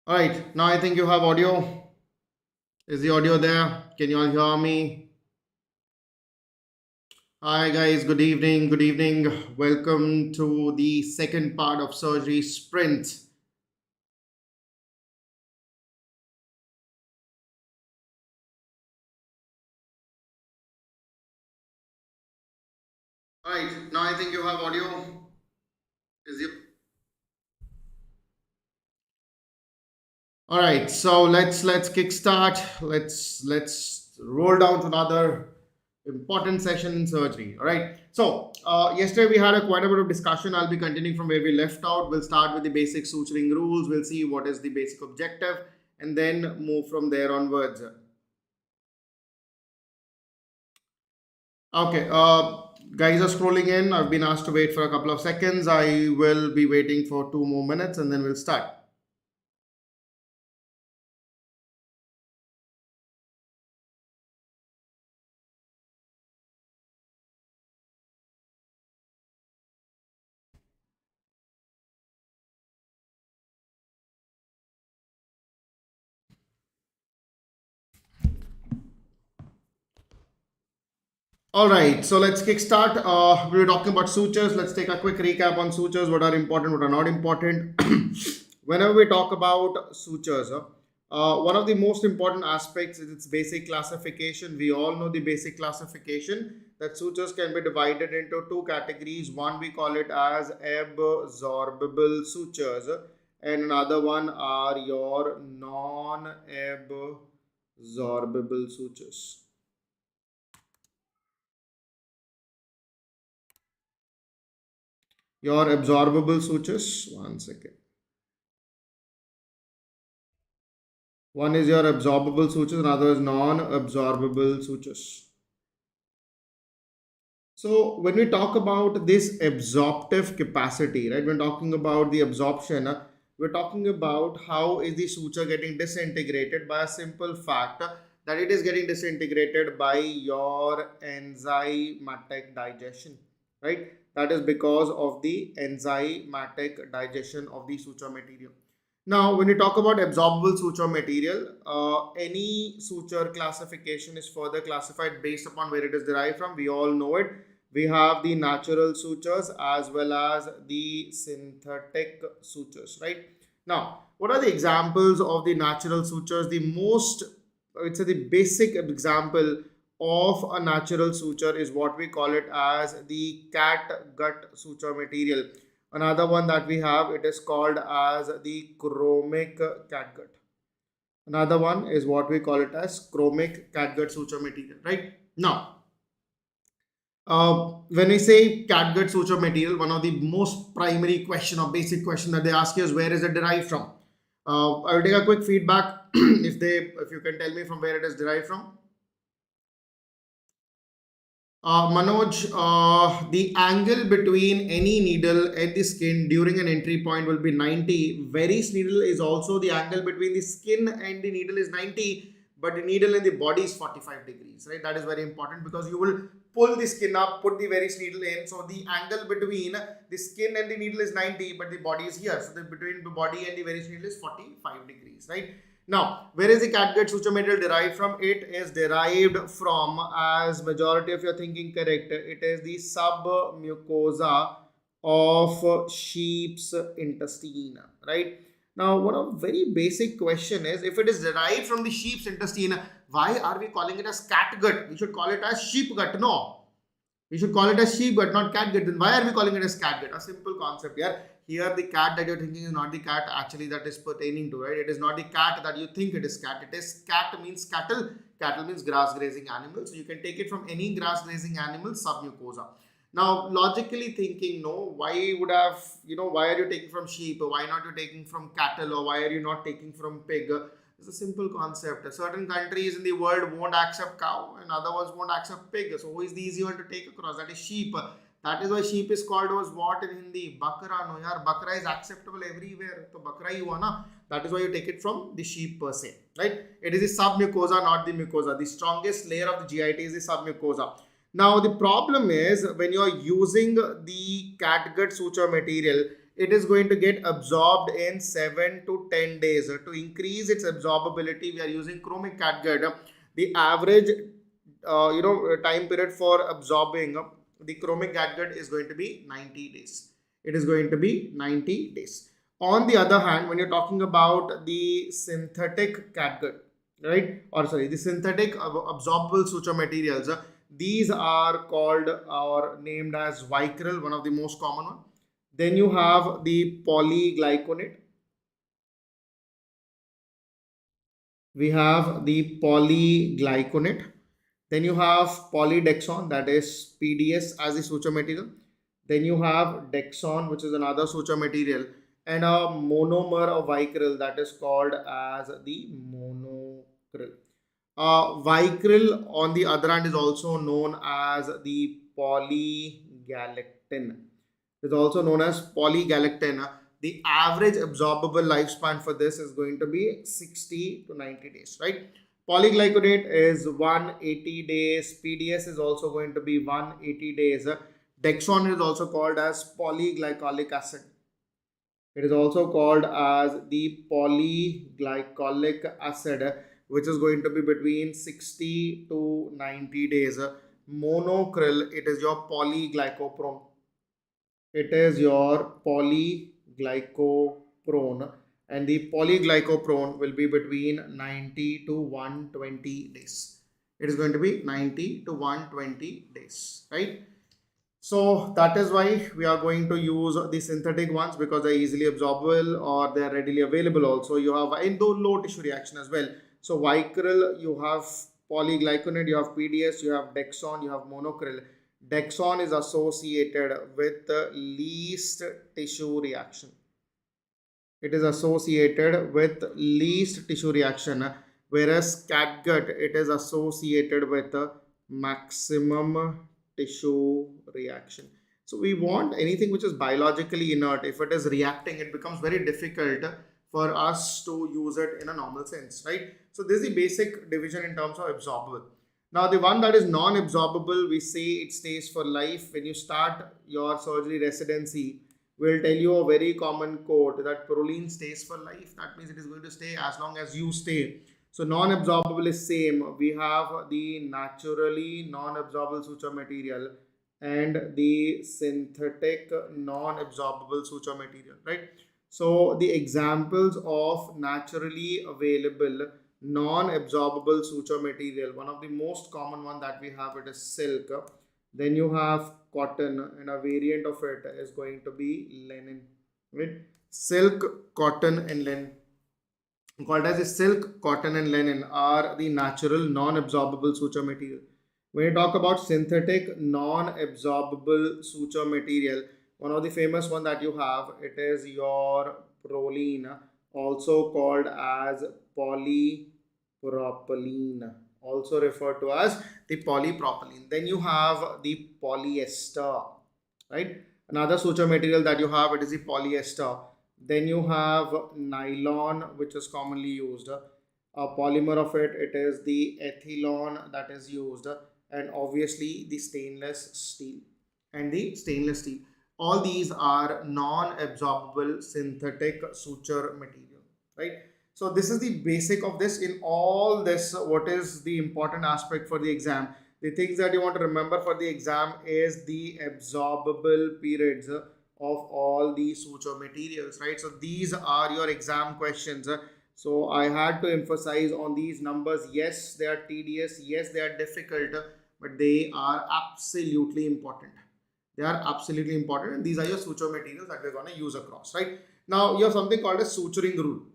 All right, now I think you have audio. Is the audio there? Can you all hear me? Hi guys, good evening. Good evening. Welcome to the second part of surgery sprint. All right, now I think you have audio. Is the All right, so let's kickstart. Let's roll down to another important session in surgery. All right. So yesterday we had quite a bit of discussion. I'll be continuing from where we left out. We'll start with the basic suturing rules. We'll see what is the basic objective, and then move from there onwards. Okay. Guys are scrolling in. I've been asked to wait for a couple of seconds. I will be waiting for 2 more minutes, and then we'll start. All right, so let's kickstart. We were talking about sutures. Let's take a quick recap on sutures. What are important, what are not important. Whenever we talk about sutures, one of the most important aspects is its basic classification. We all know the basic classification that sutures can be divided into two categories. One we call it as absorbable sutures, and another one are your non-absorbable sutures. Your absorbable sutures, one second. One is your absorbable sutures, another is non-absorbable sutures. So when we talk about this absorptive capacity, right, when talking about the absorption, we're talking about how is the suture getting disintegrated by a simple fact that it is getting disintegrated by your enzymatic digestion, right? That is because of the enzymatic digestion of the suture material. Now, when you talk about absorbable suture material, any suture classification is further classified based upon where it is derived from. We all know it. We have the natural sutures as well as the synthetic sutures, right? Now, what are the examples of the natural sutures? The most, I would say, the basic example of a natural suture is what we call it as the cat gut suture material. Another one that we have, it is called as the chromic catgut. Another one is what we call it as chromic catgut suture material, right? Now, when we say catgut suture material, one of the most primary question or basic question that they ask you is where is it derived from? I will take a quick feedback if you can tell me from where it is derived from. Manoj, the angle between any needle and the skin during an entry point will be 90. Varys needle is also the angle between the skin and the needle is 90, but the needle in the body is 45 degrees, right? That is very important because you will pull the skin up, put the Varys needle in. So the angle between the skin and the needle is 90, but the body is here. So the between the body and the Varys needle is 45 degrees, right? Now, where is the catgut suture material derived from? It is derived from, as majority of you are thinking correct, it is the submucosa of sheep's intestine, right? Now, one of very basic question is, if it is derived from the sheep's intestine, why are we calling it as catgut? We should call it as sheep gut. No, we should call it as sheep gut, not catgut. Then why are we calling it as catgut? A simple concept here. Here the cat that you're thinking is not the cat actually that is pertaining to, right? It is not the cat that you think it is cat. It is cat means cattle. Cattle means grass grazing animals. So you can take it from any grass grazing animal, submucosa. Now, logically thinking, no, why would have, why are you taking from sheep? Why not you taking from cattle? Or why are you not taking from pig? It's a simple concept. Certain countries in the world won't accept cow and other ones won't accept pig. So who is the easy one to take across? That is sheep. That is why sheep is called as what in Hindi? Bakra. No, yaar, bakra is acceptable everywhere. So bakra hi hua na. That is why you take it from the sheep per se, right? It is the submucosa, not the mucosa. The strongest layer of the GIT is the submucosa. Now the problem is when you are using the catgut suture material, it is going to get absorbed in 7 to 10 days. To increase its absorbability, we are using chromic catgut. The average time period for absorbing the chromic catgut is going to be 90 days. It is going to be 90 days. On the other hand, when you're talking about the synthetic catgut, right, or sorry, the synthetic absorbable suture materials, these are called or named as Vicryl, one of the most common one. Then you have the polyglyconate. We have the polyglyconate. Then you have polydexon, that is PDS as the suture material. Then you have dexon, which is another suture material, and a monomer of Vicryl that is called as the monocryl. Vicryl, on the other hand, is also known as the polygalactin. It is also known as polygalactin. The average absorbable lifespan for this is going to be 60 to 90 days, right? Polyglyconate is 180 days. PDS is also going to be 180 days. Dexon is also called as polyglycolic acid. It is also called as the polyglycolic acid, which is going to be between 60 to 90 days. Monocryl, it is your polyglycoprone. It is your polyglycoprone, and the polyglycoprone will be between 90 to 120 days. It is going to be 90 to 120 days, right? So that is why we are going to use the synthetic ones, because they are easily absorbable or they are readily available. Also, you have in the low tissue reaction as well. So Vicryl, you have polyglyconate, you have PDS, you have dexon, you have monocryl. Dexon is associated with the least tissue reaction. It is associated with least tissue reaction, whereas catgut, it is associated with maximum tissue reaction. So we want anything which is biologically inert. If it is reacting, it becomes very difficult for us to use it in a normal sense, right? So this is the basic division in terms of absorbable. Now the one that is non-absorbable, we say it stays for life. When you start your surgery residency, we'll tell you a very common quote that proline stays for life. That means it is going to stay as long as you stay. So non-absorbable is same. We have the naturally non-absorbable suture material and the synthetic non-absorbable suture material, right? So the examples of naturally available non-absorbable suture material, one of the most common one that we have, it is silk. Then you have cotton, and a variant of it is going to be linen, right? Silk, cotton and linen, called as a silk, cotton and linen, are the natural non-absorbable suture material. When you talk about synthetic non-absorbable suture material, one of the famous one that you have, it is your proline, also called as polypropylene, also referred to as the polypropylene. Then you have the polyester, right? Another suture material that you have, it is the polyester. Then you have nylon, which is commonly used. A polymer of it, it is the ethylene that is used, and obviously the stainless steel and the stainless steel. All these are non-absorbable synthetic suture material, right? So this is the basic of this. In all this, what is the important aspect for the exam? The things that you want to remember for the exam is the absorbable periods of all the suture materials, right? So these are your exam questions. So I had to emphasize on these numbers. Yes, they are tedious. Yes, they are difficult, but they are absolutely important. They are absolutely important, and these are your suture materials that we're going to use across, right? Now you have something called a suturing rule.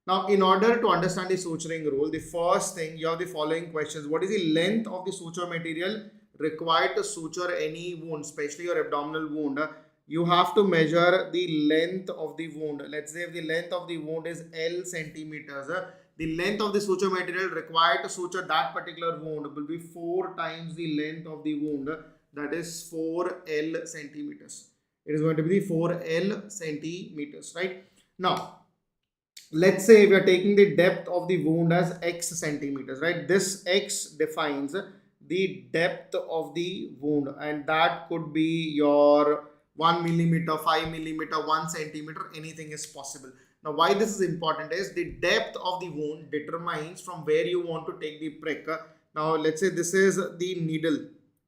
Now, in order to understand the suturing rule, the first thing, you have the following questions. What is the length of the suture material required to suture any wound, especially your abdominal wound? You have to measure the length of the wound. Let's say if the length of the wound is L centimeters, the length of the suture material required to suture that particular wound will be 4 times the length of the wound, that is 4L centimeters. It is going to be the 4L centimeters, right? Now, let's say we are taking the depth of the wound as X centimeters, right? This X defines the depth of the wound, and that could be your 1 millimeter, 5 millimeter, 1 centimeter, anything is possible. Now, why this is important is the depth of the wound determines from where you want to take the prick. Now, let's say this is the needle,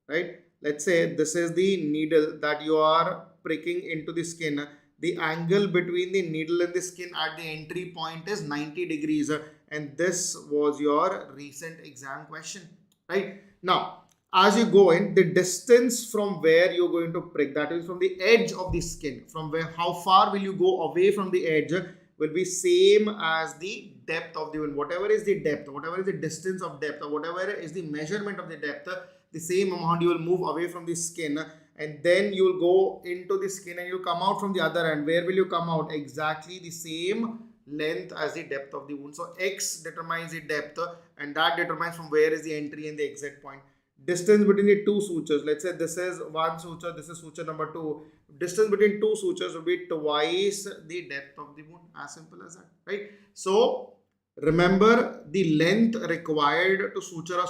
right? Let's say this is the needle that you are pricking into the skin. The angle between the needle and the skin at the entry point is 90 degrees. And this was your recent exam question, right? Now, as you go in, the distance from where you're going to prick, that is from the edge of the skin, from where, how far will you go away from the edge, will be same as the depth of the wound. Whatever is the depth, whatever is the distance of depth, or whatever is the measurement of the depth, the same amount you will move away from the skin, and then you'll go into the skin and you'll come out from the other end. Where will you come out? Exactly the same length as the depth of the wound. So X determines the depth, and that determines from where is the entry and the exit point. Distance between the two sutures, let's say this is one suture, this is suture number 2. Distance between two sutures will be twice the depth of the wound. As simple as that, right? So remember, the length required to suture a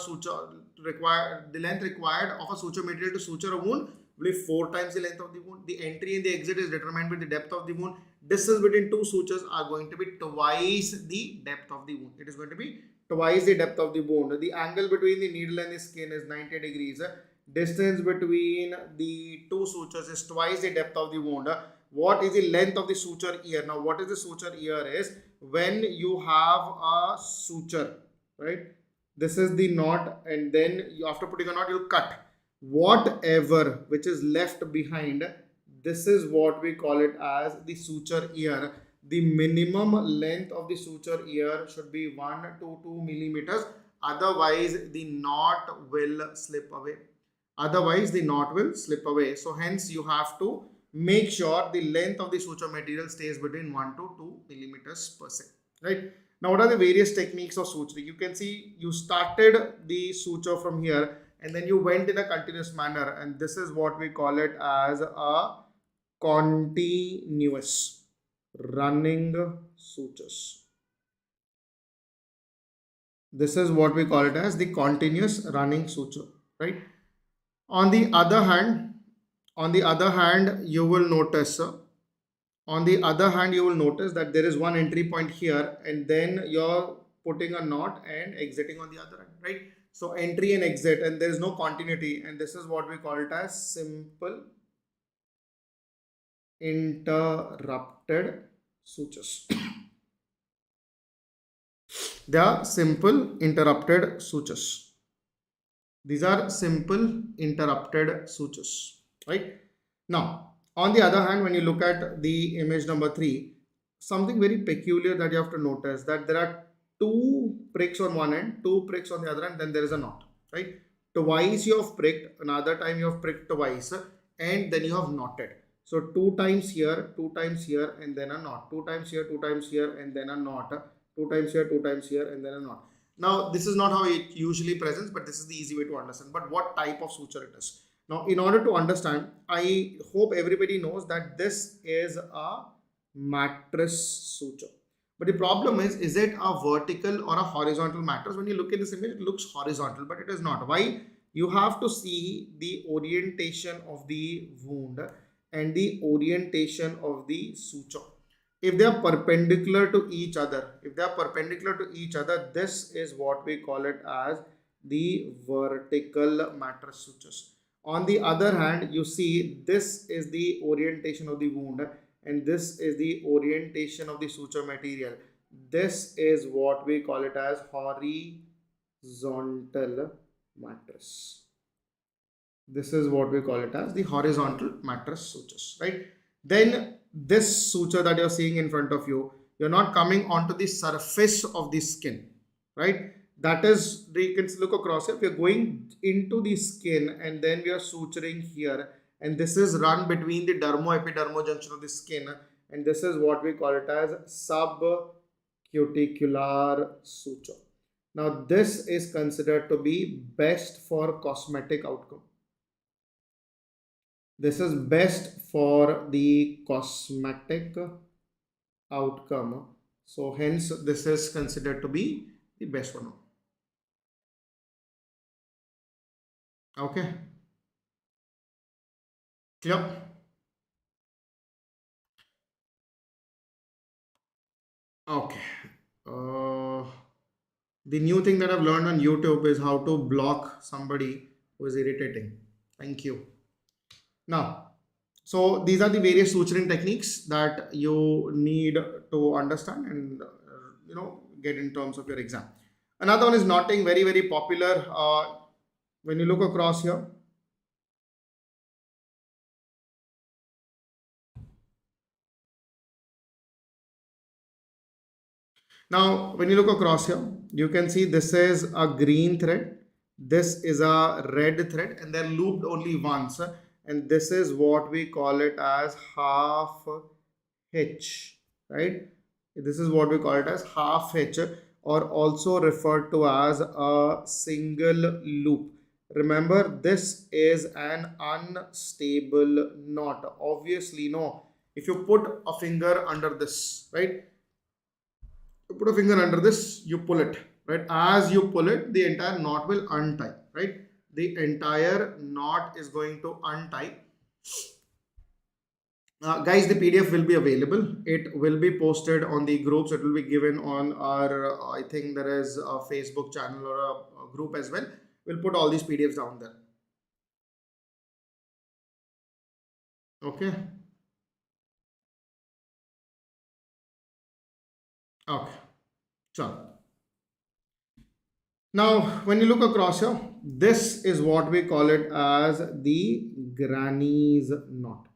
the length required of a suture material to suture a wound will be 4 times the length of the wound. The entry and the exit is determined by the depth of the wound. Distance between two sutures are going to be twice the depth of the wound. It is going to be twice the depth of the wound. The angle between the needle and the skin is 90 degrees. Distance between the two sutures is twice the depth of the wound. What is the length of the suture ear? Now, what is the suture ear is when you have a suture, right? This is the knot, and then you, after putting a knot, you'll cut. Whatever which is left behind, this is what we call it as the suture ear. The minimum length of the suture ear should be 1 to 2 millimeters. Otherwise, the knot will slip away. Otherwise, the knot will slip away. So, hence, you have to make sure the length of the suture material stays between 1 to 2 millimeters per se. Right? Now, what are the various techniques of suturing? You can see you started the suture from here and then you went in a continuous manner, and this is what we call it as a continuous running sutures. This is what we call it as the continuous running suture, right? On the other hand, you will notice that there is one entry point here, and then you're putting a knot and exiting on the other end, right? So entry and exit, and there is no continuity, and this is what we call it as simple interrupted sutures. They are simple interrupted sutures. These are simple interrupted sutures, right? Now, on the other hand, when you look at the image number 3, something very peculiar that you have to notice, that there are 2 pricks on one end, 2 pricks on the other end, then there is a knot, right? Twice you have pricked, another time you have pricked twice, and then you have knotted. So 2 times here, 2 times here, and then a knot. 2 times here, 2 times here, and then a knot. 2 times here, 2 times here, and then a knot. Now, this is not how it usually presents, but this is the easy way to understand. But what type of suture it is? Now, in order to understand, I hope everybody knows that this is a mattress suture. But the problem is it a vertical or a horizontal mattress? When you look at this image, it looks horizontal, but it is not. Why? You have to see the orientation of the wound and the orientation of the suture. If they are perpendicular to each other, this is what we call it as the vertical mattress sutures. On the other hand, you see this is the orientation of the wound and this is the orientation of the suture material. This is what we call it as horizontal mattress. This is what we call it as the horizontal mattress sutures, right? Then this suture that you're seeing in front of you, you're not coming onto the surface of the skin, right? That is, you can look across it. We're going into the skin and then we are suturing here, and this is run between the dermo-epidermo junction of the skin, and this is what we call it as subcuticular suture. Now, this is considered to be best for cosmetic outcome. This is best for the cosmetic outcome. So hence this is considered to be the best one. Okay. Clear? Okay. Uh, the new thing that I've learned on YouTube is how to block somebody who is irritating. Thank you. Now, so these are the various suturing techniques that you need to understand and get in terms of your exam. Another one is knotting, very very popular. When you look across here, now when you look across here, you can see this is a green thread, this is a red thread, and they're looped only once. And this is what we call it as half hitch, right? This is what we call it as half hitch, or also referred to as a single loop. Remember, this is an unstable knot. Obviously, no. If you put a finger under this, right? You put a finger under this, you pull it, right? As you pull it, the entire knot will untie, right? The entire knot is going to untie. Guys, the PDF will be available. It will be posted on the groups. It will be given on our, I think there is a Facebook channel or a group as well. We'll put all these PDFs down there. Okay. Okay. So now, when you look across here, this is what we call it as the granny's knot.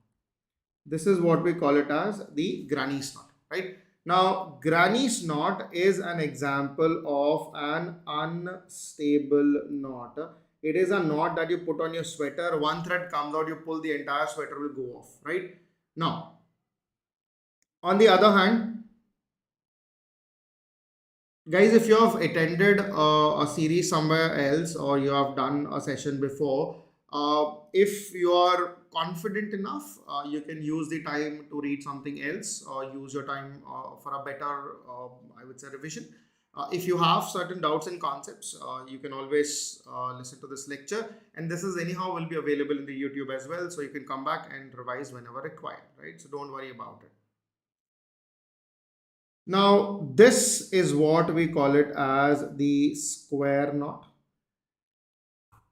This is what we call it as the granny's knot, right? Now, granny's knot is an example of an unstable knot. It is a knot that you put on your sweater. One thread comes out, you pull, the entire sweater will go off, right? Now, on the other hand, guys, if you have attended a series somewhere else or you have done a session before, if you are confident enough, you can use the time to read something else or use your time for a better, I would say, revision. If you have certain doubts and concepts, you can always listen to this lecture, and this is anyhow will be available in the YouTube as well, so you can come back and revise whenever required, right? So don't worry about it. Now, this is what we call it as the square knot.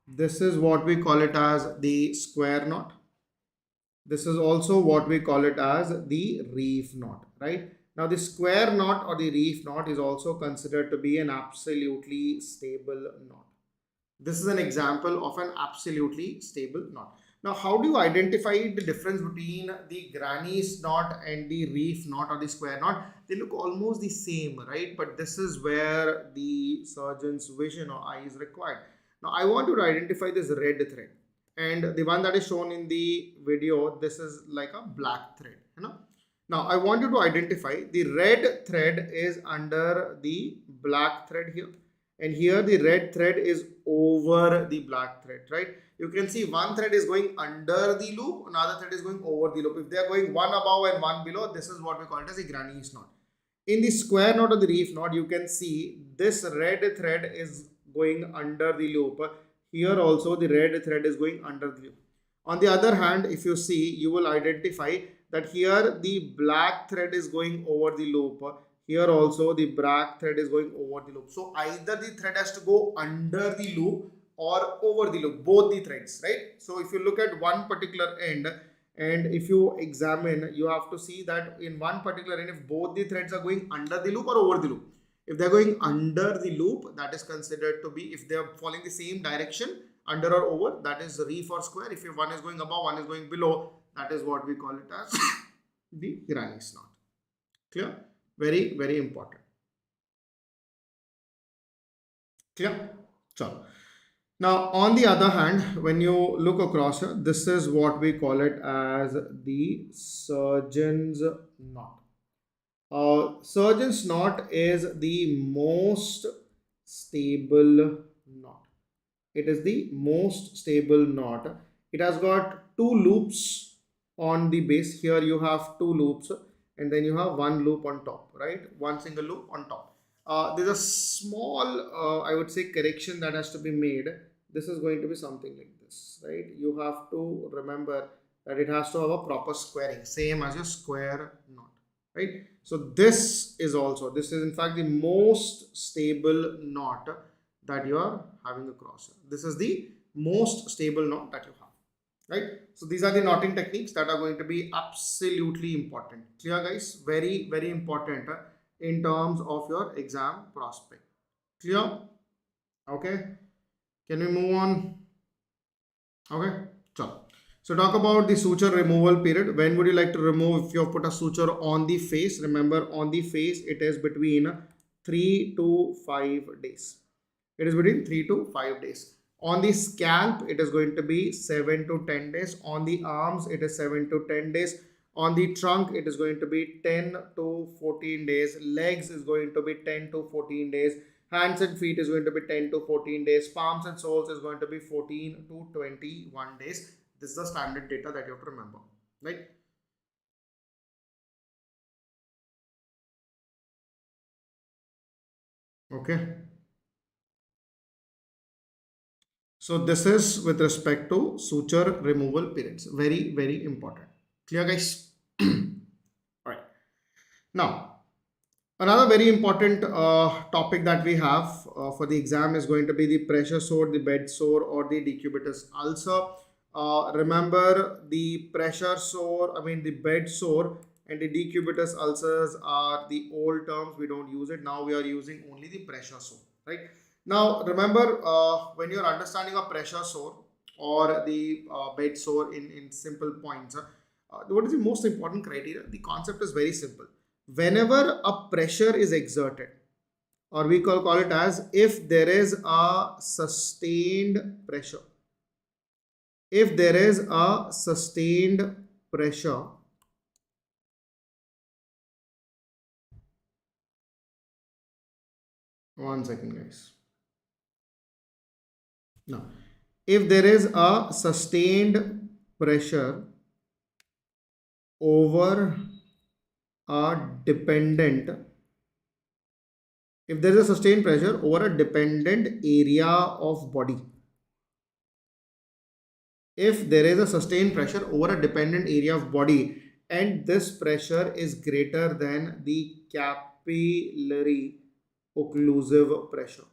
This is what we call it as the square knot. This is also what we call it as the reef knot, right? Now, the square knot or the reef knot is also considered to be an absolutely stable knot. This is an example of an absolutely stable knot. Now, how do you identify the difference between the granny's knot and the reef knot or the square knot? They look almost the same, right? But this is where the surgeon's vision or eye is required. Now, I want you to identify this red thread. And the one that is shown in the video, this is like a black thread, you know. Now, I want you to identify the red thread is under the black thread here. And here the red thread is over the black thread, right? You can see one thread is going under the loop, another thread is going over the loop. If they are going one above and one below, this is what we call it as a granny's knot. In the square knot or the reef knot, you can see this red thread is going under the loop. Here also the red thread is going under the loop. On the other hand, if you see, you will identify that here the black thread is going over the loop. Here also the black thread is going over the loop. So either the thread has to go under the loop or over the loop, both the threads, right? So if you look at one particular end and if you examine, you have to see that in one particular end, if both the threads are going under the loop or over the loop. If they're going under the loop, that is considered to be, if they're following the same direction, under or over, that is reef or square. If one is going above, one is going below, that is what we call it as the granny's knot. Clear? Very, very important. Clear? So, now on the other hand, when you look across here, this is what we call it as the surgeon's knot. Surgeon's knot is the most stable knot. It is the most stable knot. It has got two loops on the base. Here you have two loops and then you have one loop on top, right? One single loop on top. There's a small, I would say, correction that has to be made. This is going to be something like this, right? You have to remember that it has to have a proper squaring, same as your square knot. right? So this is in fact the most stable knot that you are having across. This is the most stable knot that you have, right? So these are the knotting techniques that are going to be absolutely important. Clear, guys? Very, very important in terms of your exam prospect. Clear? Okay. Can we move on? Okay. So talk about the suture removal period. When would you like to remove if you have put a suture on the face? Remember, on the face it is between 3 to 5 days. It is between 3 to 5 days. On the scalp it is going to be 7 to 10 days. On the arms it is 7 to 10 days. On the trunk it is going to be 10 to 14 days. Legs is going to be 10 to 14 days. Hands and feet is going to be 10 to 14 days. Palms and soles is going to be 14 to 21 days. This is the standard data that you have to remember, right? Okay. So this is with respect to suture removal periods. Very, very important. Clear, guys? All right. Now, another very important topic that we have for the exam is going to be the pressure sore, the bed sore, or the decubitus ulcer. Remember, the pressure sore, the bed sore and the decubitus ulcers are the old terms. We don't use it. Now we are using only the pressure sore, right? Now, remember, when you're understanding a pressure sore or the bed sore in simple points, what is the most important criteria? The concept is very simple. Whenever a pressure is exerted, or we call it as if there is a sustained pressure. If there is a sustained pressure, one second, guys. Now, if there is a sustained pressure over a dependent, if there is a sustained pressure over a dependent area of body, if there is a sustained pressure over a dependent area of body and this pressure is greater than the capillary occlusive pressure,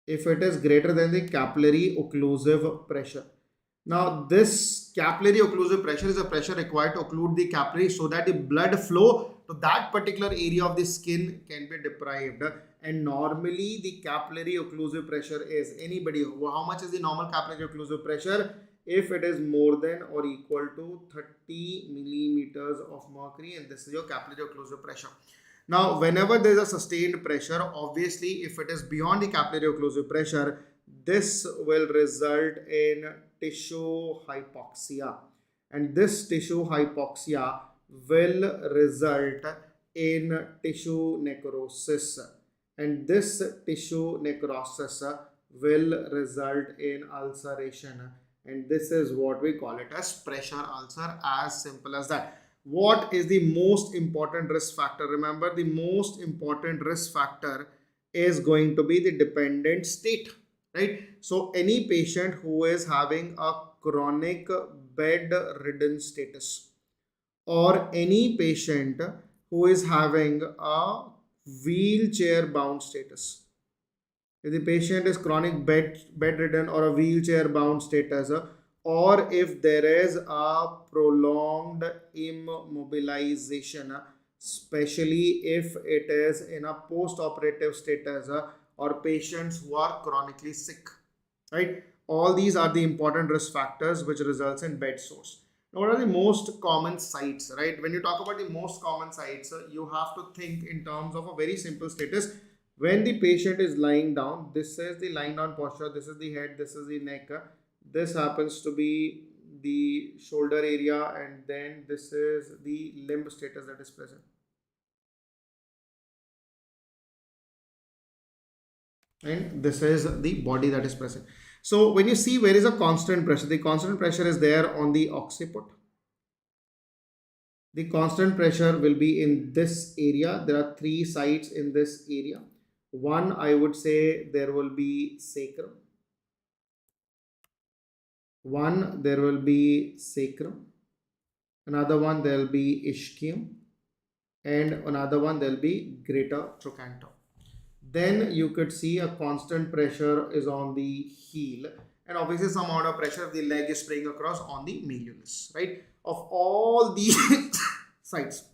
if it is greater than the capillary occlusive pressure. Now, this capillary occlusive pressure is a pressure required to occlude the capillary so that the blood flow to that particular area of the skin can be deprived. And normally, the capillary occlusive pressure is anybody. How much is the normal capillary occlusive pressure? If it is more than or equal to 30 millimeters of mercury, and this is your capillary occlusive pressure. Now, whenever there is a sustained pressure, obviously, if it is beyond the capillary occlusive pressure, this will result in tissue hypoxia, and this tissue hypoxia will result in tissue necrosis, and this tissue necrosis will result in ulceration, and this is what we call it as pressure ulcer. As simple as that. What is the most important risk factor? Remember, the most important risk factor is going to be the dependent state, right? So any patient who is having a chronic bedridden status, or any patient who is having a wheelchair bound status, if the patient is chronic bedridden or a wheelchair bound status, or if there is a prolonged immobilization, especially if it is in a post-operative status, or patients who are chronically sick, right? All these are the important risk factors which results in bed sores. Now, what are the most common sites, right? When you talk about the most common sites, you have to think in terms of a very simple status. When the patient is lying down, this is the lying down posture, this is the head, this is the neck, this happens to be the shoulder area, and then this is the limb status that is present, and this is the body that is present. So when you see where is a constant pressure, the constant pressure is there on the occiput. The constant pressure will be in this area. There are three sites in this area. One, I would say there will be sacrum. One, there will be sacrum. Another one, there will be ischium. and another one there will be greater trochanter. Then you could see a constant pressure is on the heel, and obviously some amount of pressure if the leg is spraying across on the malleolus, right? Of all these sites.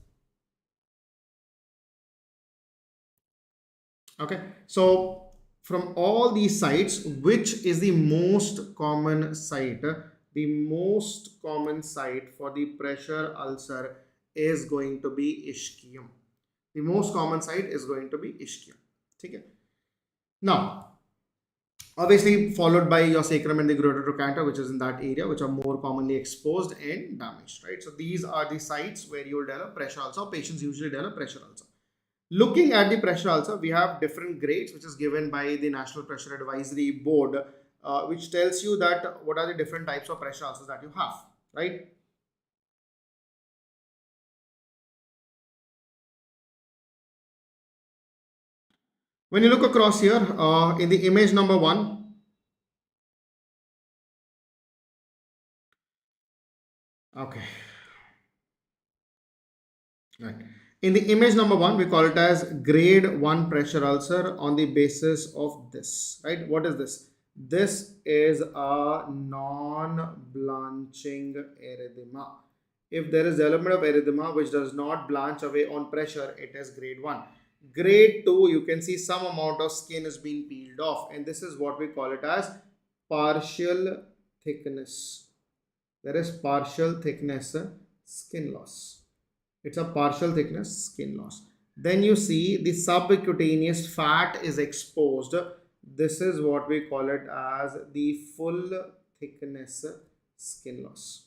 Okay, so from all these sites, which is the most common site? The most common site for the pressure ulcer is going to be ischium. The most common site is going to be ischium. Okay. Now, obviously followed by your sacrum and the greater trochanter, which is in that area, which are more commonly exposed and damaged, right? So these are the sites where you will develop pressure ulcer. Patients usually develop pressure ulcer. Looking at the pressure ulcer, we have different grades, which is given by the National Pressure Advisory Board, which tells you that what are the different types of pressure ulcers that you have, right? When you look across here, in the image number 1, okay, right. In the image number 1, we call it as grade 1 pressure ulcer on the basis of this, right? What is this? This is a non-blanching erythema. If there is development of erythema which does not blanch away on pressure, it is grade 1. Grade 2, you can see some amount of skin is being peeled off, and this is what we call it as partial thickness. There is partial thickness skin loss. It's a partial thickness skin loss. Then you see the subcutaneous fat is exposed. This is what we call it as the full thickness skin loss.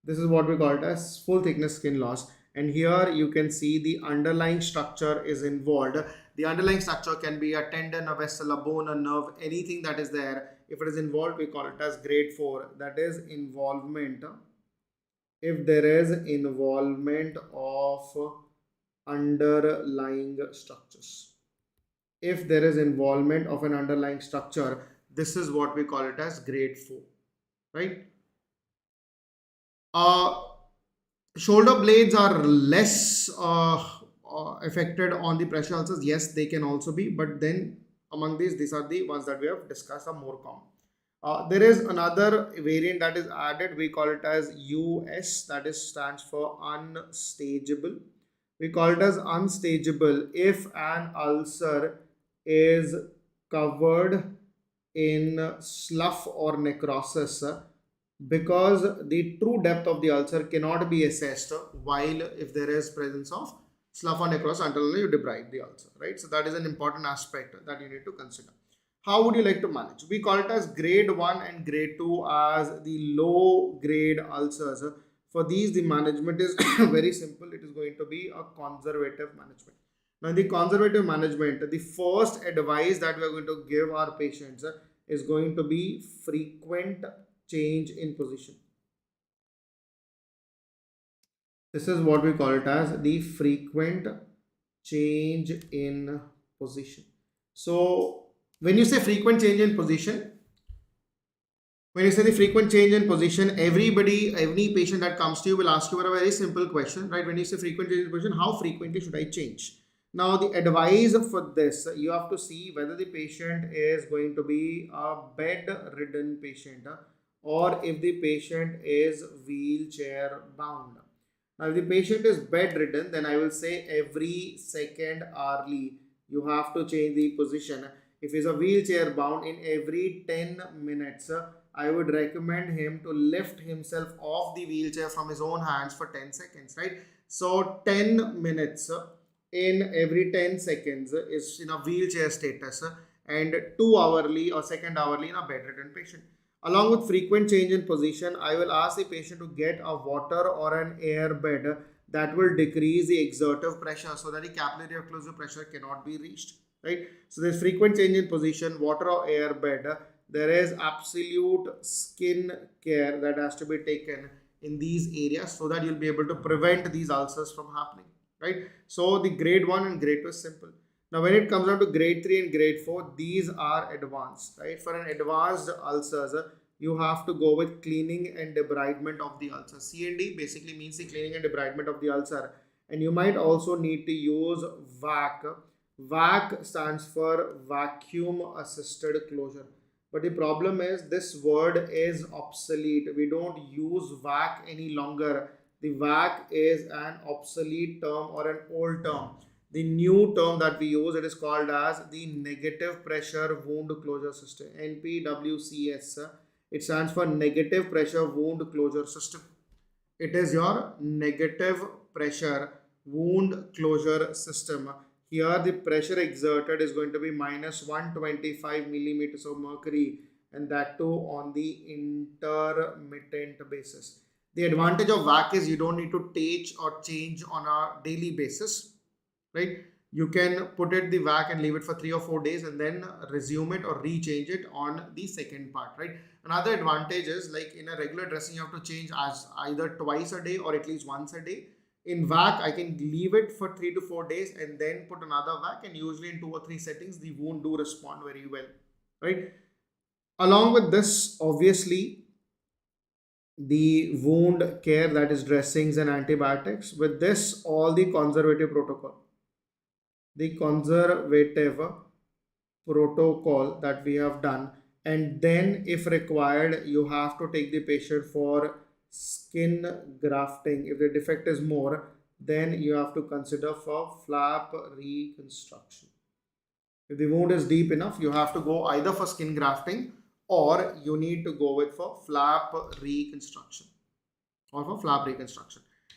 This is what we call it as full thickness skin loss. And here you can see the underlying structure is involved. The underlying structure can be a tendon, a vessel, a bone, a nerve, anything that is there. If it is involved, we call it as grade 4. That is involvement. If there is involvement of underlying structures. If there is involvement of an underlying structure, this is what we call it as grade 4, right? Shoulder blades are less affected on the pressure ulcers. Yes, they can also be, but then among these are the ones that we have discussed are more common. There is another variant that is added. We call it as US, that is stands for unstageable. We call it as unstageable if an ulcer is covered in slough or necrosis, because the true depth of the ulcer cannot be assessed while if there is presence of slough or necrosis until you debride the ulcer, right? So that is an important aspect that you need to consider. How would you like to manage? We call it as grade 1 and grade 2 as the low grade ulcers. For these, the management is very simple. It is going to be a conservative management. Now, in the conservative management, the first advice that we are going to give our patients is going to be frequent change in position. This is what we call it as the frequent change in position. So, when you say frequent change in position, when you say the frequent change in position, every patient that comes to you will ask you a very simple question, right? When you say frequent change in position, how frequently should I change? Now, the advice for this, you have to see whether the patient is going to be a bedridden patient or if the patient is wheelchair bound. Now, if the patient is bedridden, then I will say every second hourly you have to change the position. If he's a wheelchair bound, in every 10 minutes, I would recommend him to lift himself off the wheelchair from his own hands for 10 seconds, right? So 10 minutes in every 10 seconds is in a wheelchair status and 2 hourly or second hourly in a bedridden patient. Along with frequent change in position, I will ask the patient to get a water or an air bed that will decrease the exertive pressure so that the capillary occlusive pressure cannot be reached, right? So there's frequent change in position, water or air bed. There is absolute skin care that has to be taken in these areas so that you'll be able to prevent these ulcers from happening, right? So the grade 1 and grade 2 is simple. Now, when it comes down to grade 3 and grade 4, these are advanced, right? For an advanced ulcers, you have to go with cleaning and debridement of the ulcer. C&D basically means the cleaning and debridement of the ulcer. and you might also need to use VAC. VAC stands for vacuum assisted closure. But the problem is this word is obsolete. We don't use VAC any longer. The VAC is an obsolete term or an old term. The new term that we use, it is called as the negative pressure wound closure system, NPWCS. It stands for negative pressure wound closure system. It is your negative pressure wound closure system. Here the pressure exerted is going to be minus 125 millimeters of mercury, and that too on the intermittent basis. The advantage of VAC is you don't need to teach or change on a daily basis, right? You can put it the VAC and leave it for 3 or 4 days and then resume it or rechange it on the second part, right? Another advantage is, like in a regular dressing, you have to change as either twice a day or at least once a day. In VAC, I can leave it for 3 to 4 days and then put another VAC, and usually in 2 or 3 settings, the wound do respond very well, right? Along with this, obviously, the wound care, that is dressings and antibiotics. With this, all the conservative protocol that we have done, and then if required you have to take the patient for skin grafting. If the defect is more, then you have to consider for flap reconstruction. If the wound is deep enough, you have to go either for skin grafting or you need to go with for flap reconstruction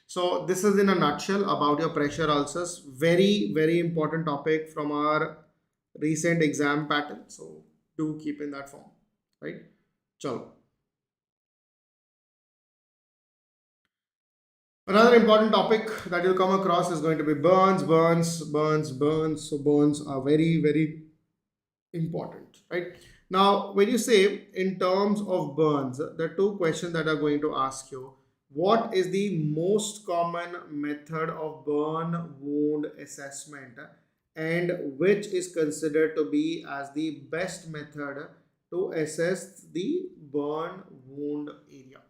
So this is in a nutshell about your pressure ulcers. Very, very important topic from our recent exam pattern. So do keep in that form, right? Chalo. Another important topic that you'll come across is going to be burns. So burns are very, very important, right? Now, when you say in terms of burns, there are two questions that are going to ask you. What is the most common method of burn wound assessment, and which is considered to be as the best method to assess the burn wound area?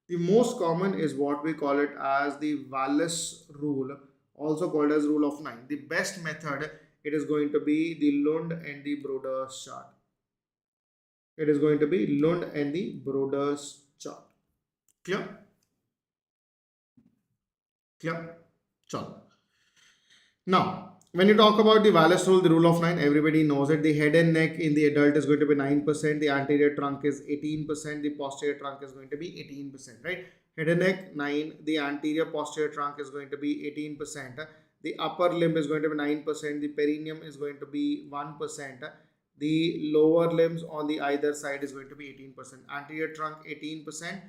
The most common is what we call it as the Wallace rule, also called as rule of 9. The best method, it is going to be the Lund and the Broders chart. It is going to be Lund and the Broders chart. Clear? Chalo. Now, when you talk about the Wallace rule, the rule of 9, everybody knows it. The head and neck in the adult is going to be 9%. The anterior trunk is 18%. The posterior trunk is going to be 18%, right? Head and neck 9. The anterior posterior trunk is going to be 18%. The upper limb is going to be 9%. The perineum is going to be 1%. The lower limbs on the either side is going to be 18%. Anterior trunk 18%.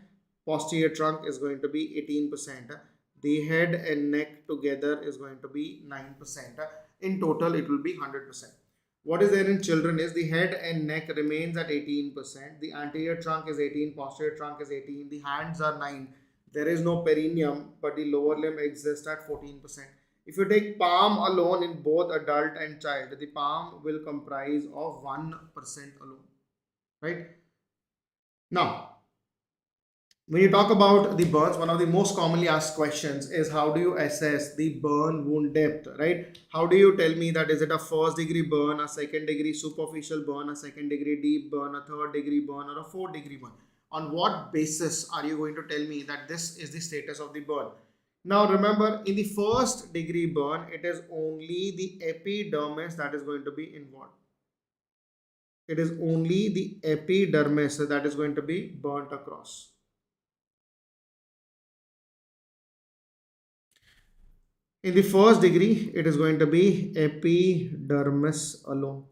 Posterior trunk is going to be 18%. The head and neck together is going to be 9%. In total, it will be 100%. What is there in children is the head and neck remains at 18%. The anterior trunk is 18, posterior trunk is 18. The hands are 9. There is no perineum, but the lower limb exists at 14%. If you take palm alone in both adult and child, the palm will comprise of 1% alone, right? Now, when you talk about the burns, one of the most commonly asked questions is how do you assess the burn wound depth, right? How do you tell me that is it a first degree burn, a second degree superficial burn, a second degree deep burn, a third degree burn, or a fourth degree burn? On what basis are you going to tell me that this is the status of the burn? Now remember, in the first degree burn, it is only the epidermis that is going to be involved. It is only the epidermis that is going to be burnt across. In the first degree, it is going to be epidermis alone,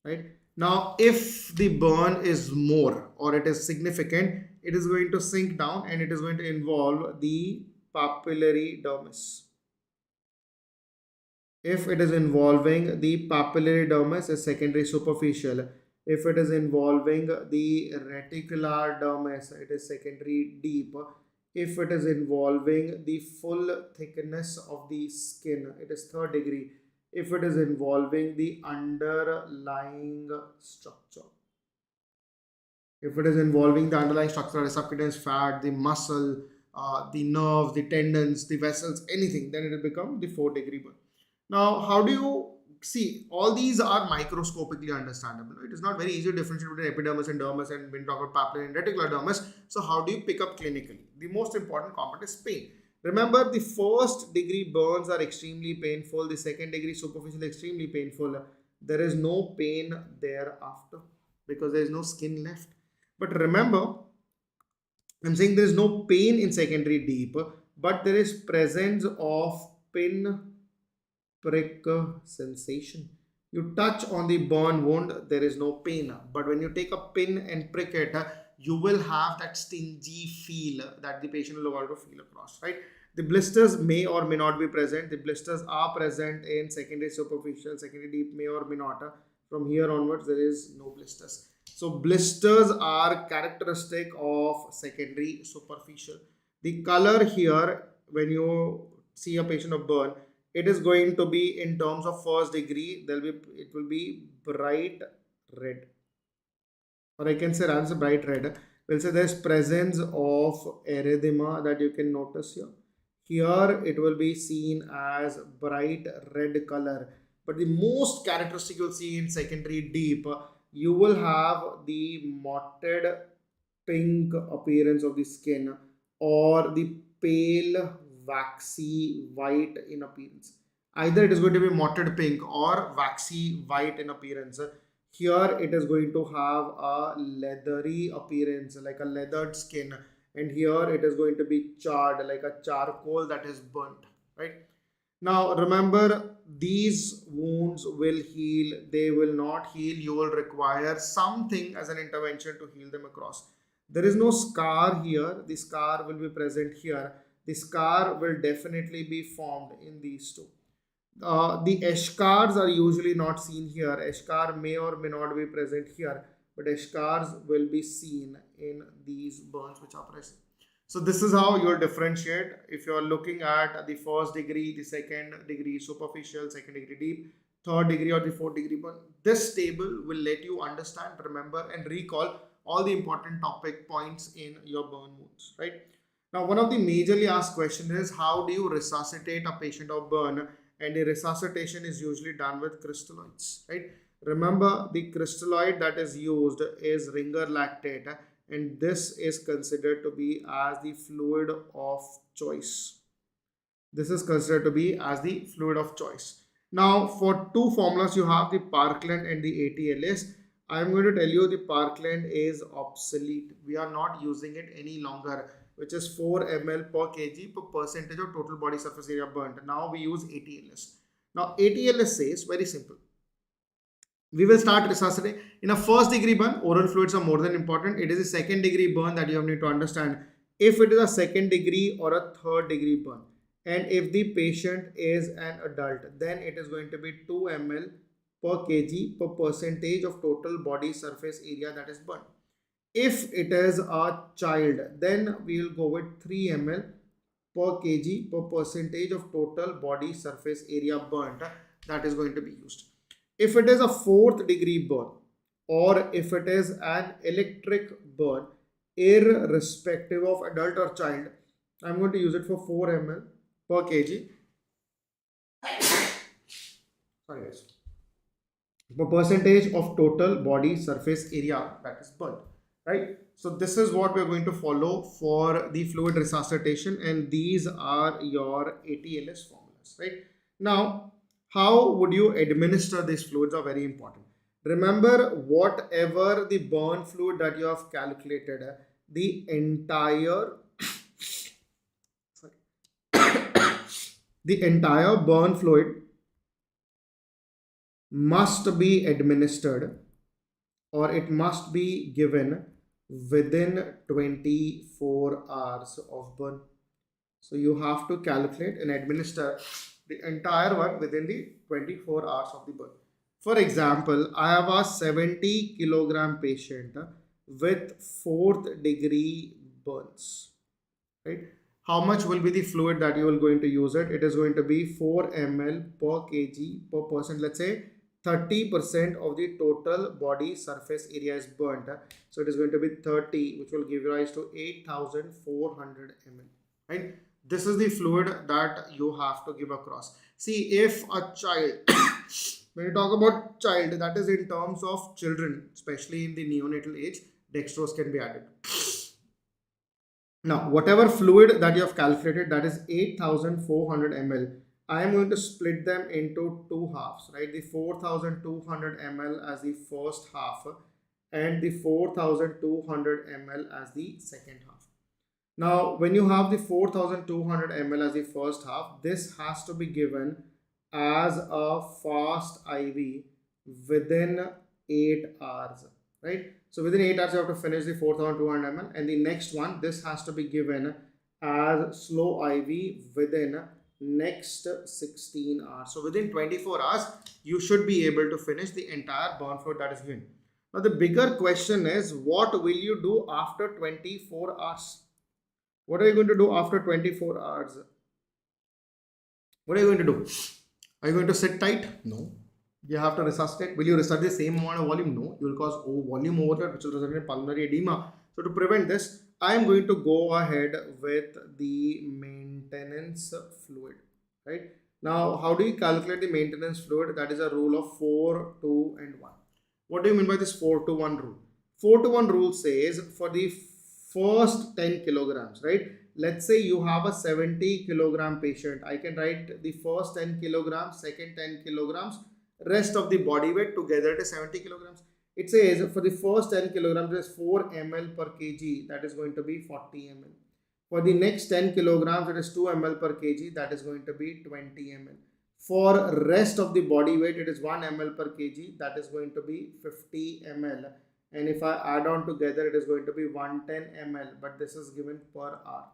right? Now, if the burn is more or it is significant, it is going to sink down and it is going to involve the papillary dermis. If it is involving the papillary dermis, is secondary superficial. If it is involving the reticular dermis, it is secondary deep. If it is involving the full thickness of the skin, it is third degree. If it is involving the underlying structure, if it is involving the underlying structure, the subcutaneous fat, the muscle, the nerves, the tendons, the vessels, anything, then it will become the 4th-degree burn. Now, how do you see? All these are microscopically understandable. It is not very easy to differentiate between epidermis and dermis, and when you talk about papillary and reticular dermis. So, how do you pick up clinically? The most important component is pain. Remember, the 1st-degree burns are extremely painful. The 2nd-degree superficial extremely painful. There is no pain thereafter because there is no skin left. But remember, I'm saying there is no pain in secondary deep, but there is presence of pin prick sensation. You touch on the burn wound, there is no pain. But when you take a pin and prick it, you will have that stingy feel that the patient will want to feel across, right? The blisters may or may not be present. The blisters are present in secondary superficial, secondary deep may or may not. From here onwards, there is no blisters. So blisters are characteristic of secondary superficial. The color here, when you see a patient of burn, it is going to be in terms of 1st-degree. It will be bright red, or I can say rather than bright red. We'll say there's presence of erythema that you can notice here. Here it will be seen as bright red color. But the most characteristic you'll see in secondary deep, you will have the mottled pink appearance of the skin or the pale waxy white in appearance. Either it is going to be mottled pink or waxy white in appearance. Here it is going to have a leathery appearance, like a leathered skin, and here it is going to be charred, like a charcoal that is burnt, right? Now remember, these wounds will heal, they will not heal. You will require something as an intervention to heal them across. There is no scar here, the scar will be present here. The scar will definitely be formed in these two. The eschars are usually not seen here. Eschar may or may not be present here, but eschars will be seen in these burns which are present. So this is how you'll differentiate if you're looking at the 1st-degree, the 2nd-degree superficial, 2nd-degree deep, 3rd-degree or the 4th-degree burn. This table will let you understand, remember and recall all the important topic points in your burn wounds, right? Now, one of the majorly asked questions is, how do you resuscitate a patient of burn? And the resuscitation is usually done with crystalloids, right? Remember, the crystalloid that is used is ringer lactate, and this is considered to be as the fluid of choice. This is considered to be as the fluid of choice. Now, for two formulas, you have the Parkland and the ATLS. I am going to tell you the Parkland is obsolete. We are not using it any longer, which is 4 ml per kg per percentage of total body surface area burnt. Now we use ATLS. Now ATLS says very simple. We will start resuscitating. In a 1st-degree burn, oral fluids are more than important. It is a 2nd-degree burn that you need to understand. If it is a 2nd-degree or a 3rd-degree burn, and if the patient is an adult, then it is going to be 2 ml per kg per percentage of total body surface area that is burnt. If it is a child, then we will go with 3 ml per kg per percentage of total body surface area burnt that is going to be used. If it is a 4th-degree burn or if it is an electric burn, irrespective of adult or child, I am going to use it for 4 ml per kg. Sorry guys. Per percentage of total body surface area that is burnt. Right, so this is what we're going to follow for the fluid resuscitation, and these are your ATLS formulas. Right, now how would you administer these fluids are very important. Remember, whatever the burn fluid that you have calculated, the entire the entire burn fluid must be administered, or it must be given within 24 hours of burn. So you have to calculate and administer the entire one within the 24 hours of the burn. For example, I have a 70 kilogram patient with 4th-degree burns, right? How much will be the fluid that you are going to use it? It is going to be 4 ml per kg per person. Let's say 30% of the total body surface area is burnt. So it is going to be 30, which will give rise to 8,400 ml. right? This is the fluid that you have to give across. See, if a child, when you talk about child, that is in terms of children, especially in the neonatal age, dextrose can be added. Now, whatever fluid that you have calculated, that is 8,400 ml. I am going to split them into two halves, right? The 4,200 ml as the first half and the 4,200 ml as the second half. Now, when you have the 4,200 ml as the first half, this has to be given as a fast IV within 8 hours, right? So within 8 hours, you have to finish the 4,200 ml, and the next one, this has to be given as slow IV within next 16 hours. So within 24 hours, you should be able to finish the entire burn fluid that is given. Now, the bigger question is, what will you do after 24 hours? What are you going to do after 24 hours? What are you going to do? Are you going to sit tight? No. You have to resuscitate. Will you resuscitate the same amount of volume? No. You will cause volume overload, which will result in pulmonary edema. So to prevent this, I am going to go ahead with the maintenance fluid. Right? Now, how do you calculate the maintenance fluid? That is a rule of 4, 2, and 1. What do you mean by this 4 to 1 rule? 4 to 1 rule says for the first 10 kilograms, right? Let's say you have a 70 kilogram patient. I can write the first 10 kilograms, second 10 kilograms, rest of the body weight together to 70 kilograms. It says for the first 10 kilograms, there is 4 ml per kg, that is going to be 40 ml. For the next 10 kilograms, it is 2 ml per kg, that is going to be 20 ml. For rest of the body weight, it is 1 ml per kg, that is going to be 50 ml. And if I add on together, it is going to be 110 ml, but this is given per hour.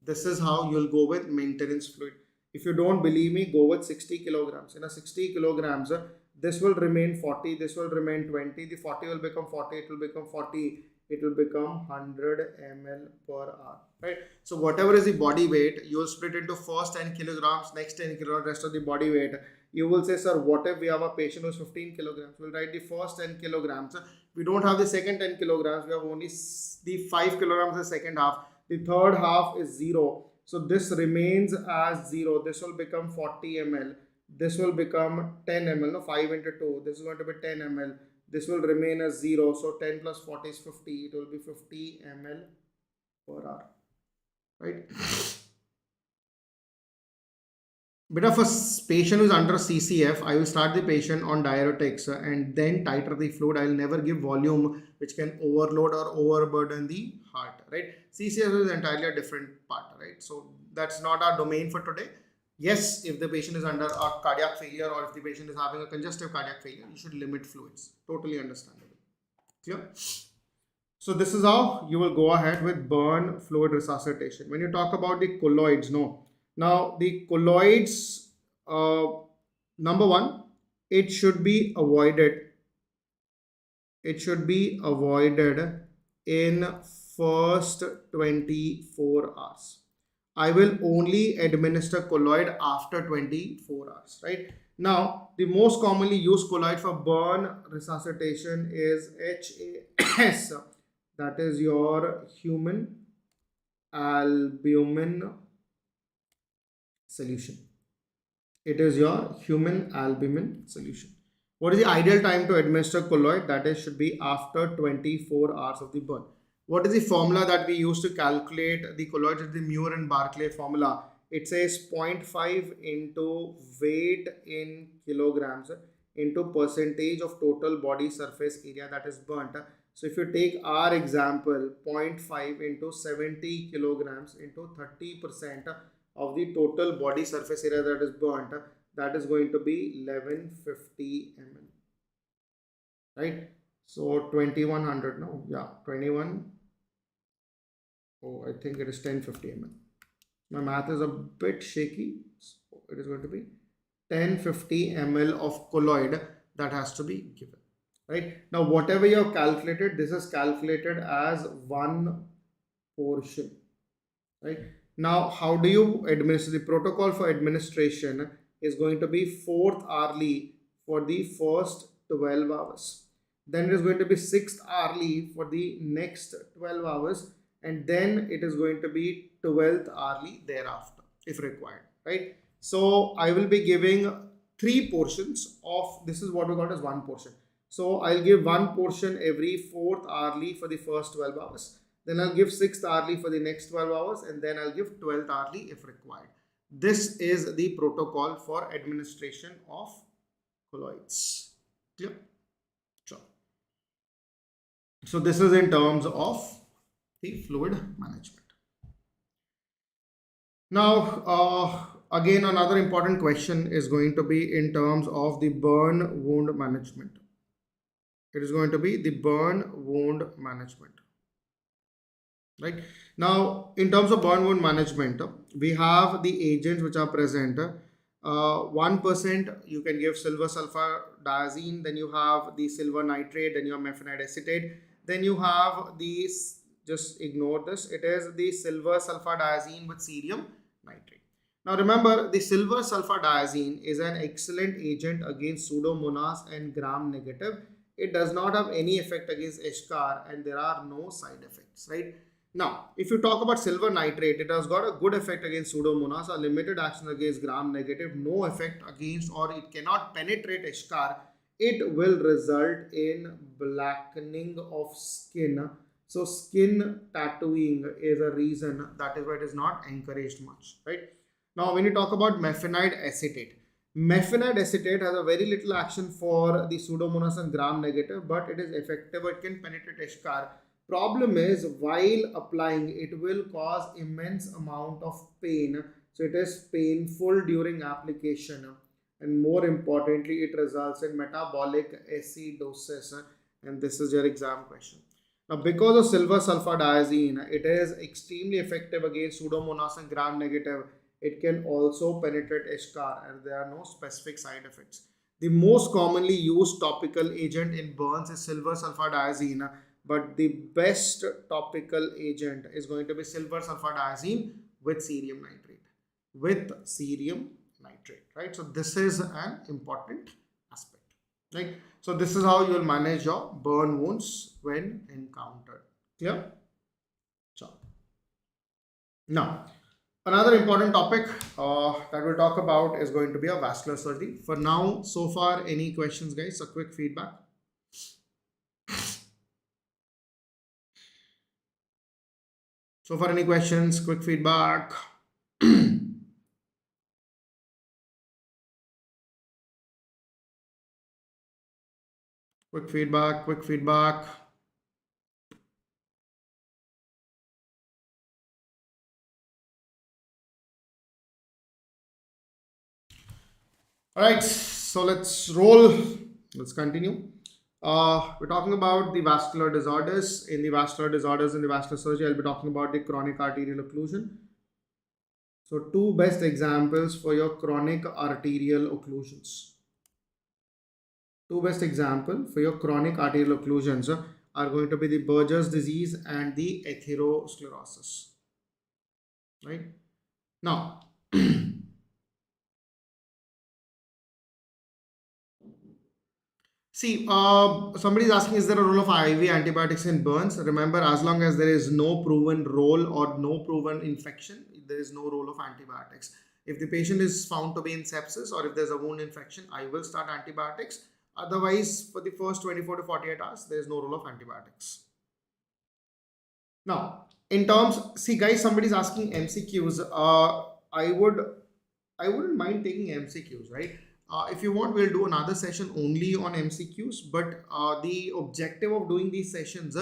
This is how you'll go with maintenance fluid. If you don't believe me, go with 60 kilograms. In a 60 kilograms, this will remain 40, this will remain 20, the 40 will become 40, it will become 40, it will become 100 ml per hour, right? So whatever is the body weight, you will split into first 10 kilograms, next 10 kilograms, rest of the body weight. You will say, sir, what if we have a patient who is 15 kilograms? We'll write the first 10 kilograms. We don't have the second 10 kilograms. We have only the 5 kilograms the second half. The third half is 0. So this remains as 0. This will become 40 ml. This will become 10 ml. No, 5 into 2. This is going to be 10 ml. This will remain as 0. So 10 plus 40 is 50. It will be 50 ml per hour. Right? Bit of a patient who is under CCF, I will start the patient on diuretics and then titrate the fluid. I will never give volume which can overload or overburden the heart, right? CCF is entirely a different part, right? So that's not our domain for today. Yes, if the patient is under a cardiac failure or if the patient is having a congestive cardiac failure, you should limit fluids. Totally understandable. Clear? So this is how you will go ahead with burn fluid resuscitation. When you talk about the colloids, no. Now the colloids, number one, it should be avoided. It should be avoided in first 24 hours. I will only administer colloid after 24 hours, right? Now, the most commonly used colloid for burn resuscitation is HAS, that is your human albumin solution. It is your human albumin solution. What is the ideal time to administer colloid? That is should be after 24 hours of the burn. What is the formula that we use to calculate the colloid? It's the Muir and Barclay formula. It says 0.5 into weight in kilograms into percentage of total body surface area that is burnt. So if you take our example, 0.5 into 70 kilograms into 30% of the total body surface area that is burnt, that is going to be 1150 ml, right? So 2100, no, yeah, 21, oh, I think it is 1050 ml. My math is a bit shaky, so it is going to be 1050 ml of colloid that has to be given, right? Now whatever you have calculated, this is calculated as one portion, right? Now, how do you administer? The protocol for administration is going to be 4th hourly for the first 12 hours. Then it is going to be 6th hourly for the next 12 hours. and then it is going to be 12th hourly thereafter if required, right? So I will be giving 3 portions of, this is what we got as 1 portion. So I'll give 1 portion every 4th hourly for the first 12 hours. Then I'll give 6th hourly for the next 12 hours, and then I'll give 12th hourly if required. This is the protocol for administration of colloids. Clear? Sure. So this is in terms of the fluid management. Now, again, another important question is going to be in terms of the burn wound management. It is going to be the burn wound management. Right now, in terms of burn wound management, we have the agents which are present. 1% you can give silver sulfur diazine, then you have the silver nitrate, then you have mefenide acetate, then you have these, just ignore this, it is the silver sulfur diazine with cerium nitrate. Now remember, the silver sulfur diazine is an excellent agent against pseudomonas and gram negative. It does not have any effect against eschar and there are no side effects, right? Now, if you talk about silver nitrate, it has got a good effect against pseudomonas, a limited action against gram negative, no effect against, or it cannot penetrate eschar. It will result in blackening of skin. So skin tattooing is a reason, that is why it is not encouraged much, right? Now, when you talk about mefenide acetate has a very little action for the pseudomonas and gram negative, but it is effective. It can penetrate eschar. Problem is, while applying, it will cause immense amount of pain. So it is painful during application, and more importantly, it results in metabolic acidosis. And this is your exam question. Now, because of silver sulfur diazine, it is extremely effective against pseudomonas and gram negative. It can also penetrate eschar, and there are no specific side effects. The most commonly used topical agent in burns is silver sulfur diazine. But the best topical agent is going to be silver sulfur diazine with cerium nitrate. Right? So this is an important aspect, right? So this is how you will manage your burn wounds when encountered. Clear? So now, another important topic that we'll talk about is going to be a vascular surgery. For now, so far, any questions, guys? A quick feedback. So far, any questions, quick feedback? Quick feedback. All right, so let's roll. Let's continue. We're talking about the vascular disorders. In the vascular surgery, I'll be talking about the chronic arterial occlusion. So 2 best examples for your chronic arterial occlusions. 2 best examples for your chronic arterial occlusions are going to be the Berger's disease and the atherosclerosis. Right? Now, see, somebody is asking, is there a role of IV antibiotics in burns? Remember, as long as there is no proven role or no proven infection, there is no role of antibiotics. If the patient is found to be in sepsis or if there's a wound infection, I will start antibiotics. Otherwise, for the first 24 to 48 hours, there is no role of antibiotics. Now, in terms, see guys, somebody is asking MCQs. I wouldn't mind taking MCQs, right? If you want, we'll do another session only on MCQs, but the objective of doing these sessions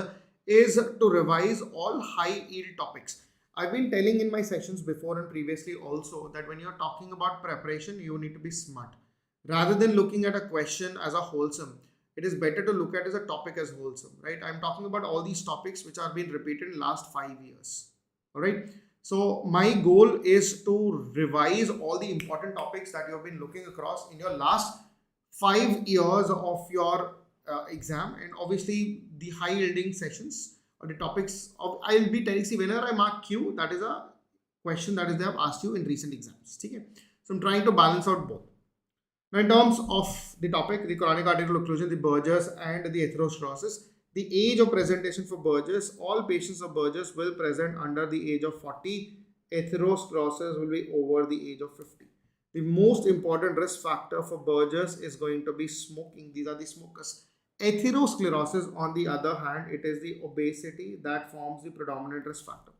is to revise all high yield topics. I've been telling in my sessions before and previously also that when you're talking about preparation, you need to be smart. Rather than looking at a question as a wholesome, it is better to look at as a topic as wholesome, right? I'm talking about all these topics which are being repeated in last 5 years, all right? So my goal is to revise all the important topics that you have been looking across in your last 5 years of your exam, and obviously the high yielding sessions or the topics of, I'll be telling, see, whenever I mark Q, that is a question that is they have asked you in recent exams. Okay? So I'm trying to balance out both. Now, in terms of the topic, the chronic arterial occlusion, the Berger's and the atherosclerosis, The age of presentation for Burgess, all patients of Burgess will present under the age of 40. Atherosclerosis will be over the age of 50. The most important risk factor for Burgess is going to be smoking. These are the smokers. Atherosclerosis, on the other hand, it is the obesity that forms the predominant risk factor.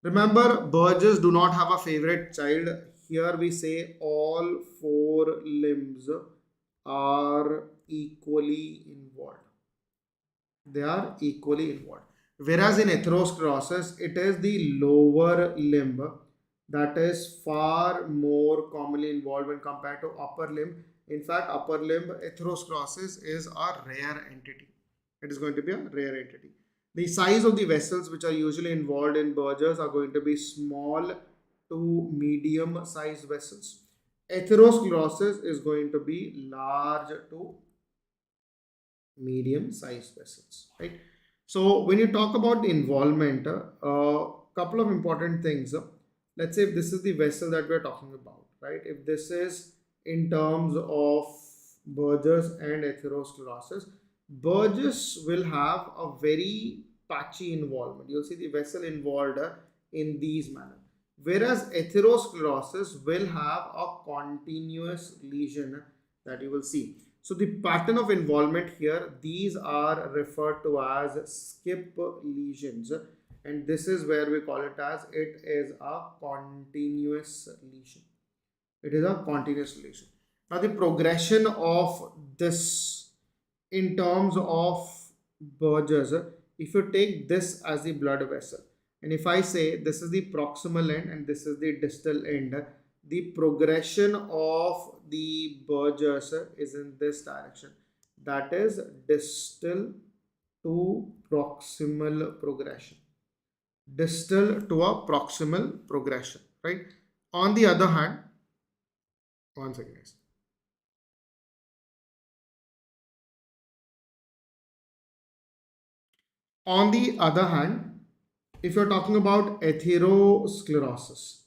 Remember, Burgess do not have a favorite child. Here we say all four limbs are equally involved. They are equally involved. Whereas in atherosclerosis, it is the lower limb that is far more commonly involved when compared to upper limb. In fact, upper limb atherosclerosis is a rare entity. It is going to be a rare entity. The size of the vessels which are usually involved in Burgess are going to be small to medium sized vessels. Atherosclerosis is going to be large to medium sized vessels, right? So when you talk about the involvement, a couple of important things. Let's say if this is the vessel that we're talking about, right? If this is in terms of Burgess and atherosclerosis, Burgess will have a very patchy involvement. You'll see the vessel involved in these manner. Whereas atherosclerosis will have a continuous lesion that you will see. So the pattern of involvement here, these are referred to as skip lesions, and this is where we call it as it is a continuous lesion. It is a continuous lesion. Now the progression of this in terms of Burgess, if you take this as the blood vessel, and if I say this is the proximal end and this is the distal end, the progression of the Burgess is in this direction. That is distal to proximal progression. Distal to a proximal progression, right? On the other hand, one second guys. On the other hand, if you're talking about atherosclerosis,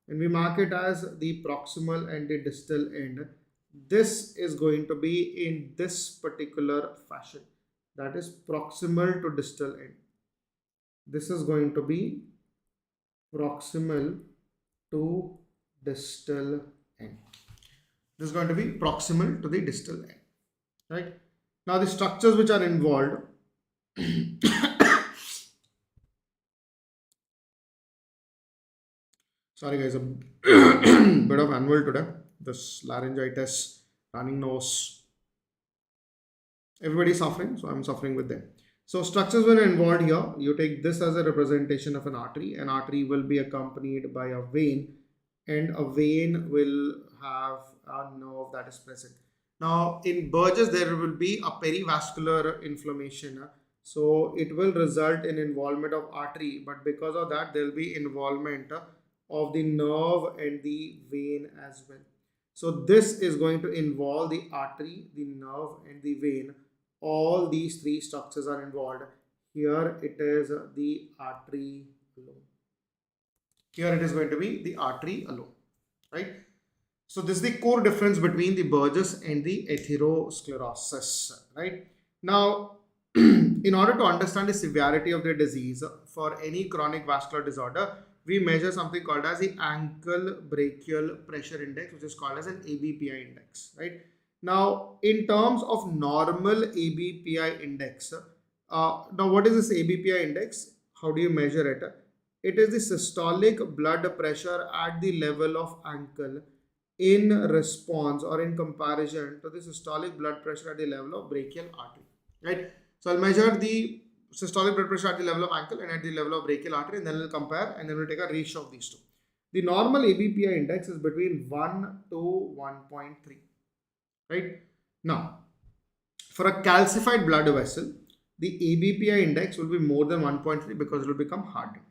and we mark it as the proximal and the distal end, this is going to be in this particular fashion. That is proximal to distal end. This is going to be proximal to distal end. This is going to be proximal to the distal end, right? Now the structures which are involved sorry guys, a bit of annual today. This laryngitis, running nose. Everybody suffering, so I'm suffering with them. So structures when involved here, you take this as a representation of an artery. An artery will be accompanied by a vein, and a vein will have a nerve that is present. Now in Burgess, there will be a perivascular inflammation. So it will result in involvement of artery, but because of that, there will be involvement of the nerve and the vein as well. So this is going to involve the artery, the nerve and the vein. All these three structures are involved. Here it is the artery alone. Here it is going to be the artery alone, right? So this is the core difference between the Burgess and the atherosclerosis, right? Now, in order to understand the severity of the disease for any chronic vascular disorder, we measure something called as the ankle brachial pressure index, which is called as an ABPI index, right? Now, in terms of normal ABPI index, now what is this ABPI index? How do you measure it? It is the systolic blood pressure at the level of ankle in response or in comparison to the systolic blood pressure at the level of brachial artery, right? So I'll measure the systolic blood pressure at the level of ankle and at the level of brachial artery, and then we'll compare, and then we'll take a ratio of these two. The normal ABPI index is between 1 to 1.3, right? Now, for a calcified blood vessel, the ABPI index will be more than 1.3 because it will become hardened.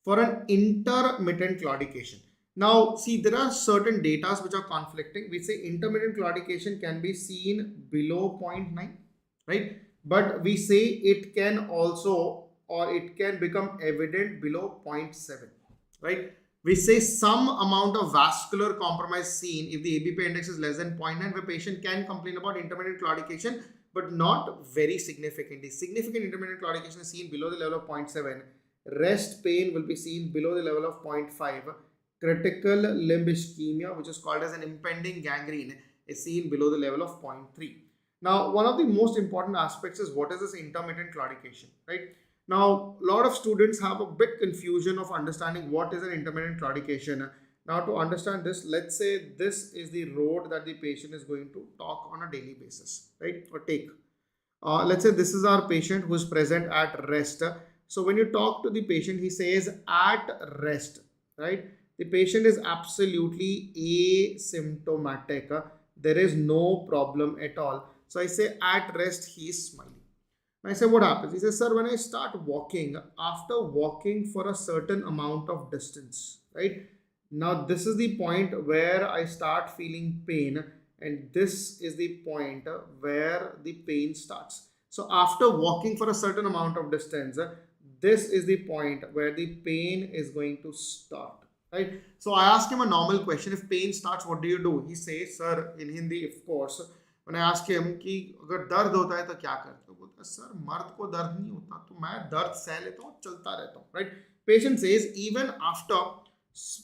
For an intermittent claudication, now see, there are certain data which are conflicting. We say intermittent claudication can be seen below 0.9, right? But we say it can also, or it can become evident below 0.7, right? We say some amount of vascular compromise seen if the ABP index is less than 0.9, where patient can complain about intermittent claudication, but not very significantly. Significant intermittent claudication is seen below the level of 0.7. Rest pain will be seen below the level of 0.5. Critical limb ischemia, which is called as an impending gangrene, is seen below the level of 0.3. Now, one of the most important aspects is what is this intermittent claudication, right? Now, a lot of students have a bit confusion of understanding what is an intermittent claudication. Now, to understand this, let's say this is the road that the patient is going to talk on a daily basis, right? Or take. Let's say this is our patient who is present at rest. So, when you talk to the patient, he says at rest, right? The patient is absolutely asymptomatic. There is no problem at all. So, I say at rest, he is smiling. I say, what happens? He says, sir, when I start walking, after walking for a certain amount of distance, right? Now, this is the point where I start feeling pain, and this is the point where the pain starts. So, after walking for a certain amount of distance, this is the point where the pain is going to start, right? So, I ask him a normal question. If pain starts, what do you do? He says, sir, in Hindi, of course. When I ask him कि अगर दर्द होता है तो क्या करते हो, बोलता है सर मर्द को दर्द नहीं होता तो मैं दर्द सह लेता हूँ, चलता रहता हूँ, right? Patient says even after,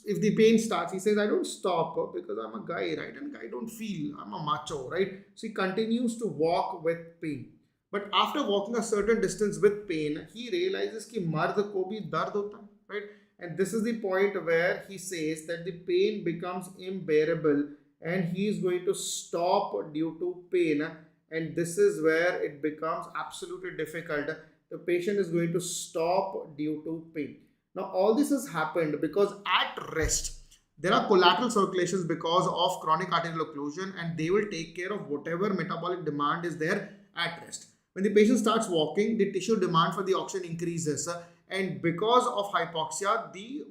if the pain starts, he says I don't stop because I'm a guy, right? And guy don't feel, I'm a macho, right? So he continues to walk with pain. But after walking a certain distance with pain, he realizes कि मर्द को भी दर्द होता है, right? And this is the point where he says that the pain becomes unbearable and he is going to stop due to pain, and this is where it becomes absolutely difficult. The patient is going to stop due to pain. Now all this has happened because at rest there are collateral circulations because of chronic arterial occlusion, and they will take care of whatever metabolic demand is there at rest. When the patient starts walking, the tissue demand for the oxygen increases, and because of hypoxia, the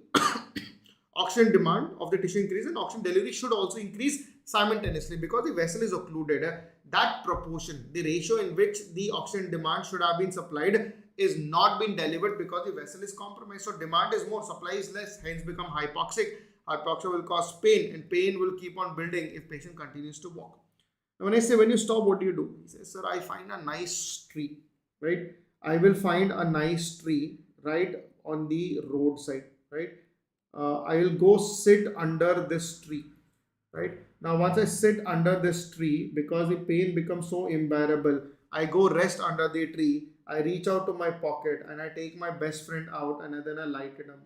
oxygen demand of the tissue increases and oxygen delivery should also increase simultaneously. Because the vessel is occluded, that proportion, the ratio in which the oxygen demand should have been supplied is not being delivered because the vessel is compromised. So demand is more, supply is less, hence become hypoxic. Hypoxia will cause pain, and pain will keep on building if patient continues to walk. Now when I say when you stop, what do you do? He says, sir, I find a nice tree, right? I will find a nice tree right on the roadside, right? I will go sit under this tree, right? Now once I sit under this tree, because the pain becomes so unbearable, I go rest under the tree. I reach out to my pocket and I take my best friend out, and then I light it up,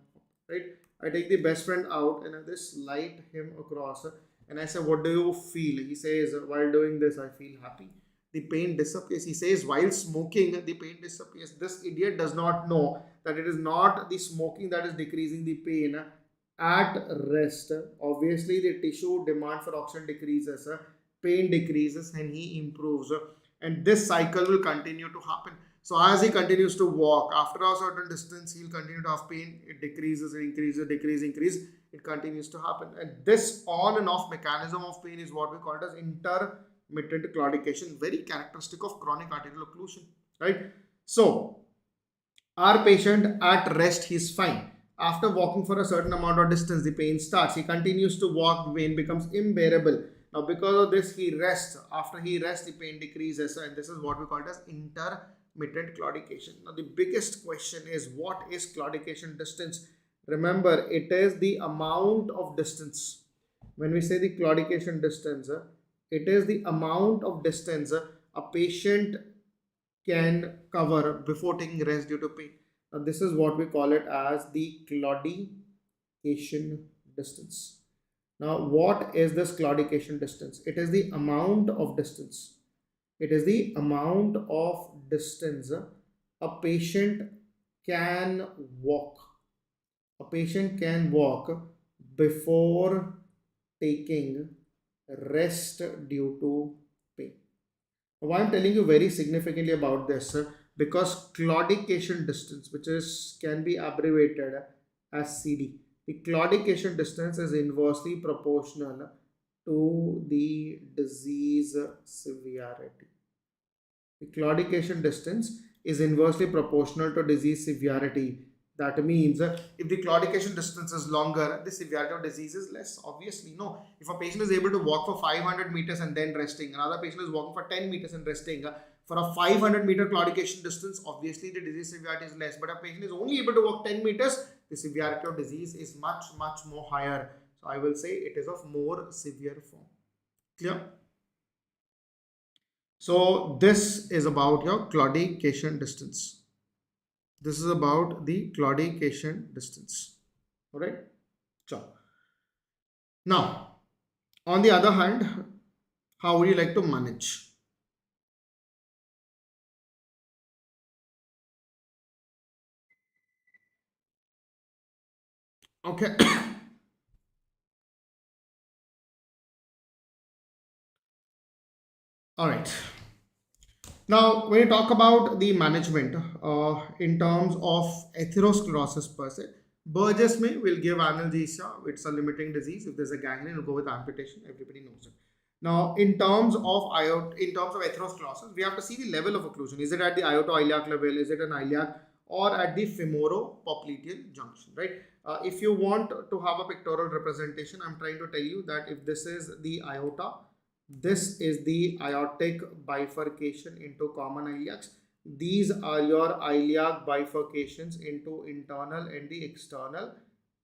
right? I take the best friend out and I just light him across, and I say, what do you feel? He says, while doing this I feel happy. The pain disappears. He says, while smoking the pain disappears. This idiot does not know that it is not the smoking that is decreasing the pain. At rest, obviously the tissue demand for oxygen decreases, pain decreases, and he improves, and this cycle will continue to happen. So as he continues to walk, after a certain distance he'll continue to have pain. It decreases, it increases, increase. It continues to happen, and this on and off mechanism of pain is what we call as intermittent claudication, very characteristic of chronic arterial occlusion, right? So our patient at rest, he's fine. After walking for a certain amount of distance, the pain starts. He continues to walk, the pain becomes unbearable. Now because of this, he rests. After he rests, the pain decreases, and this is what we call as intermittent claudication. Now the biggest question is, what is claudication distance? Remember, it is the amount of distance. When we say the claudication distance, it is the amount of distance a patient can cover before taking rest due to pain. Now this is what we call it as the claudication distance. Now what is this claudication distance? It is the amount of distance. It is the amount of distance a patient can walk. A patient can walk before taking rest due to pain. Why I'm telling you very significantly about this, because claudication distance, which is can be abbreviated as CD, the claudication distance is inversely proportional to the disease severity. The claudication distance is inversely proportional to disease severity. That means if the claudication distance is longer, the severity of disease is less. Obviously, no. If a patient is able to walk for 500 meters and then resting, another patient is walking for 10 meters and resting, for a 500-meter claudication distance, obviously the disease severity is less. But a patient is only able to walk 10 meters, the severity of disease is much, much more higher. So I will say it is of more severe form. Clear? So this is about your claudication distance. This is about the claudication distance. All right. So now, on the other hand, how would you like to manage? Okay. All right. Now, when you talk about the management in terms of atherosclerosis per se, Burgess May will give analgesia. It's a limiting disease. If there's a gangrene, we'll go with amputation. Everybody knows it. Now, in terms of atherosclerosis, we have to see the level of occlusion. Is it at the iliac level? Is it an iliac or at the femoropopliteal junction? Right. If you want to have a pictorial representation, I'm trying to tell you that if this is the aorta, this is the aortic bifurcation into common iliacs. These are your iliac bifurcations into internal and the external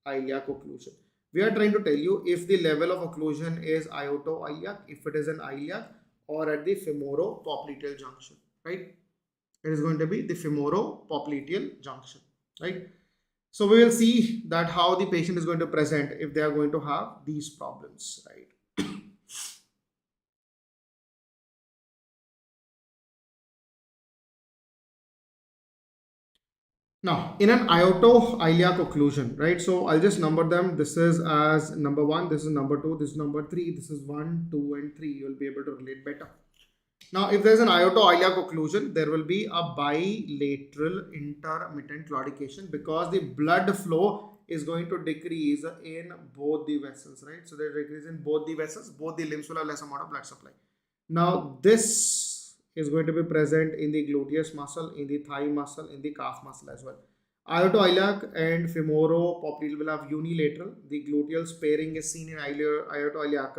iliac occlusion. We are trying to tell you if the level of occlusion is iliac, if it is an iliac or at the femoropopliteal junction, right? It is going to be the femoropopliteal junction, right? So we will see that how the patient is going to present if they are going to have these problems, right? Now, in an iliac occlusion, right? So I'll just number them. This is as number 1, this is number 2, this is number 3, this is 1, 2, and 3. You'll be able to relate better. Now, if there's an iliac occlusion, there will be a bilateral intermittent claudication because the blood flow is going to decrease in both the vessels, right? So they decrease in both the vessels, both the limbs will have less amount of blood supply. Now, this is going to be present in the gluteus muscle, in the thigh muscle, in the calf muscle as well. Iliac and femoropopliteal will have unilateral. The gluteal sparing is seen in iliac.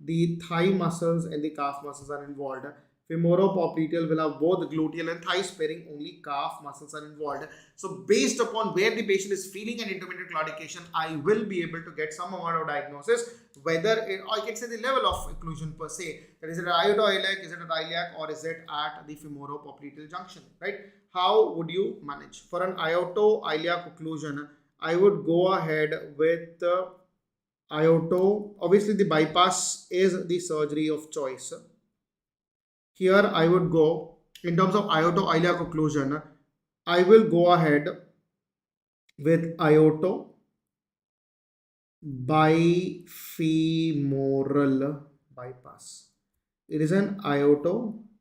The thigh muscles and the calf muscles are involved. Femoropopliteal will have both gluteal and thigh sparing, only calf muscles are involved. So based upon where the patient is feeling an intermittent claudication, I will be able to get some amount of diagnosis, whether I can say the level of occlusion per se, that is it iliac, is it an iliac, or is it at the femoropopliteal junction, right? How would you manage? For an iliac occlusion, I would go ahead with obviously the bypass is the surgery of choice. Here I would go, in terms of iliac occlusion, I will go ahead with bifemoral bypass. It is an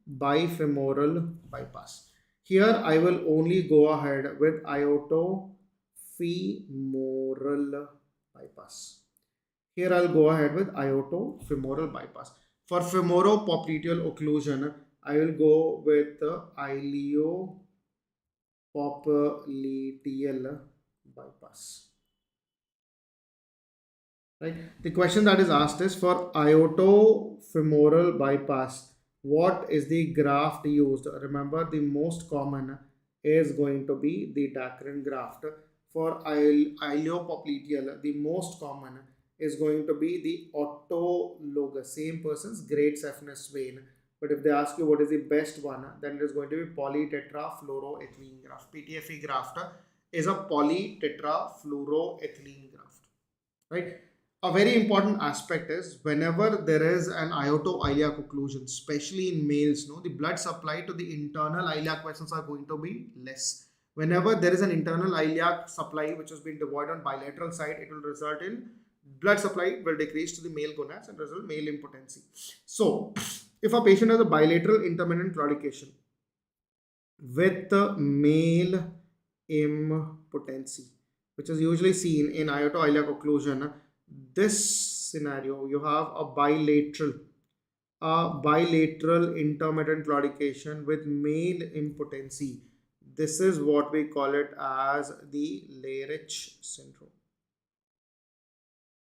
bifemoral bypass. Here I will only go ahead with femoral bypass. Here I'll go ahead with femoral bypass. For femoropopliteal occlusion, I will go with iliopopliteal bypass. Right? The question that is asked is for iliofemoral bypass, what is the graft used? Remember, the most common is going to be the Dacron graft. For iliopopliteal, the most common is going to be the autologous, same person's great saphenous vein. But if they ask you what is the best one, then it is going to be polytetrafluoroethylene graft. PTFE graft is a polytetrafluoroethylene graft, right? A very important aspect is whenever there is an iliac occlusion, especially in males, the blood supply to the internal iliac vessels are going to be less. Whenever there is an internal iliac supply which has been devoid on bilateral side, it will result in blood supply will decrease to the male gonads and result male impotency. So, if a patient has a bilateral intermittent claudication with male impotency, which is usually seen in iliac occlusion, this scenario you have a bilateral intermittent claudication with male impotency. This is what we call it as the Lehrer syndrome.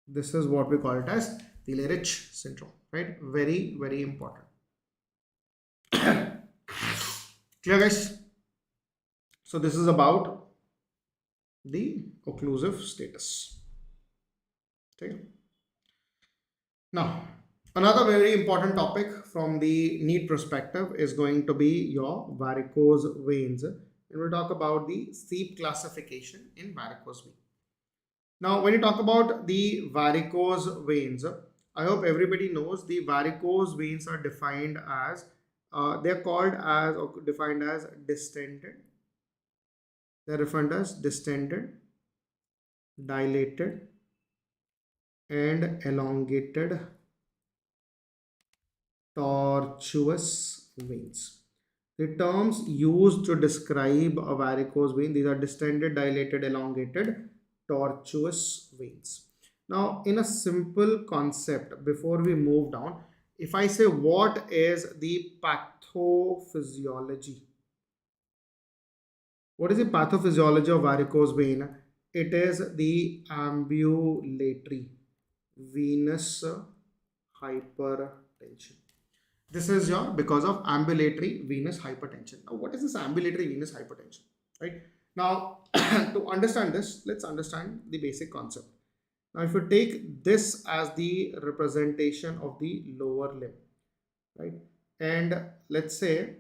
This is what we call it as the Lehrer syndrome, right? Very, very important. Clear, guys? So this is about the occlusive status. Okay. Now, another very important topic from the NEET perspective is going to be your varicose veins. And we'll talk about the SEEP classification in varicose vein. Now, when you talk about the varicose veins, I hope everybody knows the varicose veins are defined as, they're called as or defined as distended. They're defined as distended, dilated, and elongated tortuous veins. The terms used to describe a varicose vein, these are distended, dilated, elongated, tortuous veins. Now, in a simple concept, before we move down, if I say what is the pathophysiology? What is the pathophysiology of varicose vein? It is the ambulatory venous hypertension. This is your because of ambulatory venous hypertension. Now, what is this ambulatory venous hypertension? Right now, to understand this, let's understand the basic concept. Now, if you take this as the representation of the lower limb, right, and let's say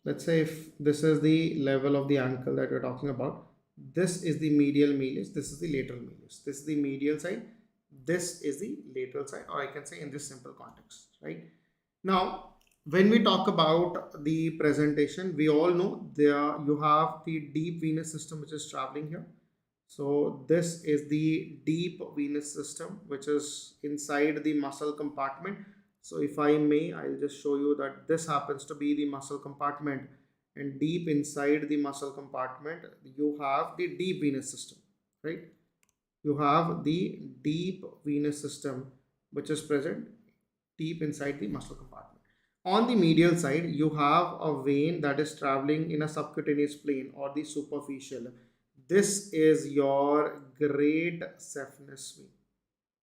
if this is the level of the ankle that we're talking about, this is the medial malleus, this is the lateral malleus, this is the medial side, this is the lateral side, or I can say in this simple context, right? Now, when we talk about the presentation, we all know there you have the deep venous system which is traveling here. So this is the deep venous system which is inside the muscle compartment. So if I may, I'll just show you that this happens to be the muscle compartment, and deep inside the muscle compartment, you have the deep venous system, right? You have the deep venous system which is present deep inside the muscle compartment. On the medial side, you have a vein that is traveling in a subcutaneous plane or the superficial. This is your great saphenous vein,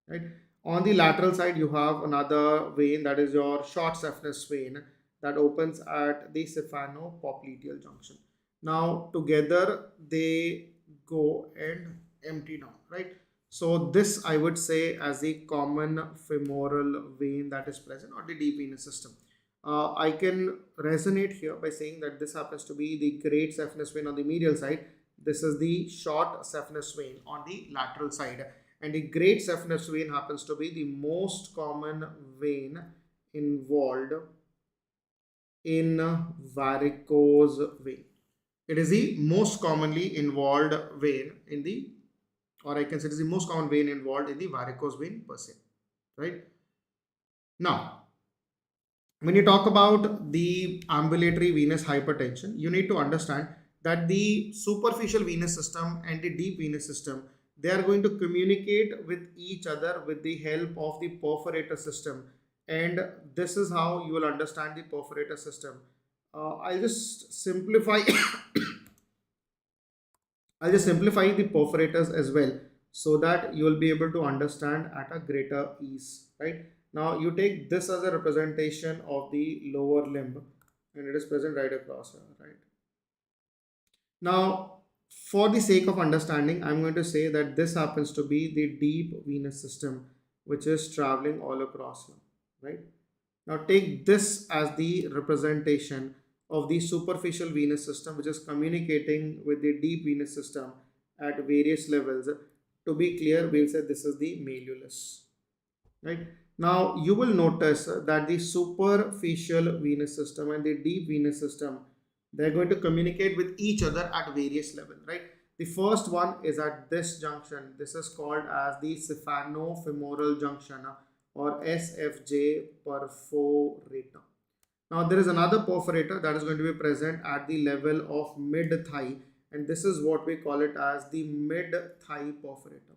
right? On the lateral side, you have another vein that is your short saphenous vein that opens at the cephalopopliteal junction. Now, together they go and empty down, right? So this I would say as the common femoral vein that is present or the deep venous system. I can resonate here by saying that this happens to be the great saphenous vein on the medial side. This is the short saphenous vein on the lateral side. And the great saphenous vein happens to be the most common vein involved in varicose vein. It is the most commonly involved vein in the, or I can say it is the most common vein involved in the varicose vein per se, right? Now, when you talk about the ambulatory venous hypertension, you need to understand that the superficial venous system and the deep venous system, they are going to communicate with each other with the help of the perforator system, and this is how you will understand the perforator system. I'll just simplify I'll just simplify the perforators as well so that you will be able to understand at a greater ease, right? Now you take this as a representation of the lower limb and it is present right across here, right? Now, for the sake of understanding, I'm going to say that this happens to be the deep venous system which is traveling all across here, right? Now take this as the representation of the superficial venous system which is communicating with the deep venous system at various levels. To be clear, we'll say this is the malleolus, right? Now you will notice that the superficial venous system and the deep venous system, they're going to communicate with each other at various levels, right? The first one is at this junction. This is called as the saphenofemoral junction or SFJ perforator. Now there is another perforator that is going to be present at the level of mid thigh, and this is what we call it as the mid thigh perforator.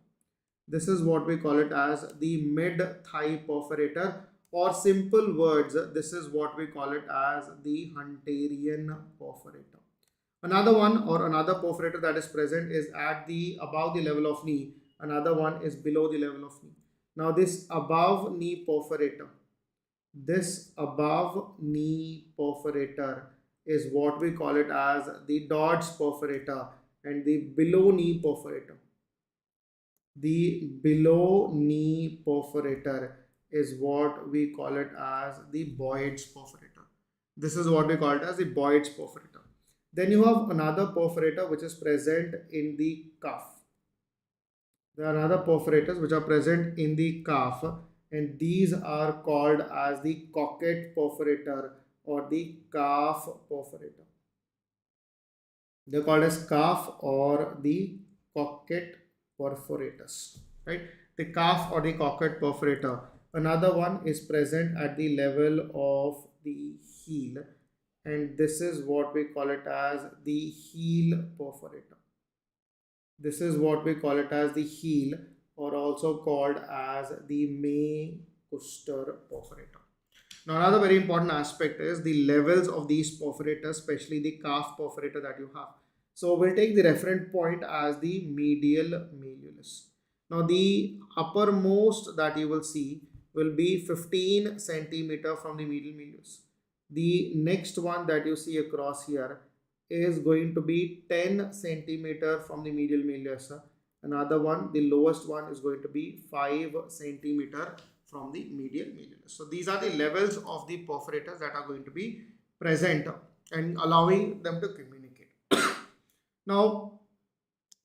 This is what we call it as the mid-thigh perforator, or simple words, this is what we call it as the Hunterian perforator. Another one or another perforator that is present is at the above the level of knee. Another one is below the level of knee. Now this above knee perforator, this above knee perforator is what we call it as the Dodds perforator, and the below knee perforator, the below knee perforator is what we call it as the Boyd's perforator. This is what we call it as the Boyd's perforator. Then you have another perforator which is present in the calf. There are other perforators which are present in the calf, and these are called as the cocket perforator or the calf perforator. They're called as calf or the cocket perforators, right? The calf or the cocket perforator. Another one is present at the level of the heel, and this is what we call it as the heel perforator. This is what we call it as the heel, or also called as the May-Custer perforator. Now another very important aspect is the levels of these perforators, especially the calf perforator that you have. So we'll take the reference point as the medial malleolus. Now the uppermost that you will see will be 15 centimeter from the medial malleolus. The next one that you see across here is going to be 10 centimeter from the medial malleolus. Another one, the lowest one, is going to be 5 centimeter from the medial malleolus. So these are the levels of the perforators that are going to be present and allowing them to communicate. Now,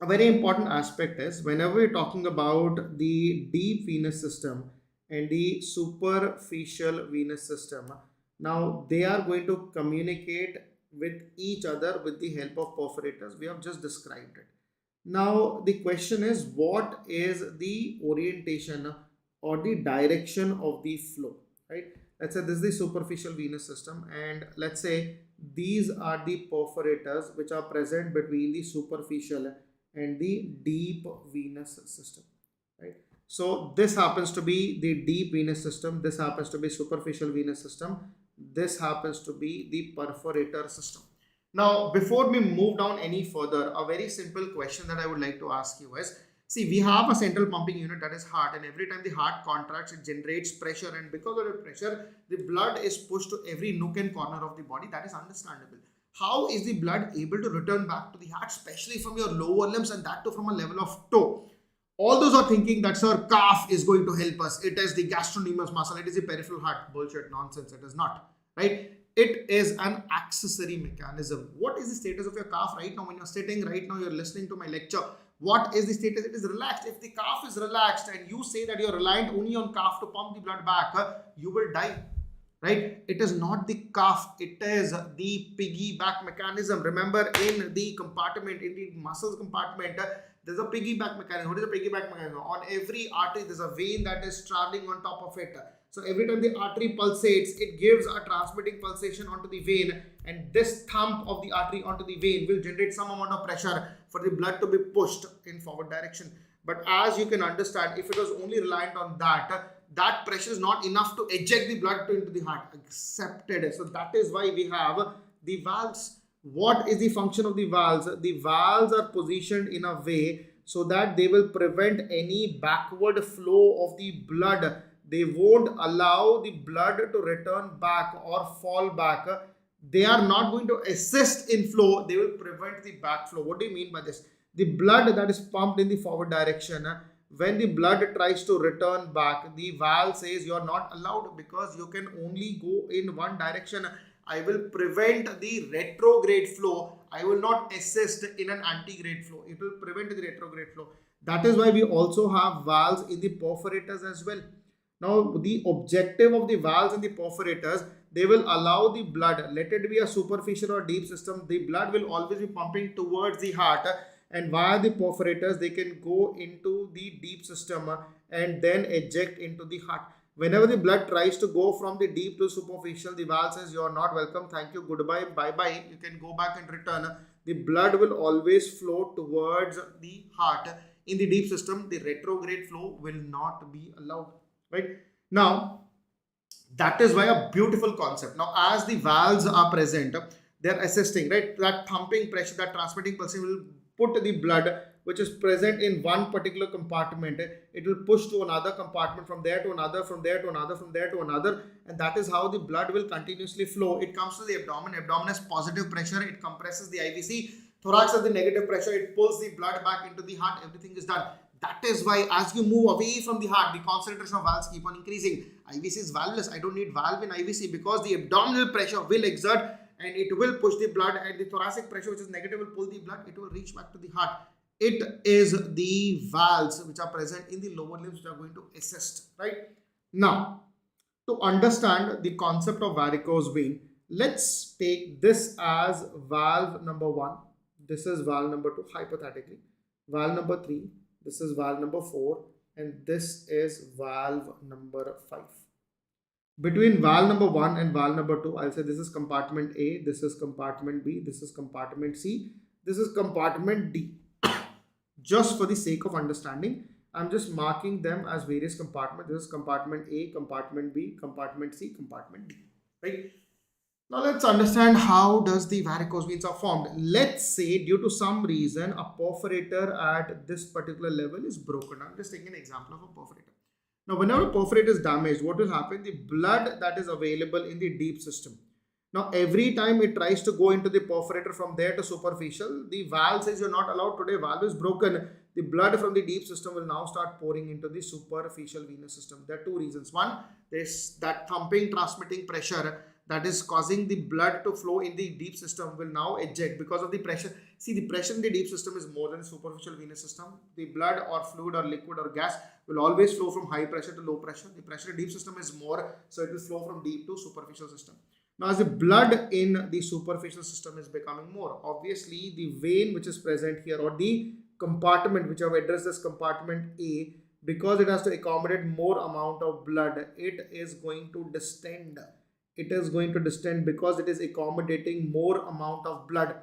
a very important aspect is whenever we're talking about the deep venous system and the superficial venous system, now they are going to communicate with each other with the help of perforators. We have just described it. Now the question is, what is the orientation or the direction of the flow, right? Let's say this is the superficial venous system, and let's say these are the perforators which are present between the superficial and the deep venous system, right? So this happens to be the deep venous system, this happens to be superficial venous system, this happens to be the perforator system. Now, before we move down any further, a very simple question that I would like to ask you is, see, we have a central pumping unit that is heart, and every time the heart contracts, it generates pressure, and because of the pressure, the blood is pushed to every nook and corner of the body. That is understandable. How is the blood able to return back to the heart, especially from your lower limbs, and that too from a level of toe? All those are thinking that, sir, calf is going to help us. It is the gastrocnemius muscle. It is the peripheral heart. Bullshit, nonsense. It is not, right? It is an accessory mechanism. What is the status of your calf right now? When you're sitting right now, you're listening to my lecture. What is the status? It is relaxed. If the calf is relaxed and you say that you're reliant only on calf to pump the blood back, you will die, right? It is not the calf. It is the piggyback mechanism. Remember, in the compartment, in the muscles compartment, there's a piggyback mechanism. What is a piggyback mechanism? On every artery, there's a vein that is traveling on top of it. So every time the artery pulsates, it gives a transmitting pulsation onto the vein, and this thump of the artery onto the vein will generate some amount of pressure for the blood to be pushed in forward direction. But as you can understand, if it was only reliant on that, that pressure is not enough to eject the blood into the heart. Accepted. So that is why we have the valves. What is the function of the valves? The valves are positioned in a way so that they will prevent any backward flow of the blood. They won't allow the blood to return back or fall back. They are not going to assist in flow. They will prevent the backflow. What do you mean by this? The blood that is pumped in the forward direction, when the blood tries to return back, the valve says you are not allowed because you can only go in one direction. I will prevent the retrograde flow. I will not assist in an antigrade flow. It will prevent the retrograde flow. That is why we also have valves in the perforators as well. Now, the objective of the valves and the perforators, they will allow the blood, let it be a superficial or deep system, the blood will always be pumping towards the heart, and via the perforators, they can go into the deep system and then eject into the heart. Whenever the blood tries to go from the deep to superficial, the valve says, you are not welcome, thank you, goodbye, bye-bye, you can go back and return. The blood will always flow towards the heart. in the deep system, the retrograde flow will not be allowed, right? Now, that is why a beautiful concept. Now, as the valves are present, they're assisting, right? That thumping pressure, that transmitting pulsing will put the blood which is present in one particular compartment. It will push to another compartment, from there to another, from there to another, from there to another. And that is how the blood will continuously flow. It comes to the abdomen. Abdomen has positive pressure. It compresses the IVC. Thorax has the negative pressure. It pulls the blood back into the heart. Everything is done. That is why as you move away from the heart, the concentration of valves keep on increasing. IVC is valveless. I don't need valve in IVC because the abdominal pressure will exert and it will push the blood, and the thoracic pressure, which is negative, will pull the blood. It will reach back to the heart. It is the valves which are present in the lower limbs which are going to assist, right? Now, to understand the concept of varicose vein, let's take this as valve number 1. This is valve number 2, hypothetically. Valve number 3. This is valve number 4, and this is valve number 5. Between valve number 1 and valve number 2, I'll say this is compartment A, this is compartment B, this is compartment C, this is compartment D. Just for the sake of understanding, I'm just marking them as various compartments. This is compartment A, compartment B, compartment C, compartment D. Right? Now let's understand how does the varicose veins are formed. Let's say due to some reason a perforator at this particular level is broken. I'm just taking an example of a perforator. Now whenever a perforator is damaged, what will happen? The blood that is available in the deep system. Now every time it tries to go into the perforator from there to superficial, the valve says you're not allowed today, valve is broken. The blood from the deep system will now start pouring into the superficial venous system. There are two reasons. One, there's that thumping transmitting pressure that is causing the blood to flow in the deep system will now eject because of the pressure. See, the pressure in the deep system is more than the superficial venous system. The blood or fluid or liquid or gas will always flow from high pressure to low pressure. The pressure in the deep system is more, so it will flow from deep to superficial system. Now, as the blood in the superficial system is becoming more, obviously the vein which is present here, or the compartment which I've addressed as compartment A, because it has to accommodate more amount of blood, it is going to distend. It is going to distend because it is accommodating more amount of blood.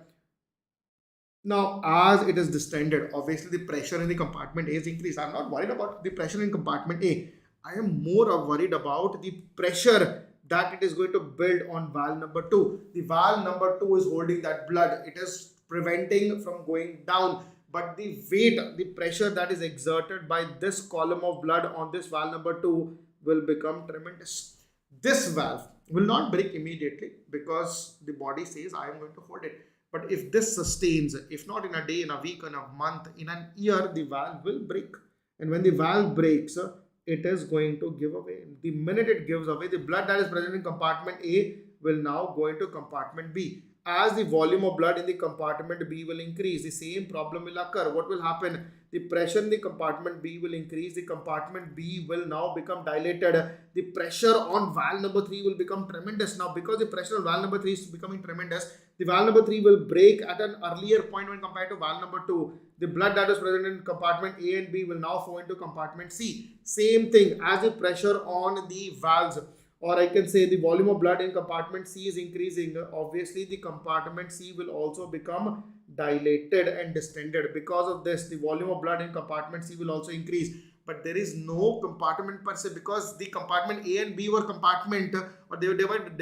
Now, as it is distended, obviously the pressure in the compartment A is increased. I'm not worried about the pressure in compartment A. I am more worried about the pressure that it is going to build on valve number 2. The valve number 2 is holding that blood. It is preventing from going down. But the weight, the pressure that is exerted by this column of blood on this valve number 2 will become tremendous. This valve will not break immediately because the body says I am going to hold it. But if this sustains, if not in a day, in a week, in a month, in an year, the valve will break. And when the valve breaks, it is going to give away. The minute it gives away, the blood that is present in compartment A will now go into compartment B. As the volume of blood in the compartment B will increase, the same problem will occur. What will happen? The pressure in the compartment B will increase. The compartment B will now become dilated. The pressure on valve number 3 will become tremendous. Now, because the pressure on valve number 3 is becoming tremendous, the valve number 3 will break at an earlier point when compared to valve number 2. The blood that is present in compartment A and B will now flow into compartment C. Same thing, as the pressure on the valves, or I can say the volume of blood in compartment C is increasing, obviously the compartment C will also become dilated and distended. Because of this, the volume of blood in compartment C will also increase. But there is no compartment per se, because the compartment A and B were compartment, or they were divided.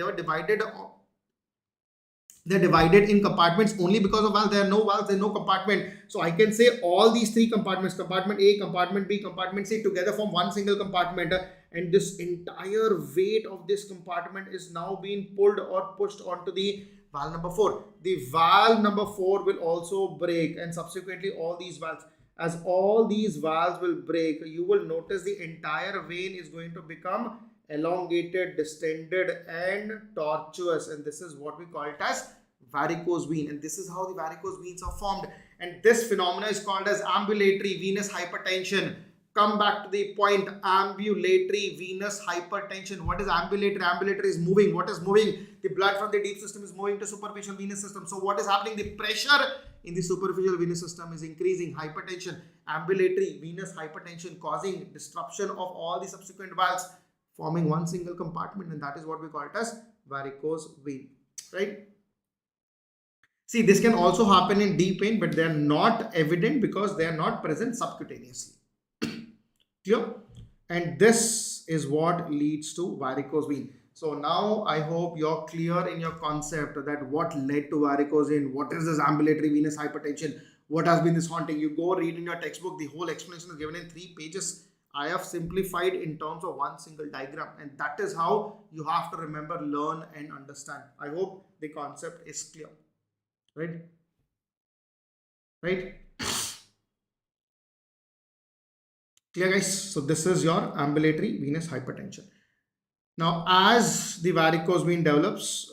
They're divided in compartments only because of valve. There are no valves, there is no compartment. So I can say all these three compartments, compartment A, compartment B, compartment C, together form one single compartment. And this entire weight of this compartment is now being pulled or pushed onto the valve number 4. The valve number 4 will also break, and subsequently all these valves. As all these valves will break, you will notice the entire vein is going to become elongated, distended and tortuous, and this is what we call it as varicose vein. And this is how the varicose veins are formed, and this phenomena is called as ambulatory venous hypertension. Come back to the point, ambulatory venous hypertension. What is ambulatory? Ambulatory is moving. What is moving? The blood from the deep system is moving to superficial venous system. So what is happening? The pressure in the superficial venous system is increasing. Hypertension, ambulatory venous hypertension, causing disruption of all the subsequent valves, forming one single compartment, and that is what we call it as varicose vein, right? See, this can also happen in deep vein, but they are not evident because they are not present subcutaneously. Clear? And this is what leads to varicose vein. So now I hope you're clear in your concept that what led to varicose vein, what is this ambulatory venous hypertension, what has been this haunting. You go read in your textbook, the whole explanation is given in 3 pages. I have simplified in terms of one single diagram, and that is how you have to remember, learn, and understand. I hope the concept is clear. Right? Right? Clear, guys? So this is your ambulatory venous hypertension. Now, as the varicose vein develops,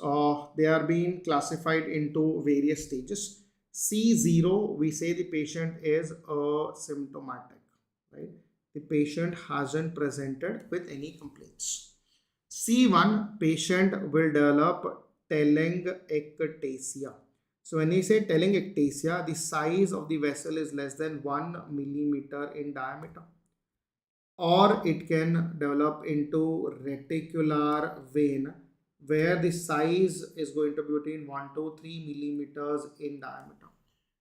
they are being classified into various stages. C0, we say the patient is asymptomatic, right? The patient hasn't presented with any complaints. C1, patient will develop telangiectasia. So when we say telangiectasia, the size of the vessel is less than 1 millimeter in diameter, or it can develop into reticular vein where the size is going to be between 1 to 3 millimeters in diameter.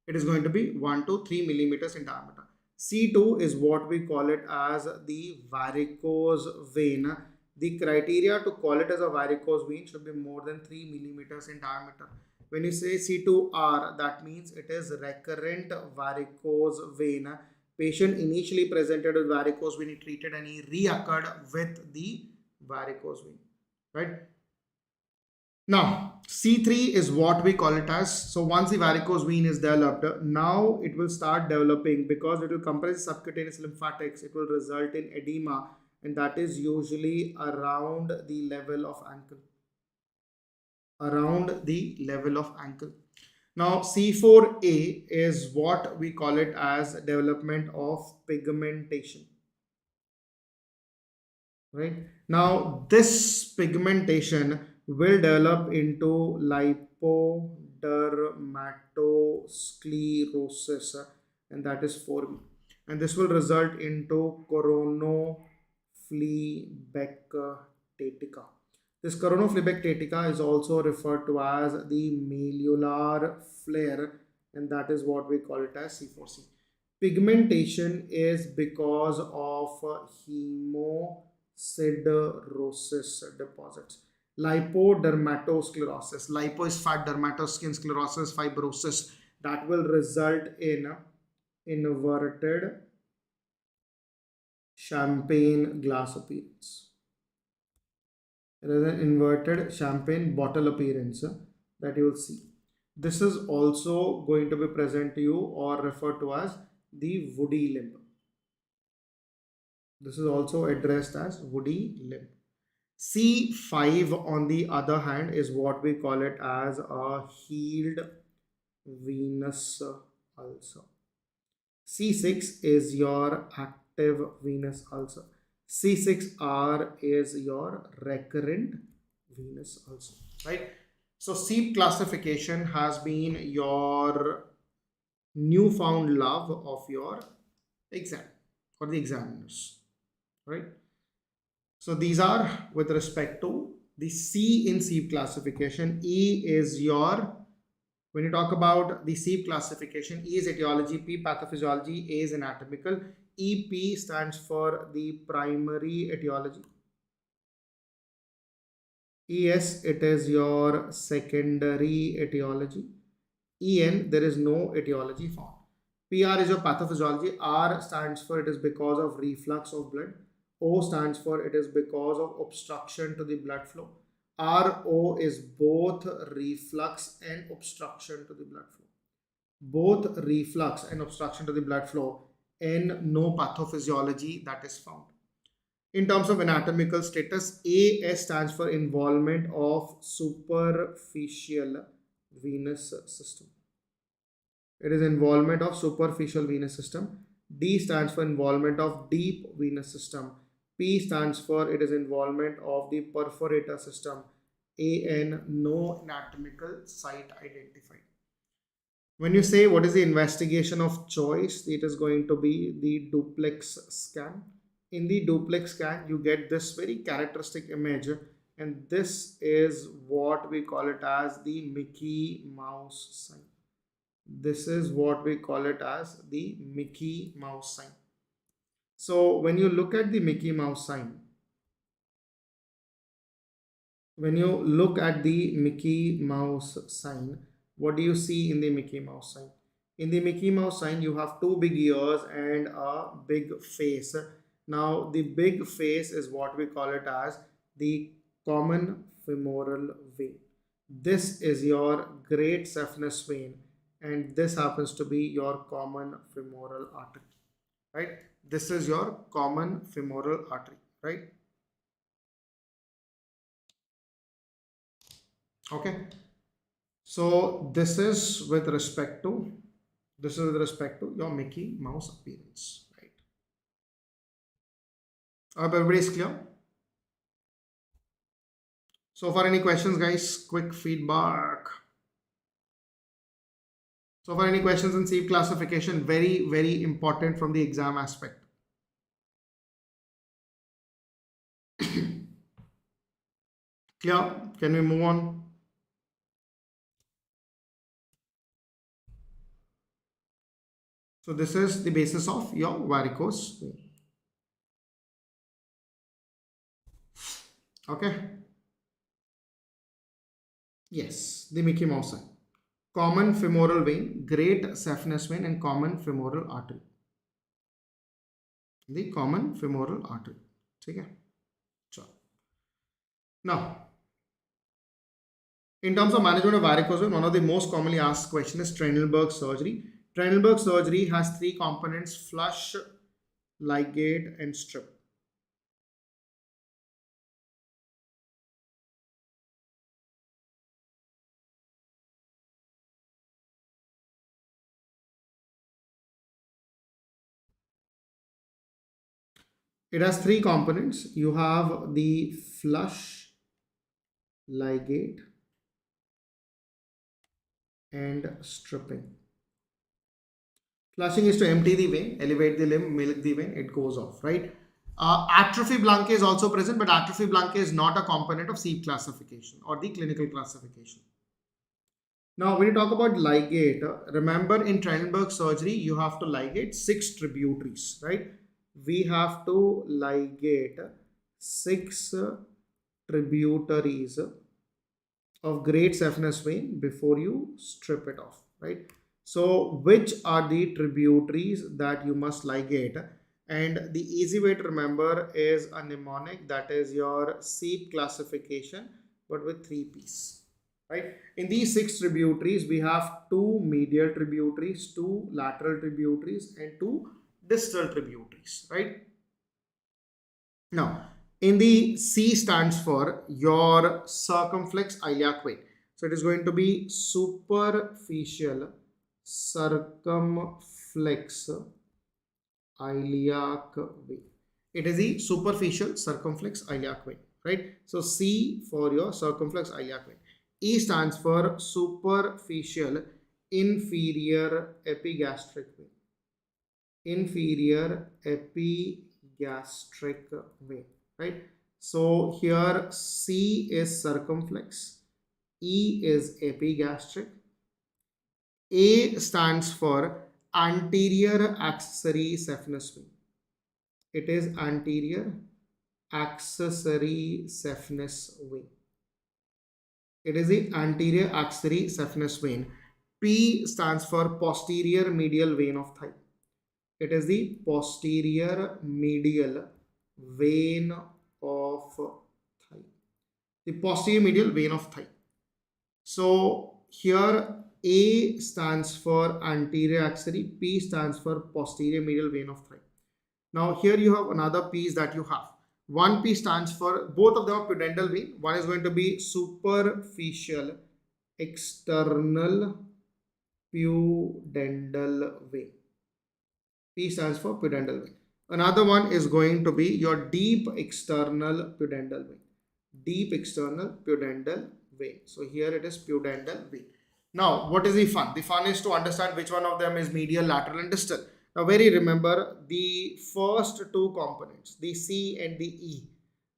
It is going to be 1 to 3 millimeters in diameter. C2 is what we call it as the varicose vein. The criteria to call it as a varicose vein should be more than 3 millimeters in diameter. When you say C2R, that means it is recurrent varicose vein. Patient initially presented with varicose vein, he treated and he reoccurred with the varicose vein, right? Now, C3 is what we call it as. So once the varicose vein is developed, now it will start developing because it will compress subcutaneous lymphatics. It will result in edema, and that is usually around the level of ankle. Around the level of ankle. Now, C4A is what we call it as development of pigmentation. Right? Now, this pigmentation will develop into lipodermatosclerosis, and that is 4B. And this will result into coronophlebectatica. This coronophlebectatica is also referred to as the malular flare, and that is what we call it as C4C. Pigmentation is because of hemosiderosis deposits. Lipodermatosclerosis. Lipo is fat, dermatos skin, sclerosis, fibrosis. That will result in inverted champagne glass appearance. It is an inverted champagne bottle appearance that you will see. This is also going to be present to you or referred to as the woody limb. This is also addressed as woody limb. C5 on the other hand is what we call it as a healed venous ulcer. C6 is your active venous ulcer. C6R is your recurrent venous ulcer, right? So SEEP classification has been your newfound love of your exam for the examiners, right? So these are with respect to the C in SEEP classification. E is your, when you talk about the SEEP classification, E is etiology, P pathophysiology, A is anatomical. EP stands for the primary etiology. ES, it is your secondary etiology. EN, there is no etiology found. PR is your pathophysiology. R stands for it is because of reflux of blood. O stands for it is because of obstruction to the blood flow. RO is both reflux and obstruction to the blood flow. Both reflux and obstruction to the blood flow, and no pathophysiology that is found. In terms of anatomical status, AS stands for involvement of superficial venous system. It is involvement of superficial venous system. D stands for involvement of deep venous system. P stands for it is involvement of the perforator system. AN, no anatomical site identified. When you say what is the investigation of choice, it is going to be the duplex scan. In the duplex scan, you get this very characteristic image and this is what we call it as the Mickey Mouse sign. This is what we call it as the Mickey Mouse sign. So when you look at the Mickey Mouse sign, when you look at the Mickey Mouse sign, what do you see in the Mickey Mouse sign? In the Mickey Mouse sign, you have two big ears and a big face. Now, the big face is what we call it as the common femoral vein. This is your great saphenous vein, and this happens to be your common femoral artery, right? This is your common femoral artery, right? Okay, so this is with respect to your Mickey Mouse appearance, right? I hope everybody's clear. So for any questions, guys, quick feedback. So for any questions in SEEP classification, very, very important from the exam aspect. Clear? Can we move on? So this is the basis of your varicose vein. Okay. Yes, the Mickey Mouse sign. Common femoral vein, great saphenous vein, and common femoral artery. The common femoral artery. Okay. Sure. Now, in terms of management of varicose vein, one of the most commonly asked questions is Trendelenburg surgery. Trendelenburg surgery has three components: flush, ligate, and strip. It has three components. You have the flush, ligate, and stripping. Flushing is to empty the vein, elevate the limb, milk the vein, it goes off, right? Atrophy blanca is also present, but atrophy blanca is not a component of SEEP classification or the clinical classification. Now, when you talk about ligate, remember in Trendelenburg surgery, you have to ligate 6 tributaries, right? We have to ligate 6 tributaries of great saphenous vein before you strip it off, right? So which are the tributaries that you must ligate? And the easy way to remember is a mnemonic, that is your SEEP classification, but with 3 P's, right? In these 6 tributaries, we have 2 medial tributaries, 2 lateral tributaries, and 2 distal tributaries, right? Now, in the C stands for your circumflex iliac vein. So it is going to be superficial circumflex iliac vein. It is the superficial circumflex iliac vein, right? So C for your circumflex iliac vein. E stands for superficial inferior epigastric vein. Inferior epigastric vein, right? So here C is circumflex, E is epigastric. A stands for anterior accessory saphenous vein. It is anterior accessory saphenous vein. It is the anterior accessory saphenous vein. P stands for posterior medial vein of thigh. It is the posterior medial vein of thigh. The posterior medial vein of thigh. So here A stands for anterior accessory, P stands for posterior medial vein of thigh. Now here you have another P's that you have. One P stands for, both of them are pudendal vein. One is going to be superficial external pudendal vein. P stands for pudendal vein. Another one is going to be your deep external pudendal vein. Deep external pudendal vein. So here it is pudendal vein. Now, what is the fun? The fun is to understand which one of them is medial, lateral, and distal. Now, remember the first 2 components, the C and the E.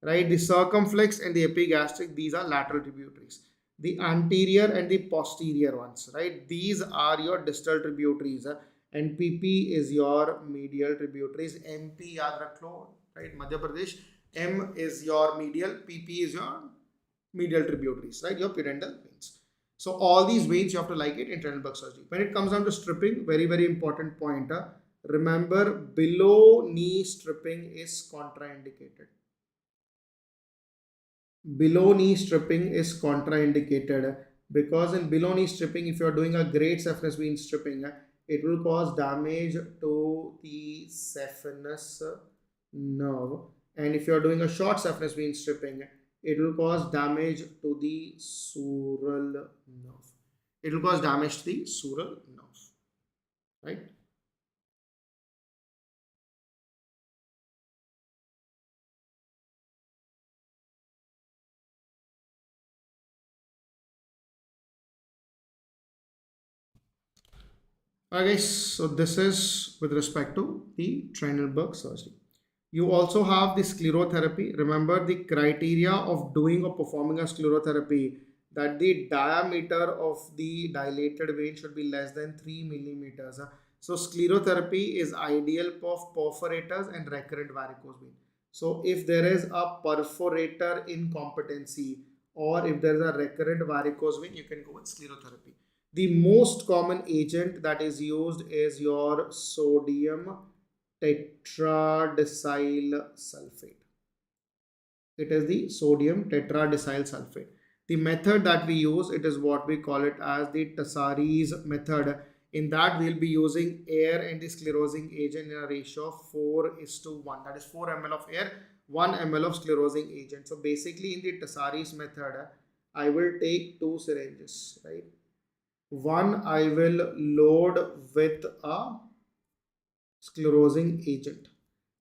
right? The circumflex and the epigastric, these are lateral tributaries. The anterior and the posterior ones, right? These are your distal tributaries, and PP is your medial tributaries. MP yaad rakh lo, right? Madhya Pradesh. M is your medial, PP is your medial tributaries, right? Your pudendal veins. So all these veins you have to like it in Trendelenburg surgery. When it comes down to stripping, very very important point. Remember, below knee stripping is contraindicated. Below knee stripping is contraindicated because in below knee stripping, if you are doing a great saphenous vein stripping, it will cause damage to the saphenous nerve, and if you are doing a short saphenous vein stripping, it will cause damage to the sural nerve. It will cause damage to the sural nerve, right? Okay, so this is with respect to the Trendelenburg surgery. You also have the sclerotherapy. Remember the criteria of doing or performing a sclerotherapy, that the diameter of the dilated vein should be less than 3 millimeters. So sclerotherapy is ideal for perforators and recurrent varicose vein. So if there is a perforator incompetency or if there is a recurrent varicose vein, you can go with sclerotherapy. The most common agent that is used is your sodium tetradecyl sulfate. It is the sodium tetradecyl sulfate. The method that we use, it is what we call it as the Tessari's method. In that, we'll be using air and the sclerosing agent in a ratio of 4:1. That is 4 ml of air, 1 ml of sclerosing agent. So basically, in the Tessari's method, I will take 2 syringes, right? One I will load with a sclerosing agent.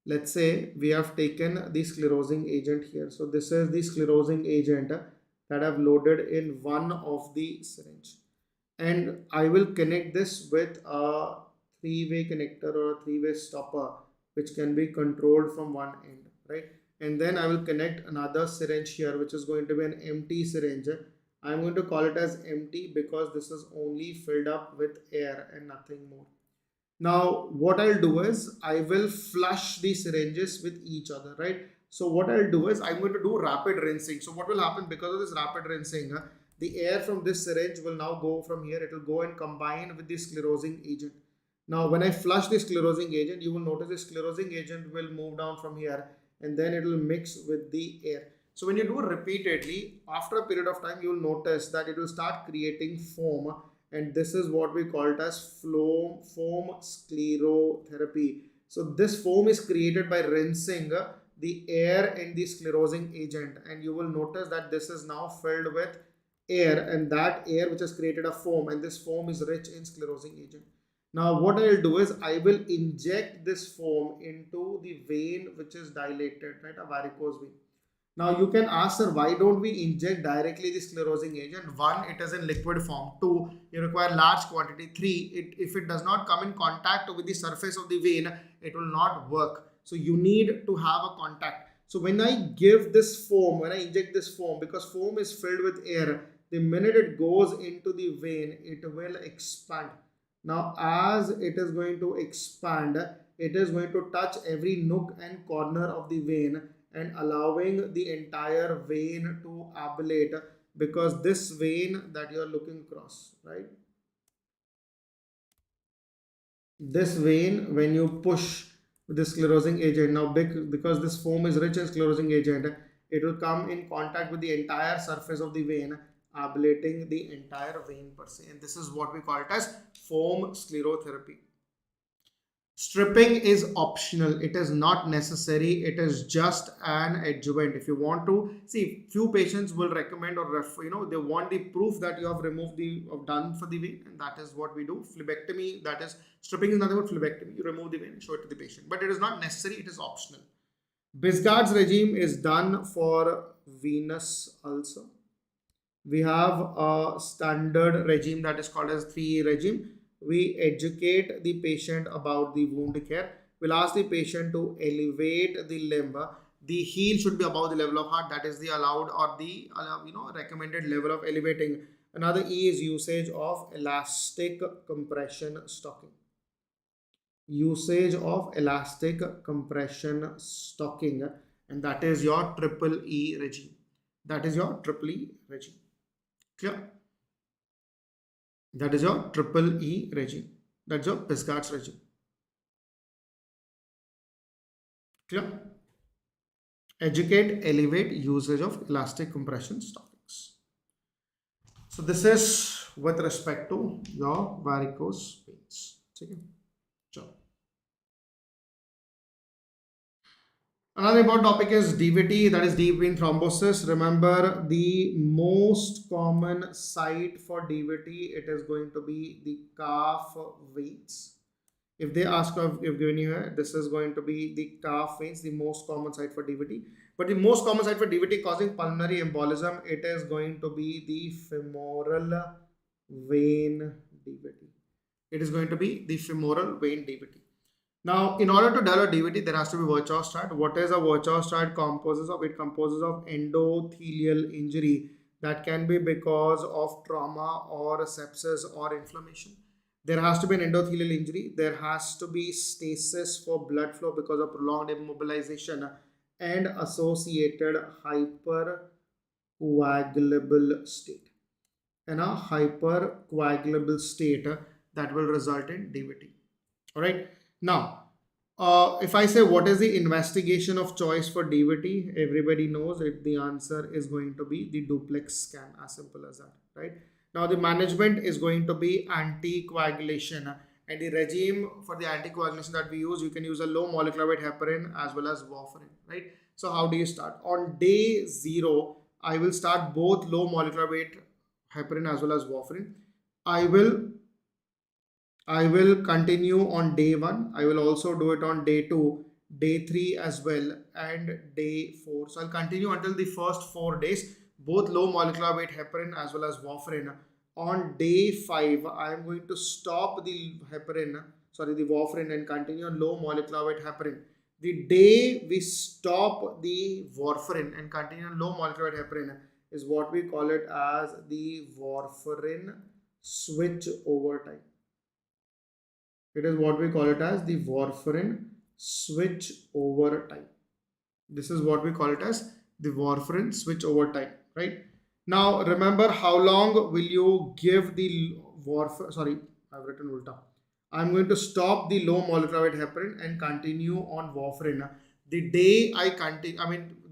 Let's say we have taken the sclerosing agent here. So this is the sclerosing agent that I've loaded in one of the syringe. And I will connect this with a three-way connector or a three-way stopper, which can be controlled from one end, right? And then I will connect another syringe here, which is going to be an empty syringe. I'm going to call it as empty because this is only filled up with air and nothing more. Now, what I'll do is I will flush the syringes with each other, right? So what I'll do is I'm going to do rapid rinsing. So what will happen because of this rapid rinsing, the air from this syringe will now go from here. It will go and combine with the sclerosing agent. Now, when I flush the sclerosing agent, you will notice the sclerosing agent will move down from here and then it will mix with the air. So when you do it repeatedly, after a period of time, you will notice that it will start creating foam, and this is what we call it as foam sclerotherapy. So this foam is created by rinsing the air and the sclerosing agent, and you will notice that this is now filled with air, and that air which has created a foam, and this foam is rich in sclerosing agent. Now what I will do is I will inject this foam into the vein which is dilated, right, a varicose vein. Now you can ask, sir, why don't we inject directly the sclerosing agent? One, it is in liquid form. Two, you require large quantity. Three, if it does not come in contact with the surface of the vein, it will not work. So you need to have a contact. So when I give this foam, when I inject this foam, because foam is filled with air, the minute it goes into the vein, it will expand. Now as it is going to expand, it is going to touch every nook and corner of the vein and allowing the entire vein to ablate, because this vein that you are looking across, right, this vein, when you push the sclerosing agent, now because this foam is rich in sclerosing agent, it will come in contact with the entire surface of the vein, ablating the entire vein per se, and this is what we call it as foam sclerotherapy. Stripping is optional. It is not necessary. It is just an adjuvant. If you want to see, few patients will recommend or they want the proof that you have removed the done for the vein, and that is what we do. Phlebectomy, that is, stripping is nothing but phlebectomy. You remove the vein and show it to the patient, but it is not necessary. It is optional. Bisgard's regime is done for venous ulcer. We have a standard regime that is called as 3E regime. We educate the patient about the wound care. We'll ask the patient to elevate the limb the heel should be above the level of heart. That is the allowed or the recommended level of elevating. Another E is usage of elastic compression stocking. Usage of elastic compression stocking, and that is your triple E regime. That is your triple E regime. Clear? That is your triple E regime. That's your Pisgard's regime. Clear? Educate, elevate, usage of elastic compression stockings. So this is with respect to your varicose veins. Okay. Sure. Another important topic is DVT, that is deep vein thrombosis. Remember, the most common site for DVT, it is going to be the calf veins. If they ask if given you here, this is going to be the calf veins, the most common site for DVT. But the most common site for DVT causing pulmonary embolism, it is going to be the femoral vein DVT. It is going to be the femoral vein DVT. Now, in order to develop DVT, there has to be Virchow stride. What is a Virchow stride composes of? It composes of endothelial injury that can be because of trauma or sepsis or inflammation. There has to be an endothelial injury. There has to be stasis for blood flow because of prolonged immobilization and associated hypercoagulable state. And a hypercoagulable state that will result in DVT. All right. Now, if I say what is the investigation of choice for DVT, everybody knows it. The answer is going to be the duplex scan, as simple as that, right? Now, the management is going to be anticoagulation, and the regime for the anticoagulation that we use, you can use a low molecular weight heparin as well as warfarin, right? So, how do you start? On day 0, I will start both low molecular weight heparin as well as warfarin. I will continue on day 1. I will also do it on day 2, day 3 as well, and day 4. So I'll continue until the first 4 days, both low molecular weight heparin as well as warfarin. On day 5, I am going to stop the warfarin and continue on low molecular weight heparin. The day we stop the warfarin and continue on low molecular weight heparin is what we call it as the warfarin switch over time. It is what we call it as the warfarin switch over time. This is what we call it as the warfarin switch over time, right? Now, remember, how long will you give the warfarin? Sorry, I've written ulta. I'm going to stop the low molecular weight heparin and continue on warfarin. The day I continue,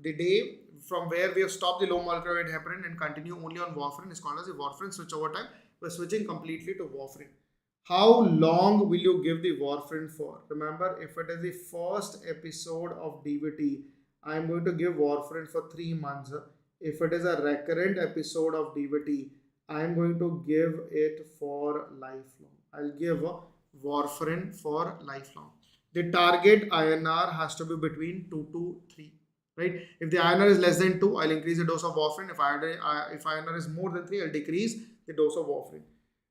the day from where we have stopped the low molecular weight heparin and continue only on warfarin is called as the warfarin switch over time. We're switching completely to warfarin. How long will you give the warfarin for? Remember, if it is the first episode of DVT, I am going to give warfarin for 3 months. If it is a recurrent episode of DVT, I am going to give it for lifelong. I'll give warfarin for lifelong. The target INR has to be between 2 to 3. Right? If the INR is less than 2, I'll increase the dose of warfarin. If INR is more than 3, I'll decrease the dose of warfarin.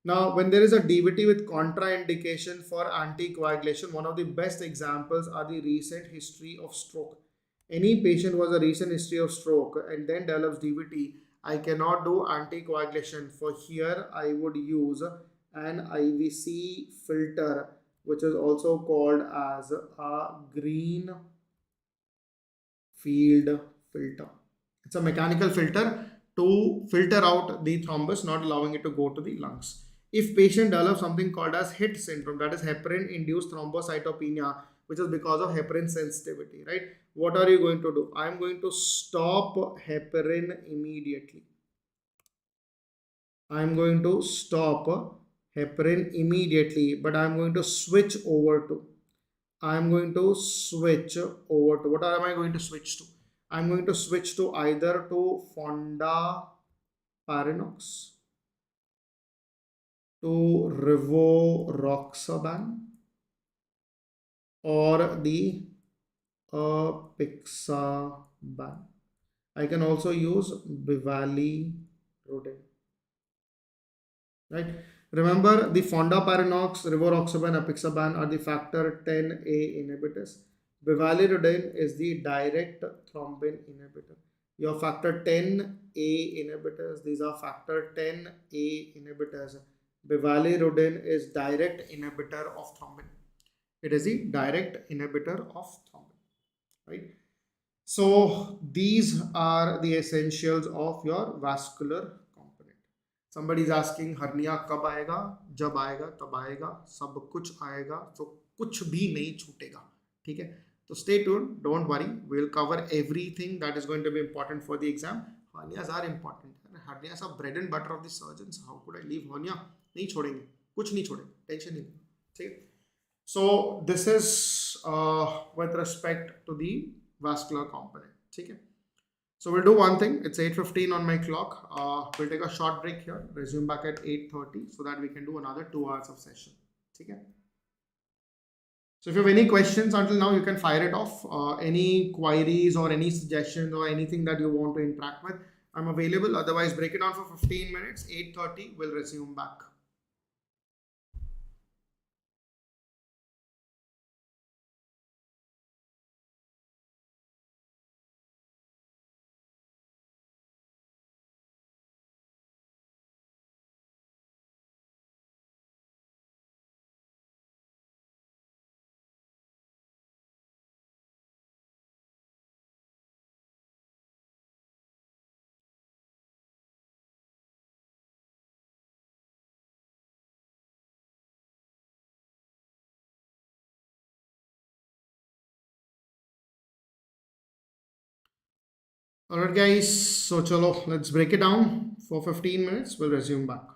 Now, when there is a DVT with contraindication for anticoagulation, one of the best examples are the recent history of stroke. Any patient who has a recent history of stroke and then develops DVT, I cannot do anticoagulation. For here, I would use an IVC filter, which is also called as a green field filter. It's a mechanical filter to filter out the thrombus, not allowing it to go to the lungs. If patient develops something called as HIT syndrome, that is heparin-induced thrombocytopenia, which is because of heparin sensitivity, right? What are you going to do? I am going to stop heparin immediately. I am going to stop heparin immediately, but I am going to switch over to. What am I going to switch to? I am going to switch to either to fondaparinux, to rivaroxaban, or the apixaban. I can also use bivalirudin. Right? Remember, the fondaparinux, rivaroxaban, apixaban are the factor 10A inhibitors. Bivalirudin is the direct thrombin inhibitor. Your factor 10A inhibitors, these are factor 10A inhibitors. Bivalirudin is direct inhibitor of thrombin. It is the direct inhibitor of thrombin, right? So these are the essentials of your vascular component. Somebody is asking hernia कब आएगा? जब आएगा तब आएगा, सब कुछ आएगा, तो कुछ भी नहीं छूटेगा, ठीक है? So stay tuned, don't worry, we'll cover everything that is going to be important for the exam. Hernias are important. Hernias are bread and butter of the surgeons. How could I leave hernia? नहीं छोड़ेंगे, कुछ नहीं छोड़ेंगे, tension नहीं, ठीक है? So this is with respect to the vascular component, ठीक है? So we'll do one thing. It's 8:15 on my clock. We'll take a short break here. Resume back at 8:30 so that we can do another 2 hours of session, okay? So if you have any questions until now, you can fire it off. Any queries or any suggestions or anything that you want to interact with, I'm available. Otherwise, break it down for 15 minutes. 8:30, we'll resume back. Alright guys, so chalo, let's break it down for 15 minutes. We'll resume back.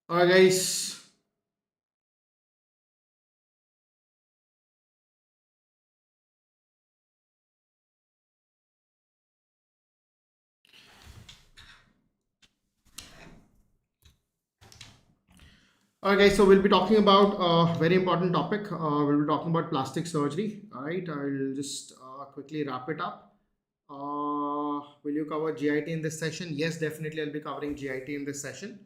Alright, guys. Alright, guys. So we'll be talking about a very important topic. We'll be talking about plastic surgery. All right. I'll just quickly wrap it up. Will you cover GIT in this session? Yes, definitely. I'll be covering GIT in this session.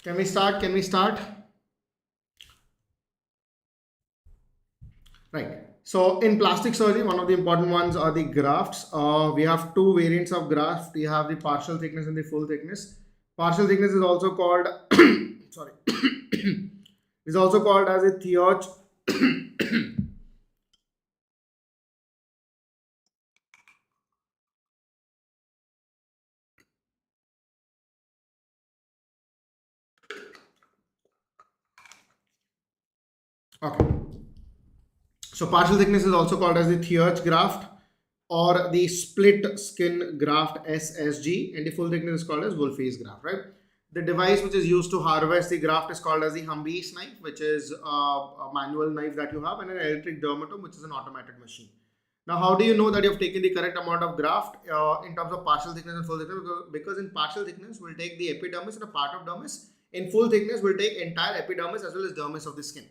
Can we start? Can we start? Right. So in plastic surgery, one of the important ones are the grafts. We have two variants of graft. We have the partial thickness and the full thickness. Partial thickness is also called sorry is also called as a theoch. Okay. So partial thickness is also called as the theoch graft or the split skin graft SSG, and the full thickness is called as Wolf's graft, right? The device which is used to harvest the graft is called as the Humbee's knife, which is a manual knife that you have, and an electric dermatome, which is an automated machine. Now, how do you know that you have taken the correct amount of graft in terms of partial thickness and full thickness? Because in partial thickness, we'll take the epidermis and a part of dermis. In full thickness, we'll take entire epidermis as well as dermis of the skin.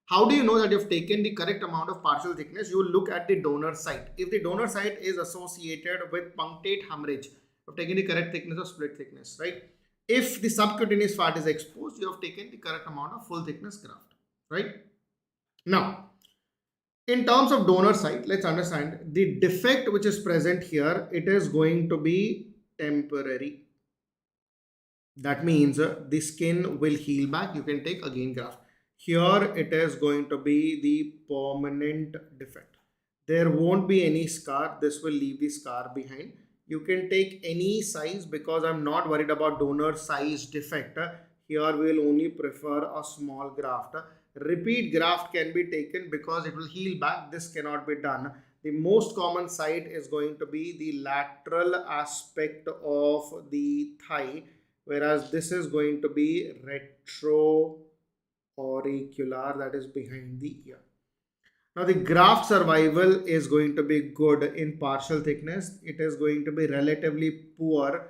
How do you know that you've taken the correct amount of partial thickness? You will look at the donor site. If the donor site is associated with punctate hemorrhage, you've taken the correct thickness or split thickness, right? If the subcutaneous fat is exposed, you have taken the correct amount of full thickness graft, right? Now, in terms of donor site, let's understand the defect which is present here, it is going to be temporary. That means the skin will heal back. You can take again graft. Here it is going to be the permanent defect. There won't be any scar. This will leave the scar behind. You can take any size because I'm not worried about donor size defect. Here we will only prefer a small graft. Repeat graft can be taken because it will heal back. This cannot be done. The most common site is going to be the lateral aspect of the thigh, whereas this is going to be retro auricular, that is behind the ear. Now the graft survival is going to be good in partial thickness. It is going to be relatively poor.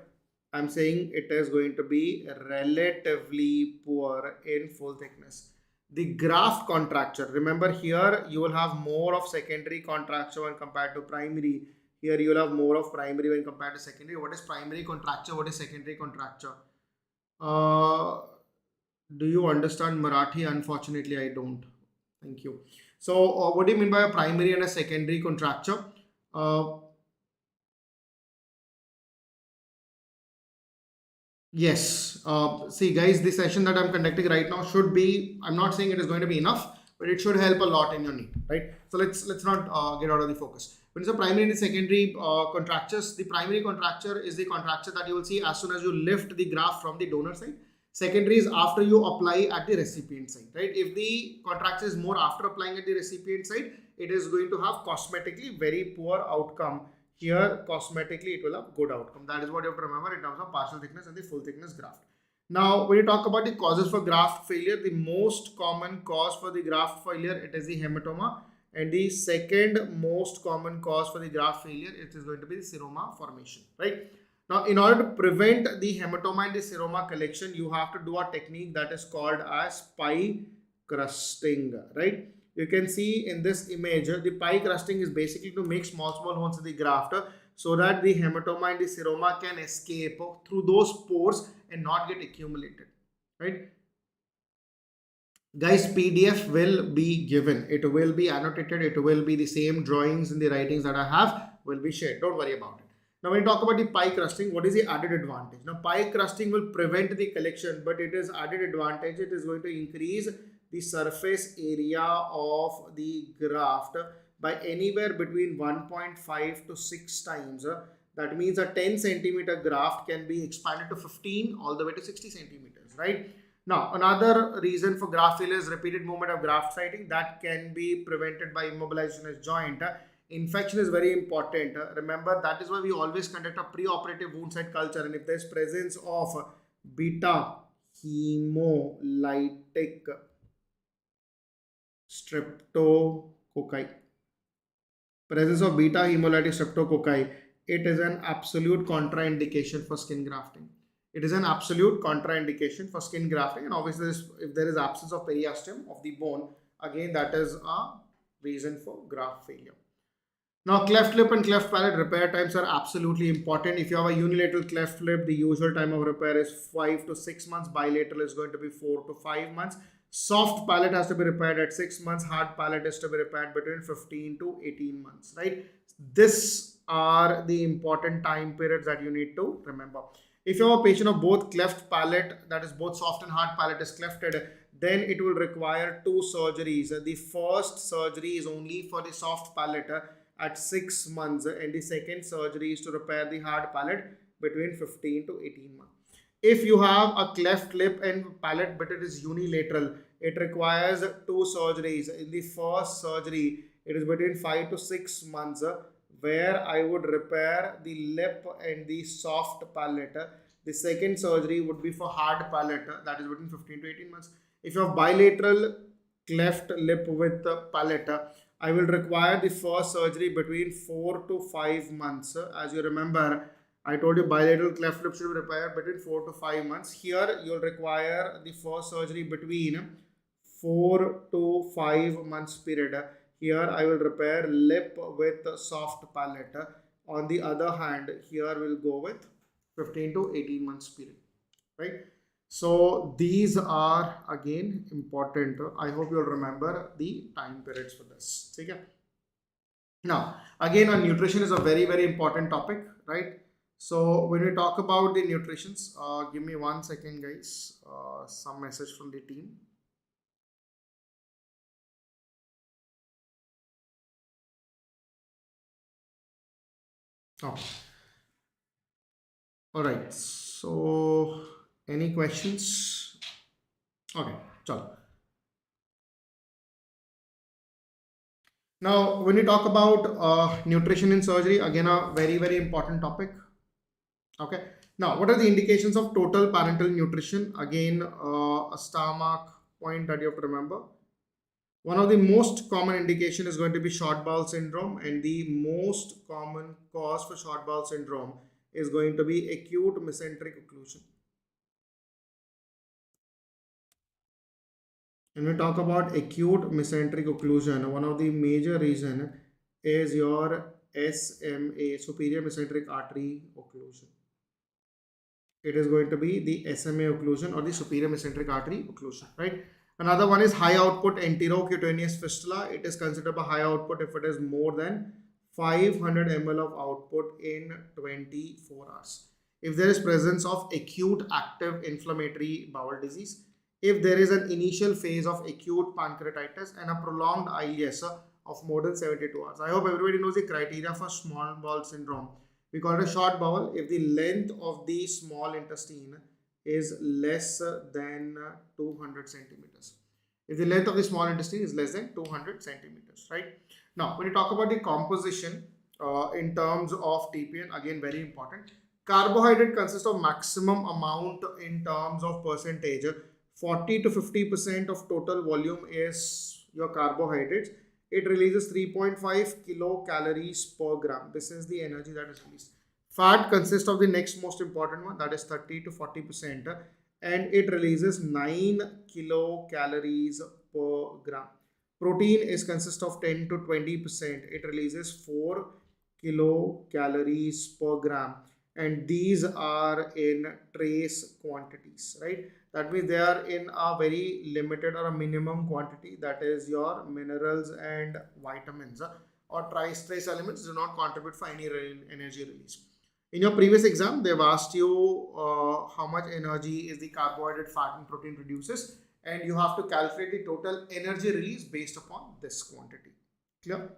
I'm saying it is going to be relatively poor in full thickness. The graft contracture, remember here you will have more of secondary contracture when compared to primary. Here you will have more of primary when compared to secondary. What is primary contracture? What is secondary contracture? Do you understand Marathi? Unfortunately, I don't. Thank you. So, what do you mean by a primary and a secondary contracture? Uh, yes. See, guys, the session that I'm conducting right now should be. I'm not saying it is going to be enough, but it should help a lot in your NEET, right? So let's not get out of the focus. When it's a primary and secondary contractures, the primary contracture is the contracture that you will see as soon as you lift the graft from the donor side. Secondary is after you apply at the recipient side, right? If the contracture is more after applying at the recipient side, it is going to have cosmetically very poor outcome. Here, cosmetically, it will have good outcome. That is what you have to remember in terms of partial thickness and the full thickness graft. Now, when you talk about the causes for graft failure, the most common cause for the graft failure, it is the hematoma. And the second most common cause for the graft failure, it is going to be the seroma formation, right? Now, in order to prevent the hematoma and the seroma collection, you have to do a technique that is called as pie crusting, right? You can see in this image, the pie crusting is basically to make small holes in the graft so that the hematoma and the seroma can escape through those pores and not get accumulated, right? Guys, PDF will be given. It will be annotated. It will be the same drawings and the writings that I have will be shared. Don't worry about it. Now, when you talk about the pie crusting, what is the added advantage? Now, pie crusting will prevent the collection, but it is added advantage. It is going to increase the surface area of the graft by anywhere between 1.5 to 6 times. That means a 10 centimeter graft can be expanded to 15 all the way to 60 centimeters, right? Now, another reason for graft failure is repeated movement of graft siting that can be prevented by immobilization of joint. Infection is very important. Remember, that is why we always conduct a pre-operative wound site culture, and if there is presence of beta hemolytic streptococci, presence of beta hemolytic streptococci, it is an absolute contraindication for skin grafting. It is an absolute contraindication for skin grafting, and obviously if there is absence of periosteum of the bone, again that is a reason for graft failure. Now, cleft lip and cleft palate repair times are absolutely important. If you have a unilateral cleft lip, the usual time of repair is 5 to 6 months. Bilateral is going to be 4 to 5 months. Soft palate has to be repaired at 6 months. Hard palate is to be repaired between 15 to 18 months, right? These are the important time periods that you need to remember. If you have a patient of both cleft palate, that is both soft and hard palate is clefted, then it will require 2 surgeries. The first surgery is only for the soft palate at 6 months, and the second surgery is to repair the hard palate between 15 to 18 months. If you have a cleft lip and palate but it is unilateral, it requires 2 surgeries. In the first surgery, it is between 5 to 6 months where I would repair the lip and the soft palate. The second surgery would be for hard palate, that is between 15 to 18 months. If you have bilateral cleft lip with palate, I will require the first surgery between 4 to 5 months. As you remember, I told you bilateral cleft lip should be repaired between 4 to 5 months. Here, you will require the first surgery between 4 to 5 months period. Here, I will repair lip with soft palate. On the other hand, here we'll go with 15 to 18 months period, right? So these are again important. I hope you'll remember the time periods for this. Okay. Now, again, nutrition is a very, very important topic, right? So when we talk about the nutritions, give me 1 second, guys. Some message from the team. Oh. All right. So any questions? Okay, chalo. Now, when we talk about nutrition in surgery, again, a very, very important topic. Okay. Now, what are the indications of total parenteral nutrition? Again, a star mark point that you have to remember. One of the most common indication is going to be short bowel syndrome, and the most common cause for short bowel syndrome is going to be acute mesenteric occlusion. When we talk about acute mesenteric occlusion, one of the major reason is your SMA, superior mesenteric artery occlusion. It is going to be the SMA occlusion or the superior mesenteric artery occlusion, right? Another one is high output enterocutaneous fistula. It is considered a high output if it is more than 500 ml of output in 24 hours. If there is presence of acute active inflammatory bowel disease, if there is an initial phase of acute pancreatitis and a prolonged IES of more than 72 hours. I hope everybody knows the criteria for small bowel syndrome. We call it a short bowel if the length of the small intestine is less than 200 centimeters. If the length of the small intestine is less than 200 centimeters, right? Now, when you talk about the composition in terms of TPN, again, very important. Carbohydrate consists of maximum amount in terms of percentage. 40 to 50% of total volume is your carbohydrates. It releases 3.5 kilocalories per gram. This is the energy that is released. Fat consists of the next most important one, that is 30 to 40%, and it releases 9 kilocalories per gram. Protein is consist of 10 to 20%. It releases 4 kilocalories per gram, and these are in trace quantities, right? That means they are in a very limited or a minimum quantity, that is your minerals and vitamins or trace elements do not contribute for any energy release. In your previous exam, they've asked you how much energy is the carbohydrate, fat and protein produces, and you have to calculate the total energy release based upon this quantity. Clear?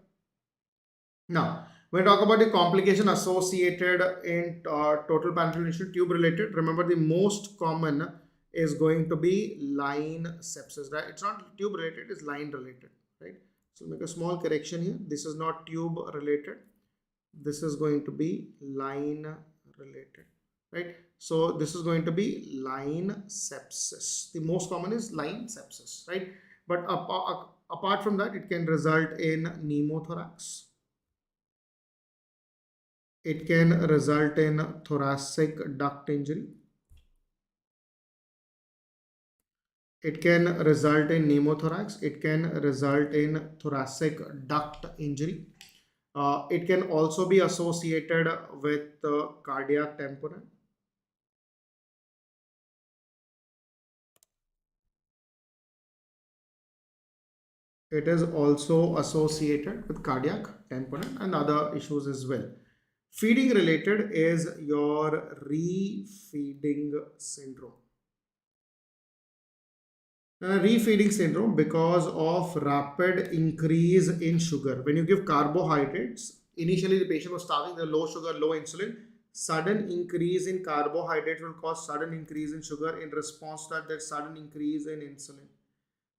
Now, when we talk about the complication associated in total parenteral nutrition, tube related, remember the most common is going to be line sepsis, right? It's not tube related, it's line related, right? So make a small correction here. This is not tube related. This is going to be line related, right? So this is going to be line sepsis. The most common is line sepsis, right? But apart from that, it can result in pneumothorax. It can result in thoracic duct injury. It can result in pneumothorax. It can result in thoracic duct injury. It can also be associated with cardiac tamponade. It is also associated with cardiac tamponade and other issues as well. Feeding related is your refeeding syndrome. Refeeding syndrome because of rapid increase in sugar. When you give carbohydrates, initially the patient was starving, the low sugar, low insulin. Sudden increase in carbohydrates will cause sudden increase in sugar. In response to that, there's sudden increase in insulin.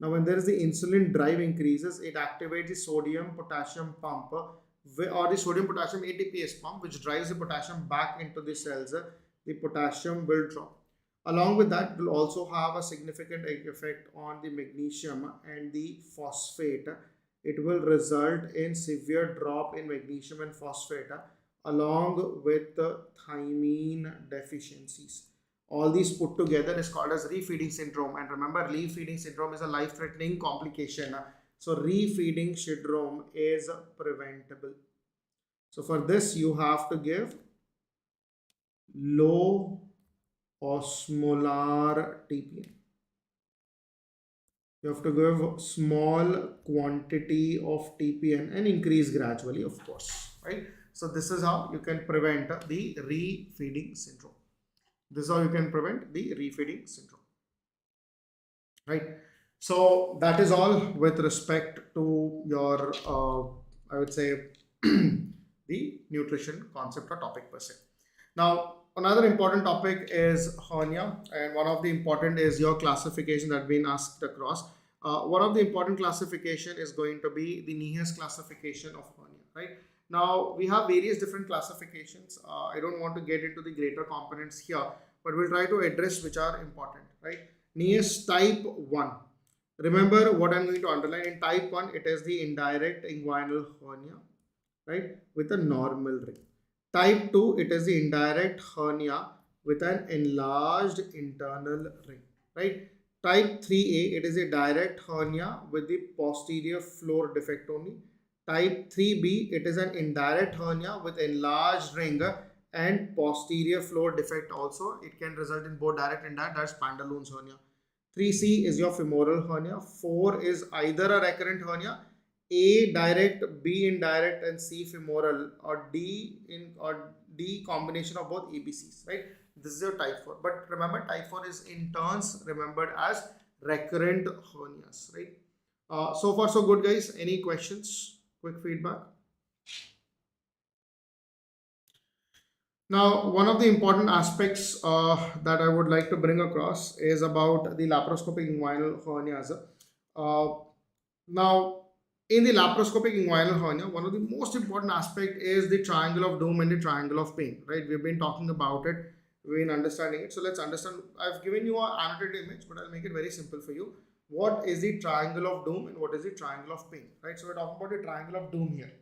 Now, when there is the insulin drive increases, it activates the sodium potassium pump or the sodium potassium ATPase pump, which drives the potassium back into the cells. The potassium will drop. Along with that, it will also have a significant effect on the magnesium and the phosphate. It will result in severe drop in magnesium and phosphate along with the thiamine deficiencies. All these put together is called as refeeding syndrome. And remember, refeeding syndrome is a life-threatening complication. So refeeding syndrome is preventable. So for this, you have to give low osmolar TPN. You have to give small quantity of TPN and increase gradually, of course, right? So this is how you can prevent the refeeding syndrome. This is how you can prevent the refeeding syndrome, right? So that is all with respect to your, I would say, the nutrition concept or topic per se. Now, another important topic is hernia, and one of the important is your classification that been asked across. One of the important classification is going to be the NEET's classification of hernia, right? Now, we have various different classifications. I don't want to get into the greater components here, but we'll try to address which are important, right? NEET type 1. Remember what I'm going to underline. In type 1, it is the indirect inguinal hernia, right, with a normal ring. Type 2, it is the indirect hernia with an enlarged internal ring, right? Type 3A, it is a direct hernia with the posterior floor defect only. Type 3B, it is an indirect hernia with enlarged ring and posterior floor defect also. It can result in both direct and indirect, that's pantaloons hernia. 3C is your femoral hernia. 4 is either a recurrent hernia, A direct, B indirect, and C femoral, or D combination of both ABCs, right? This is your type 4. But remember, type 4 is in turns remembered as recurrent hernias, right? So far so good, guys. Any questions? Quick feedback. Now, one of the important aspects that I would like to bring across is about the laparoscopic inguinal hernias. Now, in the laparoscopic inguinal hernia, one of the most important aspect is the triangle of doom and the triangle of pain, right? We've been talking about it, we've been understanding it. So let's understand. I've given you an annotated image, but I'll make it very simple for you. What is the triangle of doom and what is the triangle of pain, right? So we're talking about the triangle of doom here.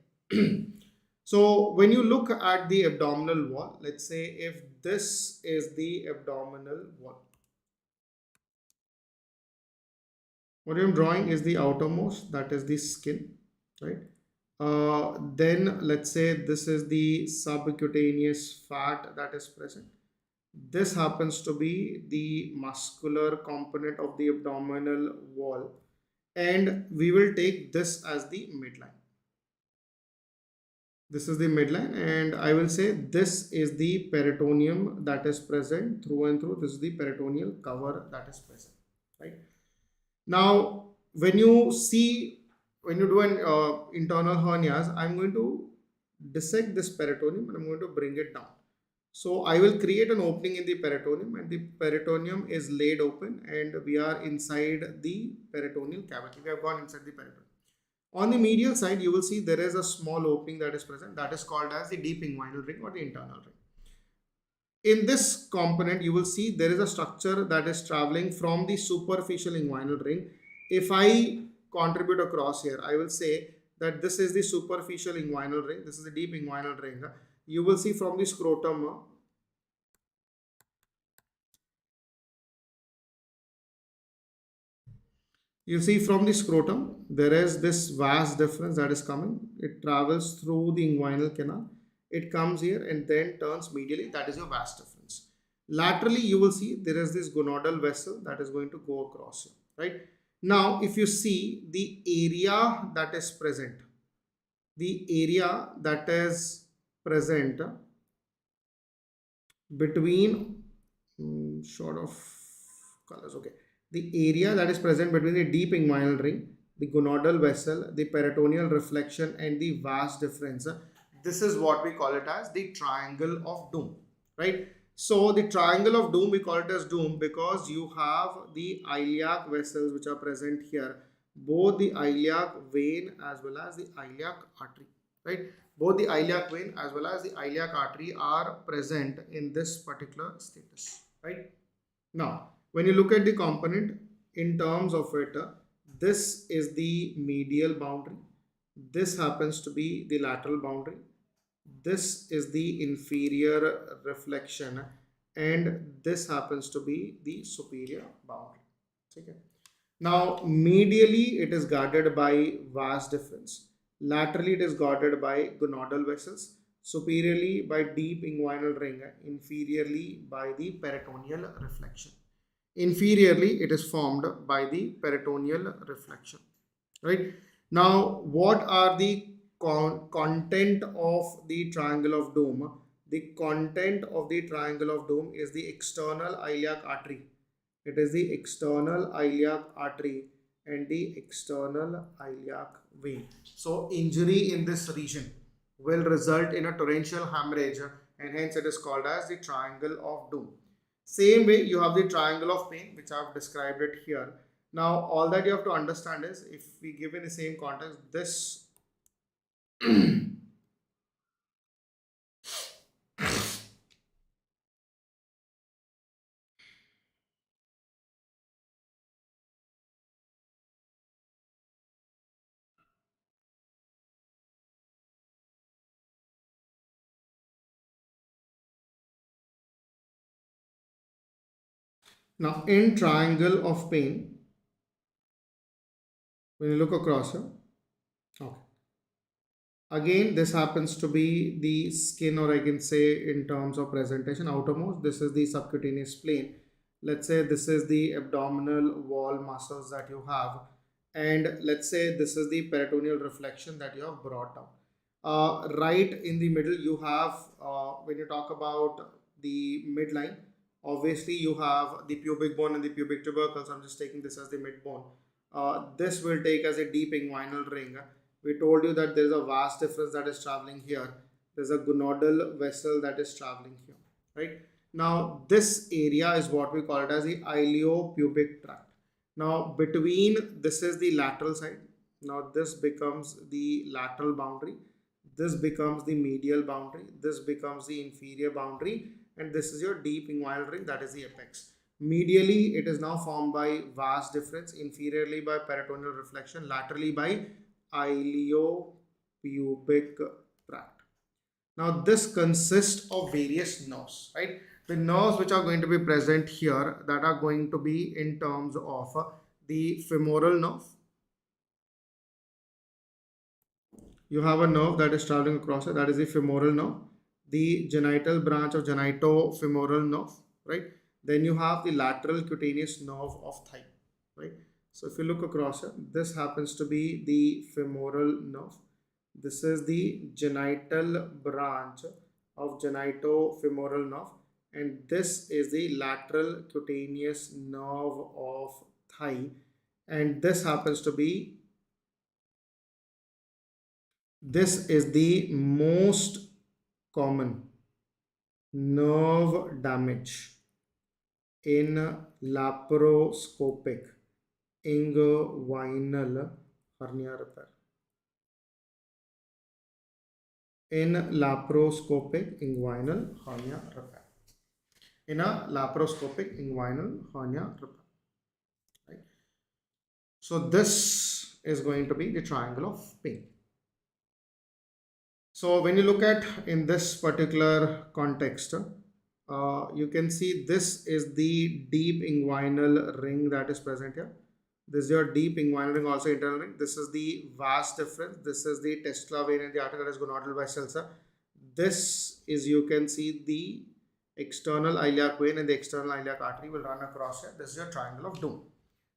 So when you look at the abdominal wall, let's say if this is the abdominal wall, what I'm drawing is the outermost, that is the skin, right? Then let's say this is the subcutaneous fat that is present. This happens to be the muscular component of the abdominal wall, and we will take this as the midline. This is the midline, and I will say this is the peritoneum that is present through and through. This is the peritoneal cover that is present, right? Now, when you do an internal hernias, I'm going to dissect this peritoneum and I'm going to bring it down. So I will create an opening in the peritoneum, and the peritoneum is laid open, and we are inside the peritoneal cavity. We have gone inside the peritoneum. On the medial side, you will see there is a small opening that is present, that is called as the deep inguinal ring or the internal ring. In this component, you will see there is a structure that is traveling from the superficial inguinal ring. If I contribute across here, I will say that this is the superficial inguinal ring, this is the deep inguinal ring. You will see from the scrotum, you see from the scrotum, there is this vast difference that is coming. It travels through the inguinal canal. It comes here and then turns medially. That is your vast difference. Laterally, you will see there is this gonadal vessel that is going to go across here, right? Now, if you see the area that is present, the area that is present between, short of colors, okay, the area that is present between the deep inguinal ring, the gonadal vessel, the peritoneal reflection, and the vast difference, this is what we call it as the triangle of doom, right? So the triangle of doom, we call it as doom because you have the iliac vessels which are present here, both the iliac vein as well as the iliac artery, right? Both the iliac vein as well as the iliac artery are present in this particular status, right? Now, when you look at the component in terms of it, this is the medial boundary. This happens to be the lateral boundary. This is the inferior reflection, and this happens to be the superior boundary. Okay. Now, medially it is guarded by vast difference. Laterally it is guarded by gonadal vessels. Superiorly by deep inguinal ring. Inferiorly by the peritoneal reflection. Inferiorly it is formed by the peritoneal reflection. Right. Now, what are the content of the triangle of Doom? The content of the triangle of Doom is the external iliac artery. It is the external iliac artery and the external iliac vein. So injury in this region will result in a torrential hemorrhage, and hence it is called as the triangle of doom. Same way you have the triangle of pain, which I have described it here. Now all that you have to understand is, if we give in the same context, this now in triangle of pain, when you look across here, okay. Again, this happens to be the skin, or I can say in terms of presentation, outermost. This is the subcutaneous plane. Let's say this is the abdominal wall muscles that you have. And let's say this is the peritoneal reflection that you have brought down. Right in the middle, you have, when you talk about the midline, obviously you have the pubic bone and the pubic tubercles. I'm just taking this as the mid bone. This will take as a deep inguinal ring. We told you that there is a vast difference that is traveling here. There's a gonadal vessel that is traveling here, right? Now, this area is what we call it as the iliopubic tract. Now, between, this is the lateral side. Now, this becomes the lateral boundary. This becomes the medial boundary. This becomes the inferior boundary. And this is your deep inguinal ring, that is the apex. Medially, it is now formed by vast difference. Inferiorly by peritoneal reflection. Laterally by iliopubic tract. Now, this consists of various nerves, right? The nerves which are going to be present here, that are going to be in terms of the femoral nerve. You have a nerve that is traveling across it, that is the femoral nerve. The genital branch of genitofemoral nerve, right? Then you have the lateral cutaneous nerve of thigh, right? So if you look across it, this happens to be the femoral nerve. This is the genital branch of genitofemoral nerve, and this is the lateral cutaneous nerve of thigh, and this happens to be, this is the most common nerve damage in laparoscopic inguinal hernia repair. In laparoscopic inguinal hernia repair. In a laparoscopic inguinal hernia repair. Right? So this is going to be the triangle of pain. So when you look at in this particular context, you can see this is the deep inguinal ring that is present here. This is your deep inguinal ring, also internal ring. This is the vas deferens. This is the testicular vein and the artery that is gonadal vessels. This is, you can see, the external iliac vein and the external iliac artery will run across here. This is your triangle of doom.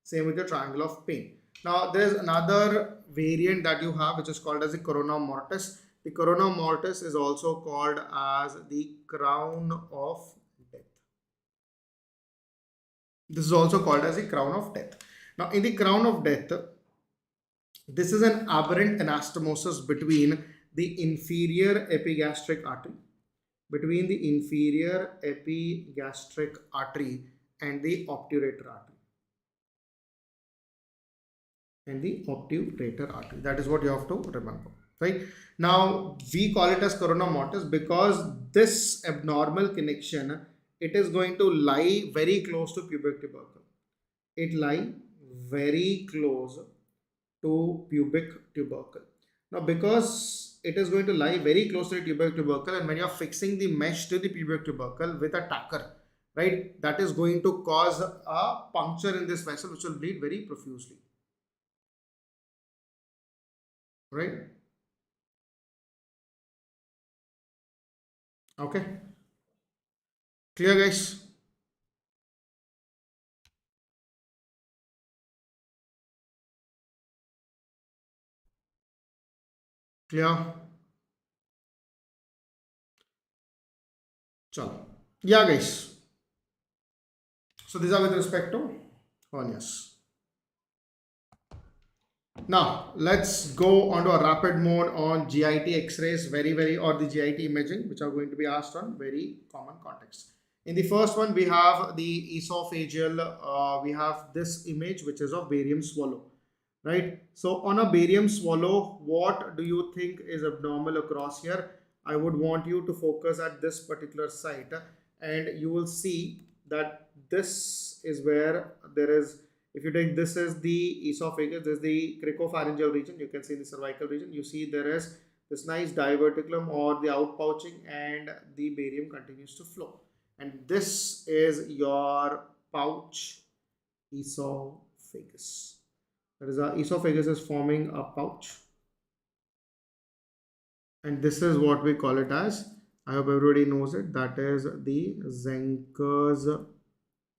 Same with the triangle of pain. Now there is another variant that you have which is called as the corona mortis. The corona mortis is also called as the crown of death. This is also called as the crown of death. Now in the crown of death, this is an aberrant anastomosis between the inferior epigastric artery, and the obturator artery. That is what you have to remember. Right now we call it as corona mortis because this abnormal connection, it is going to lie very close to pubic tubercle. It lie very close to pubic tubercle. Now because it is going to lie very close to the pubic tubercle, and when you are fixing the mesh to the pubic tubercle with a tacker, right, that is going to cause a puncture in this vessel which will bleed very profusely. Right? Okay, clear guys? Clear? Chalo. Yeah guys, so these are with respect to hernias. Now let's go on to a rapid mode on GIT X-rays, or the GIT imaging, which are going to be asked on very common context. In the first one, we have the esophageal. We have this image, which is of barium swallow, right? So on a barium swallow, what do you think is abnormal across here? I would want you to focus at this particular site, and you will see that this is where there is. If you take this as the esophagus, this is the cricopharyngeal region. You can see the cervical region. You see there is this nice diverticulum or the outpouching, and the barium continues to flow. And this is your pouch esophagus. That is, our esophagus is forming a pouch. And this is what we call it as, I hope everybody knows it, that is the Zenker's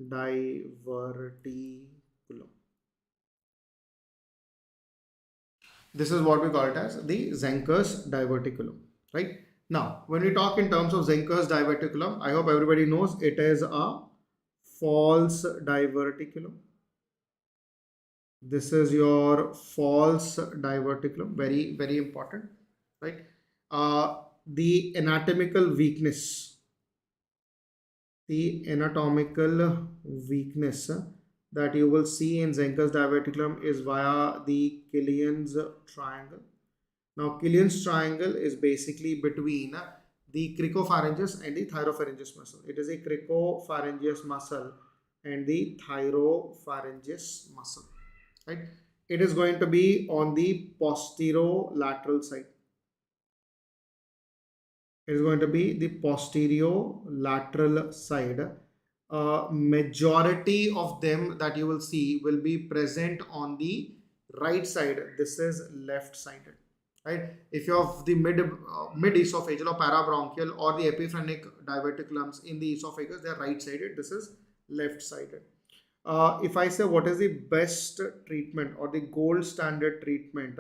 diverticulum. This is what we call it as the Zenker's diverticulum, right? Now, when we talk in terms of Zenker's diverticulum, I hope everybody knows it is a false diverticulum. This is your false diverticulum, very important, right? The anatomical weakness that you will see in Zenker's diverticulum is via the Killian's triangle. Now, Killian's triangle is basically between the cricopharyngeus and the thyropharyngeus muscle. It is a cricopharyngeus muscle and the thyropharyngeus muscle, right? It is going to be on the posterolateral side. It is going to be the posterolateral side. Majority of them that you will see will be present on the right side. This is left sided, right? If you have the mid esophageal or parabronchial or the epiphrenic diverticulums in the esophagus, they are right sided. This is left sided. If I say what is the best treatment or the gold standard treatment,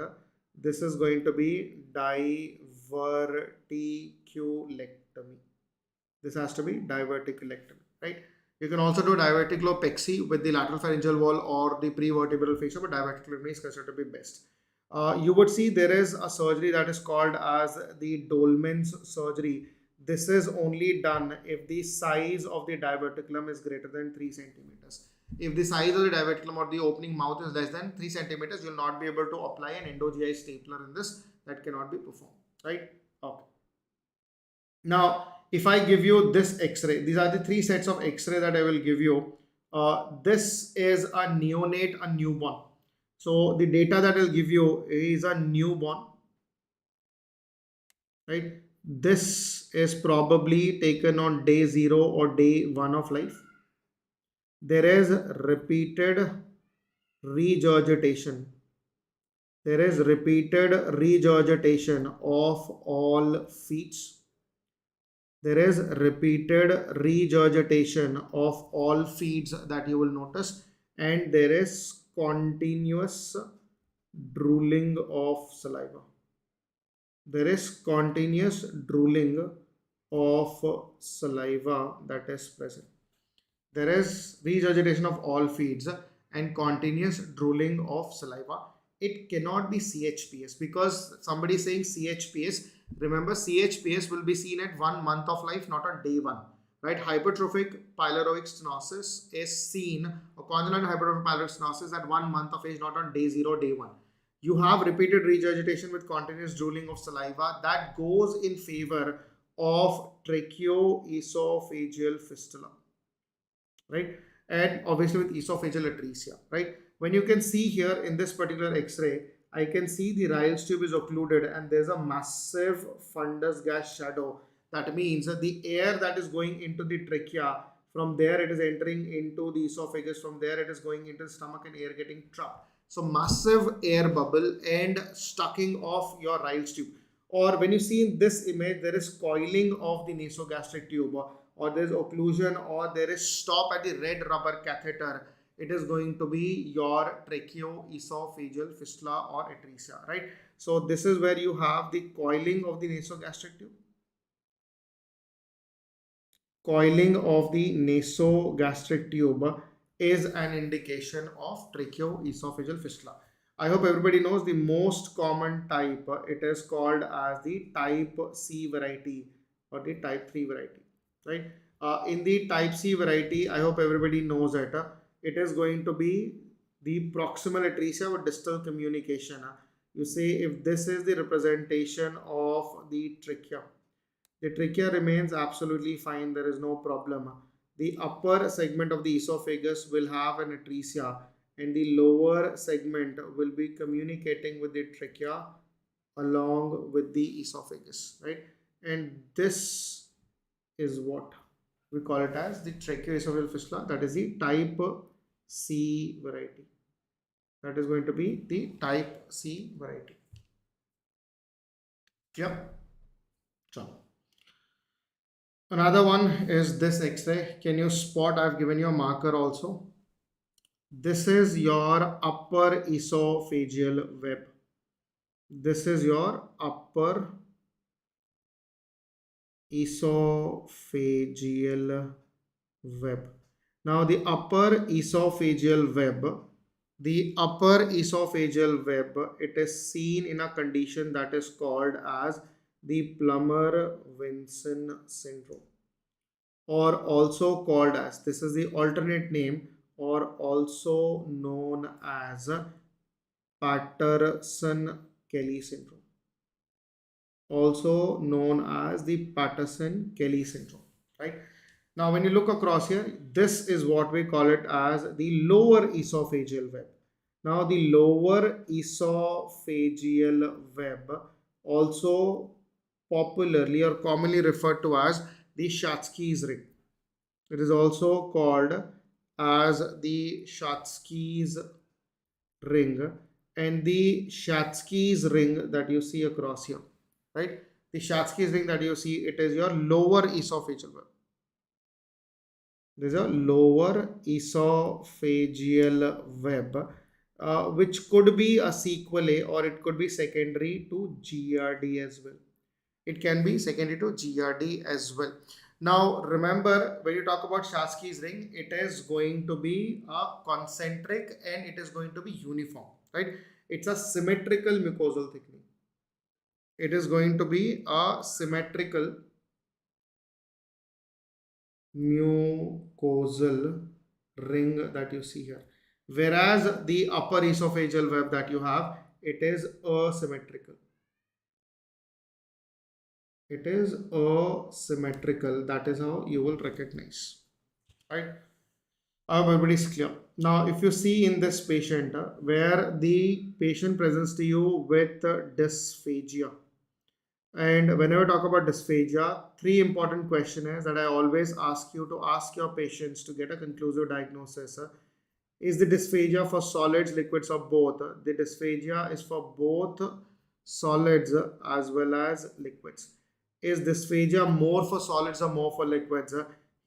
this is going to be diverticulectomy. This has to be diverticulectomy, right? You can also do diverticulopexy with the lateral pharyngeal wall or the prevertebral fissure, but diverticulectomy is considered to be best. You would see there is a surgery that is called as the Dolman's surgery. This is only done if the size of the diverticulum is greater than 3 centimeters. If the size of the diverticulum or the opening mouth is less than 3 centimeters, you will not be able to apply an endo-GI stapler in this. That cannot be performed, right? Okay. Now, if I give you this X-ray, these are the three sets of X-ray that I will give you. This is a neonate, a newborn. So the data that I'll give you is a newborn, right? This is probably taken on day 0 or day 1 of life. There is repeated regurgitation. There is repeated regurgitation of all feeds. There is repeated regurgitation of all feeds that you will notice, and there is continuous drooling of saliva. There is continuous drooling of saliva that is present. There is regurgitation of all feeds and continuous drooling of saliva. It cannot be CHPS because somebody is saying CHPS. Remember, CHPS will be seen at 1 month of life, not on day 1. Right? Hypertrophic pyloric stenosis is seen, or congenital hypertrophic pyloric stenosis at 1 month of age, not on day 0, day 1. You have repeated regurgitation with continuous drooling of saliva that goes in favor of tracheoesophageal fistula, right? And obviously with esophageal atresia, right? When you can see here in this particular X-ray, I can see the Ryle's tube is occluded and there's a massive fundus gas shadow. That means that the air that is going into the trachea, from there it is entering into the esophagus, from there it is going into the stomach and air getting trapped. So massive air bubble and stucking of your Ryle's tube. Or when you see in this image, there is coiling of the nasogastric tube, or there is occlusion, or there is stop at the red rubber catheter. It is going to be your tracheoesophageal fistula or atresia, right? So this is where you have the coiling of the nasogastric tube. Coiling of the nasogastric tube is an indication of tracheoesophageal fistula. I hope everybody knows the most common type. It is called as the type C variety or the type 3 variety, right? In the type C variety, I hope everybody knows it. It is going to be the proximal atresia with distal communication. You see, if this is the representation of the trachea, the trachea remains absolutely fine. There is no problem. The upper segment of the esophagus will have an atresia and the lower segment will be communicating with the trachea along with the esophagus, right? And this is what we call it as the tracheoesophageal fistula. That is the type C variety. That is going to be the type C variety. Yep. So another one is this X-ray. Can you spot? I've given you a marker also. This is your upper esophageal web. This is your upper esophageal web. Now the upper esophageal web, it is seen in a condition that is called as the Plummer-Vinson syndrome, or also called as, this is the alternate name, or also known as Patterson-Kelly syndrome. Also known as the Patterson-Kelly syndrome, right? Now, when you look across here, this is what we call it as the lower esophageal web. Now, the lower esophageal web, also popularly or commonly referred to as the Schatzki's ring. It is also called as the Schatzki's ring, and the Schatzki's ring that you see across here, right? The Schatzki's ring that you see, it is your lower esophageal web. There's a lower esophageal web, which could be a sequelae or it could be secondary to GERD as well. It can be secondary to GERD as well. Now, remember, when you talk about Schatzki's ring, it is going to be a concentric and it is going to be uniform, right? It's a symmetrical mucosal thickening. It is going to be a symmetrical mucosal ring that you see here. Whereas the upper esophageal web that you have, it is asymmetrical. It is asymmetrical. That is how you will recognize. Right? I hope everybody's clear. Now, if you see in this patient, where the patient presents to you with dysphagia, and whenever I talk about dysphagia, three important questions that I always ask you to ask your patients to get a conclusive diagnosis. Is the dysphagia for solids, liquids, or both? The dysphagia is for both solids as well as liquids. Is dysphagia more for solids or more for liquids?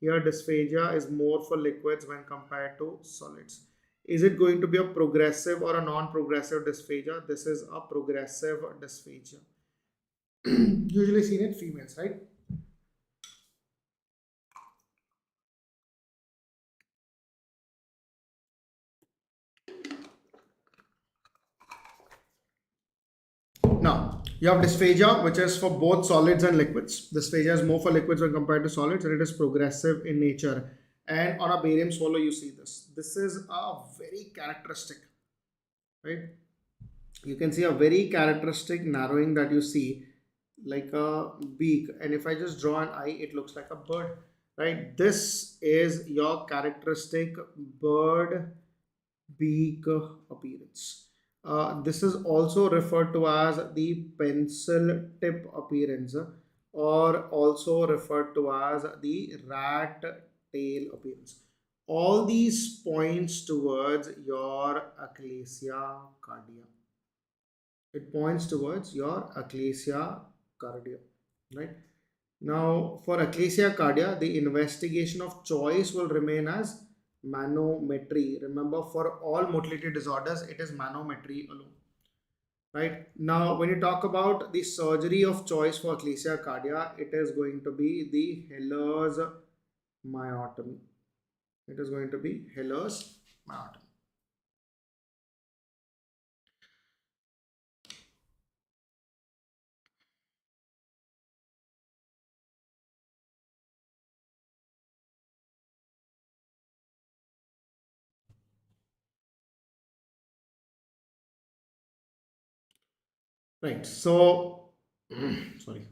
Here, dysphagia is more for liquids when compared to solids. Is it going to be a progressive or a non-progressive dysphagia? This is a progressive dysphagia. Usually seen in females, right? Now, you have dysphagia, which is for both solids and liquids. Dysphagia is more for liquids when compared to solids, and it is progressive in nature. And on a barium swallow, you see this. This is a very characteristic, right? You can see a very characteristic narrowing that you see, like a beak. And if I just draw an eye, it looks like a bird, right? This is your characteristic bird beak appearance. This is also referred to as the pencil tip appearance, or also referred to as the rat tail appearance. All these points towards your achalasia cardia. It points towards your achalasia cardia, right? Now, for achalasia cardia, the investigation of choice will remain as manometry. Remember, for all motility disorders, it is manometry alone. Right now, when you talk about the surgery of choice for achalasia cardia, it is going to be the Heller's myotomy. It is going to be Heller's myotomy. Right. So, sorry.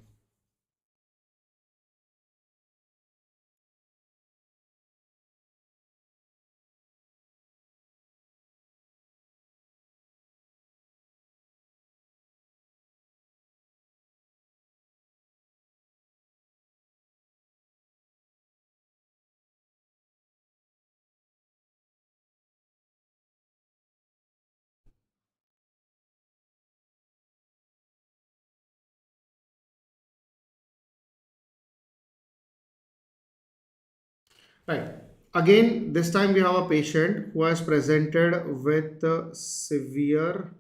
Right. Again, this time we have a patient who has presented with severe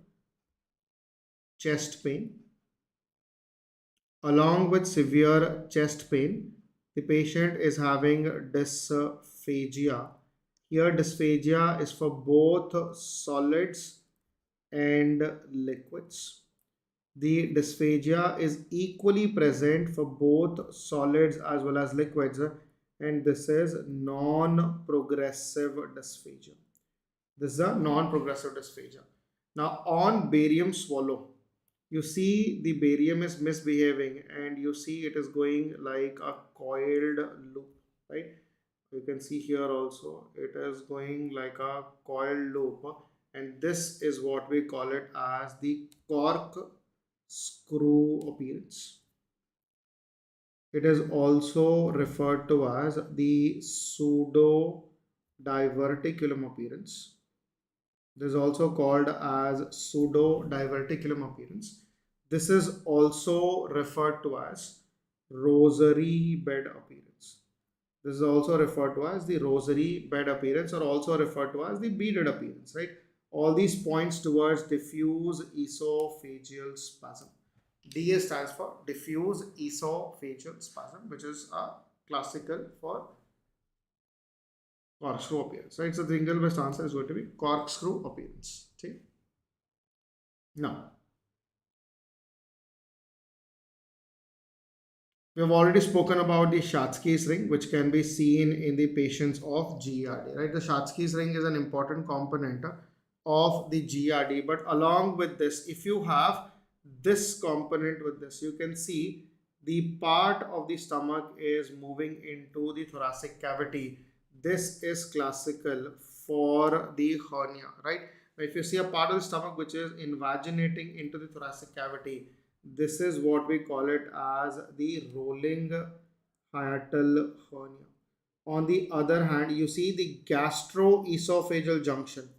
chest pain. Along with severe chest pain, the patient is having dysphagia. Here, dysphagia is for both solids and liquids. The dysphagia is equally present for both solids as well as liquids, and this is non-progressive dysphagia. This is a non-progressive dysphagia. Now, on barium swallow, you see the barium is misbehaving, and you see it is going like a coiled loop, right? You can see here also it is going like a coiled loop, and this is what we call it as the cork screw appearance. It is also referred to as the pseudo diverticulum appearance. This is also called as pseudo diverticulum appearance. This is also referred to as rosary bed appearance. This is also referred to as the rosary bed appearance, or also referred to as the beaded appearance, right? All these points towards diffuse esophageal spasm. DA stands for diffuse esophageal spasm, which is a classical for corkscrew appearance, right? So the single best answer is going to be corkscrew appearance. Okay. Now, We have already spoken about the Schatzki's ring, which can be seen in the patients of GERD, right? The Schatzki's ring is an important component of the GERD, but along with this, if you have this component with this, you can see the part of the stomach is moving into the thoracic cavity. This is classical for the hernia, right? If you see a part of the stomach which is invaginating into the thoracic cavity, this is what we call it as the rolling hiatal hernia. On the other hand, you see the gastroesophageal junction,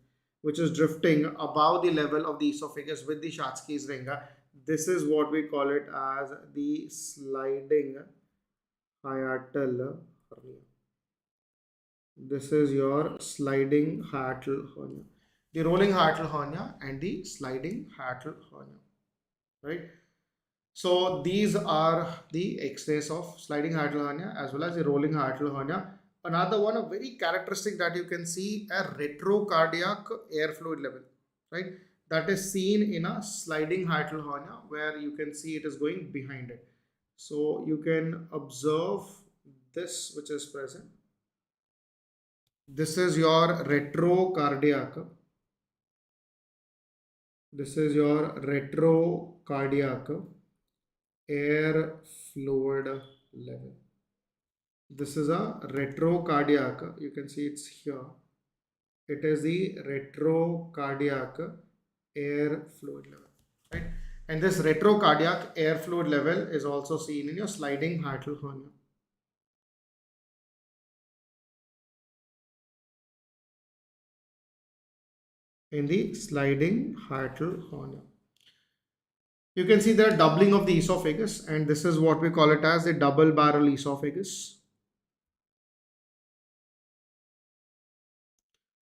which is drifting above the level of the esophagus with the Schatzki's ring. This is what we call it as the sliding hiatal hernia. This is your sliding hiatal hernia. The rolling hiatal hernia and the sliding hiatal hernia, right? So these are the X-rays of sliding hiatal hernia as well as the rolling hiatal hernia. Another one, a very characteristic that you can see, a retrocardiac air fluid level, right? That is seen in a sliding hiatal hernia where you can see it is going behind it. So you can observe this which is present. This is your retrocardiac. This is your retrocardiac air fluid level. This is a retrocardiac. You can see it's here. It is the retrocardiac air fluid level, right? And this retrocardiac air fluid level is also seen in your sliding hiatal hernia. In the sliding hiatal hernia, you can see the doubling of the esophagus, and this is what we call it as the double barrel esophagus.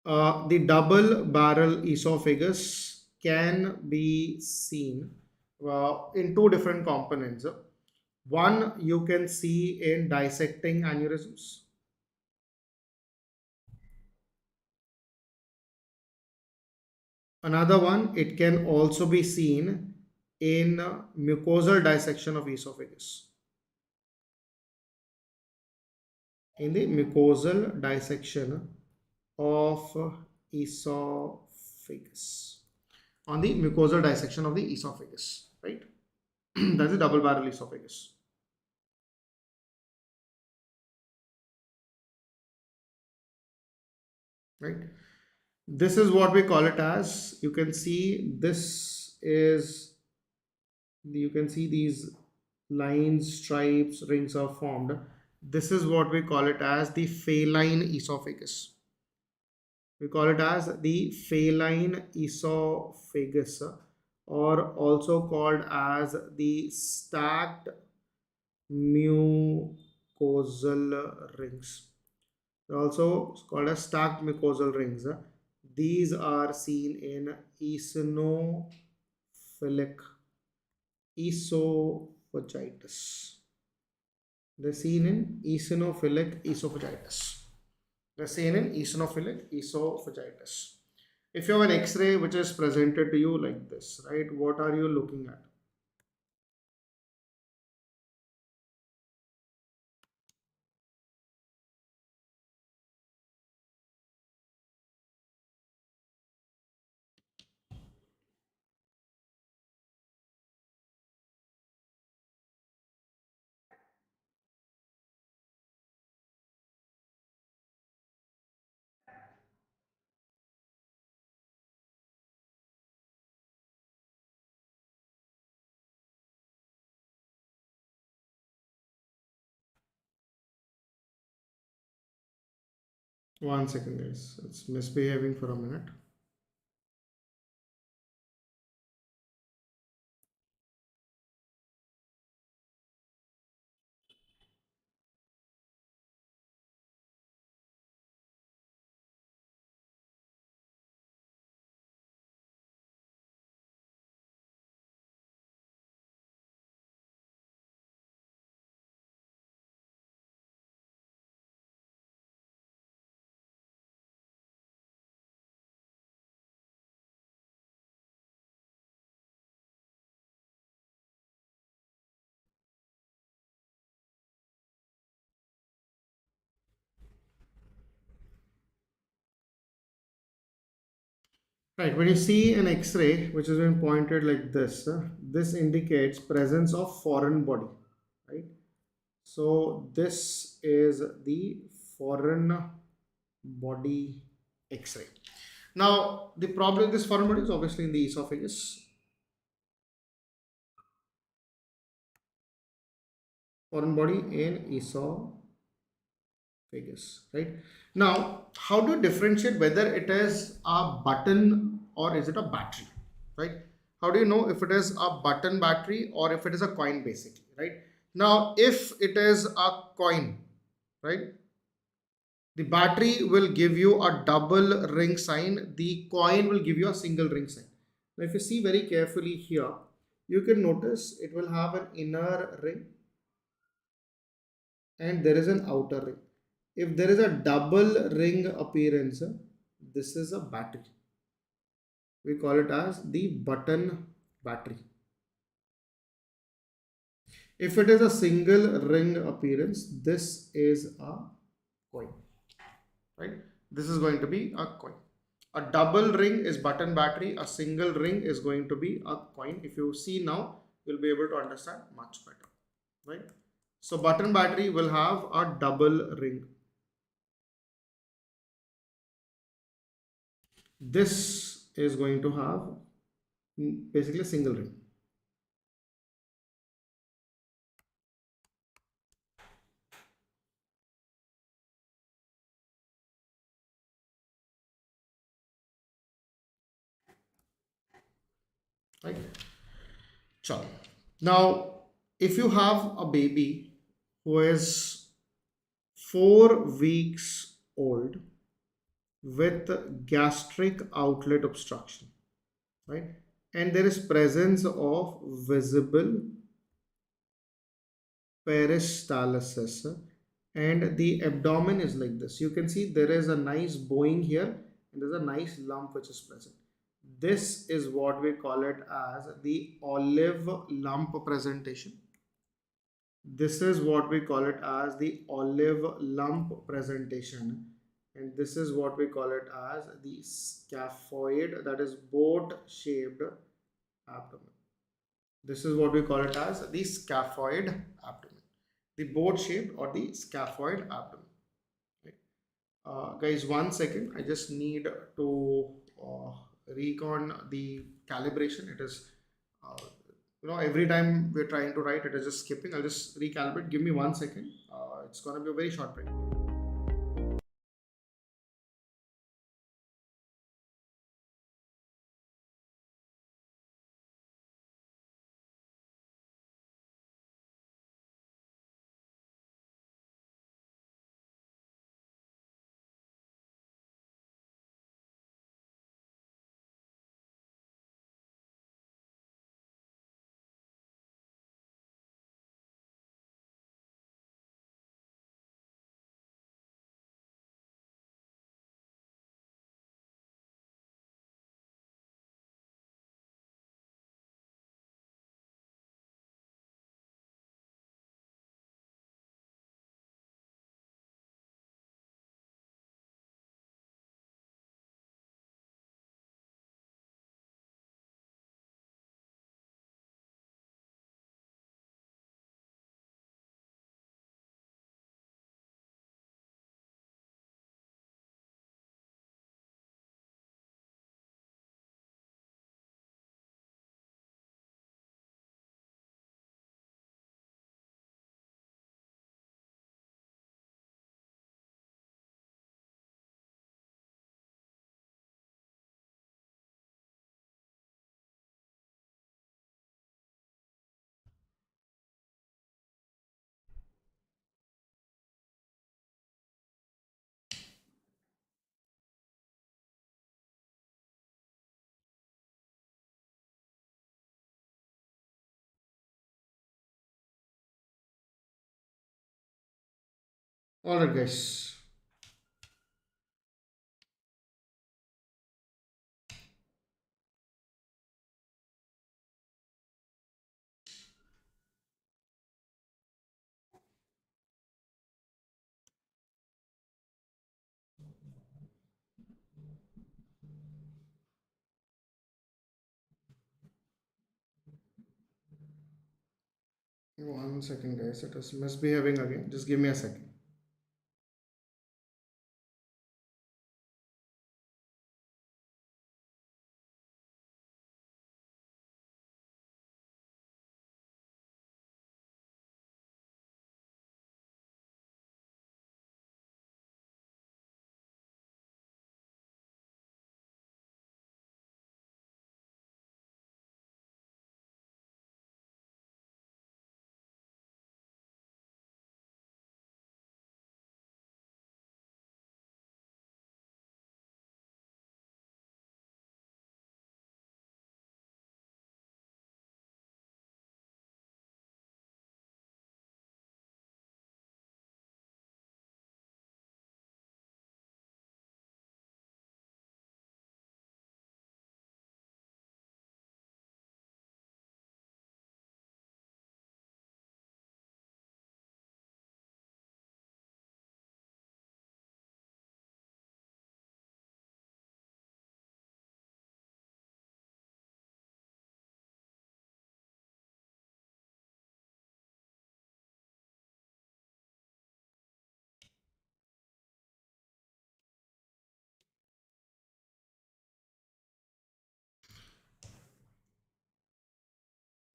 The double barrel esophagus can be seen in two different components. One you can see in dissecting aneurysms. Another one, it can also be seen in mucosal dissection of esophagus. In the mucosal dissection of esophagus. On the mucosal dissection of the esophagus, right? That's a double barrel esophagus. Right? This is what we call it as. You can see this is, you can see these lines, stripes, rings are formed. This is what we call it as the feline esophagus. We call it as the feline esophagus, or also called as the stacked mucosal rings. They're also called as stacked mucosal rings. These are seen in eosinophilic esophagitis. They're seen in eosinophilic esophagitis. They're seen in eosinophilic esophagitis. If you have an X-ray which is presented to you like this, right, what are you looking at? One second, guys. It's misbehaving for a minute. Right, when you see an X-ray which has been pointed like this indicates presence of foreign body, right? So this is the foreign body X-ray. Now the problem with this foreign body is obviously in the esophagus. Foreign body in esophagus, right? Now, how to differentiate whether it is a button or is it a battery, right? How do you know if it is a button battery or if it is a coin, basically, right? Now, if it is a coin, right, the battery will give you a double ring sign, the coin will give you a single ring sign. Now, if you see very carefully here, you can notice it will have an inner ring and there is an outer ring. If there is a double ring appearance, this is a battery. We call it as the button battery. If it is a single ring appearance, this is a coin, right? This is going to be a coin. A double ring is button battery. A single ring is going to be a coin. If you see now, you'll be able to understand much better, right? So button battery will have a double ring. This is going to have basically a single ring. Right. Sure. Now, if you have a baby who is 4 weeks old with gastric outlet obstruction, right, and there is presence of visible peristalsis, and the abdomen is like this, you can see there is a nice bowing here and there's a nice lump which is present. This is what we call it as the olive lump presentation. This is what we call it as the olive lump presentation, and this is what we call it as the scaphoid, that is boat shaped abdomen. This is what we call it as the scaphoid abdomen, the boat shaped or the scaphoid abdomen. Right? Guys, 1 second, I just need to recon the calibration. It is every time we're trying to write, it is just skipping. I'll just recalibrate. Give me 1 second. It's gonna be a very short break. All right, guys. One second, guys. It is misbehaving again. Just give me a second.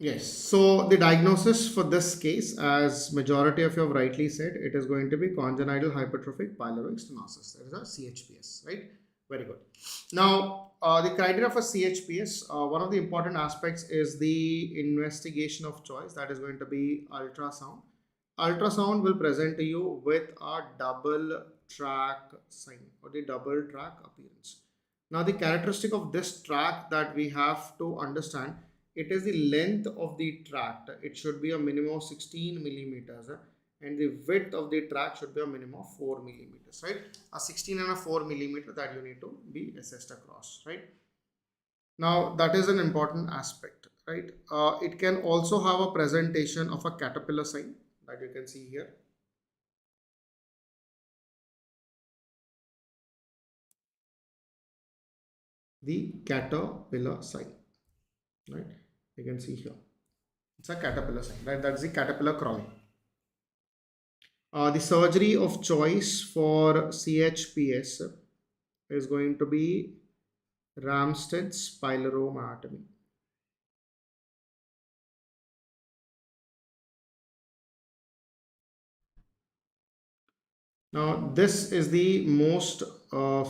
Yes. So the diagnosis for this case, as majority of you have rightly said, it is going to be congenital hypertrophic pyloric stenosis. That is a CHPS, right? Very good. Now, the criteria for CHPS, one of the important aspects is the investigation of choice. That is going to be ultrasound. Ultrasound will present to you with a double track sign or the double track appearance. Now, the characteristic of this track that we have to understand, it is the length of the tract. It should be a minimum of 16 millimeters, and the width of the tract should be a minimum of 4 millimeters, right? A 16 and a 4 millimeter that you need to be assessed across, right? Now, that is an important aspect, right? It can also have a presentation of a caterpillar sign that you can see here. The caterpillar sign, right? You can see here. It's a caterpillar sign, right? That's the caterpillar crawling. The surgery of choice for CHPS is going to be Ramsted's pyloramyotomy. Now, this is the most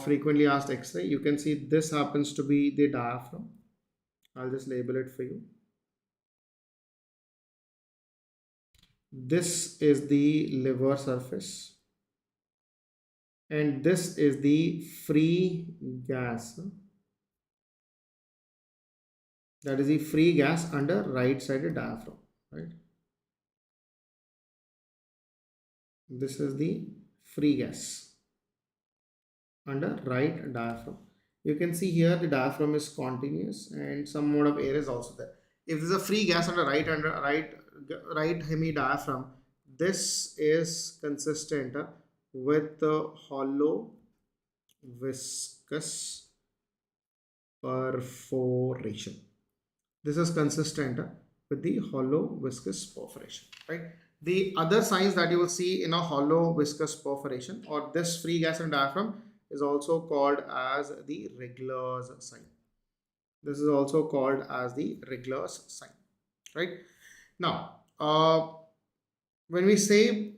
frequently asked X-ray. You can see this happens to be the diaphragm. I'll just label it for you. This is the liver surface. And this is the free gas. That is the free gas under right sided diaphragm, right? This is the free gas under right diaphragm. You can see here the diaphragm is continuous and some mode of air is also there. If there's a free gas under right hemi diaphragm, this is consistent with the hollow viscous perforation. This is consistent with the hollow viscous perforation, right? The other signs that you will see in a hollow viscous perforation or this free gas and diaphragm is also called as the Regler's sign. This is also called as the Regler's sign, right? Now, when we say,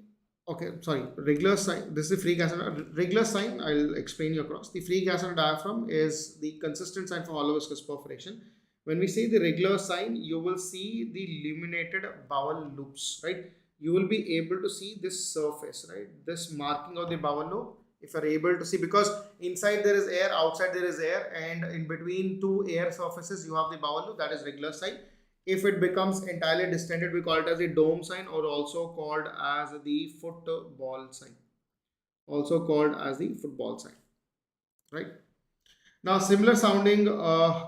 okay, sorry, Regler's sign, this is the free gas and Regler's sign, I'll explain you across. The free gas and diaphragm is the consistent sign for hollow viscous perforation. When we say the Regler's sign, you will see the illuminated bowel loops, right? You will be able to see this surface, right? This marking of the bowel loop, if you're able to see, because inside there is air, outside there is air, and in between two air surfaces, you have the bowel loop, that is Regler's sign. If it becomes entirely distended, we call it as the dome sign or also called as the football sign. Also called as the football sign, right? Now, similar sounding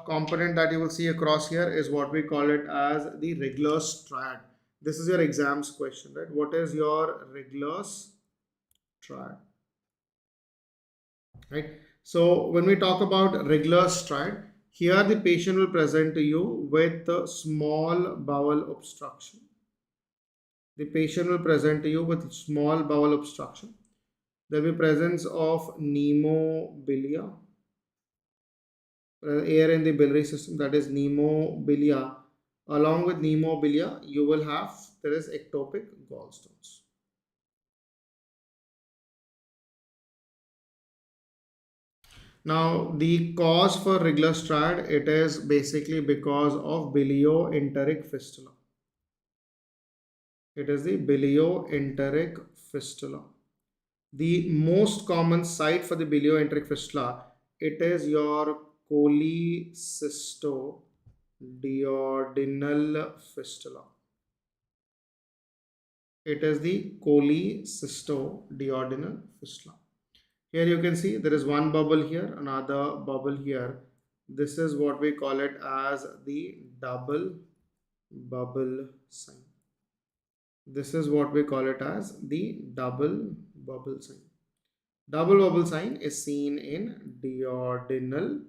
component that you will see across here is what we call it as the Regler's triad. This is your exams question, right? What is your Regler's triad, right? So, when we talk about Regler's triad, here the patient will present to you with a small bowel obstruction. The patient will present to you with small bowel obstruction. There will be presence of pneumobilia, air in the biliary system, that is pneumobilia. Along with pneumobilia, you will have, there is ectopic gallstones. Now, the cause for regular strad, it is basically because of bilioenteric fistula. It is the bilioenteric fistula. The most common site for the bilioenteric fistula, it is your cholecystoduodenal fistula. It is the cholecystoduodenal fistula. Here you can see there is one bubble here, another bubble here. This is what we call it as the double bubble sign. This is what we call it as the double bubble sign. Double bubble sign is seen in duodenal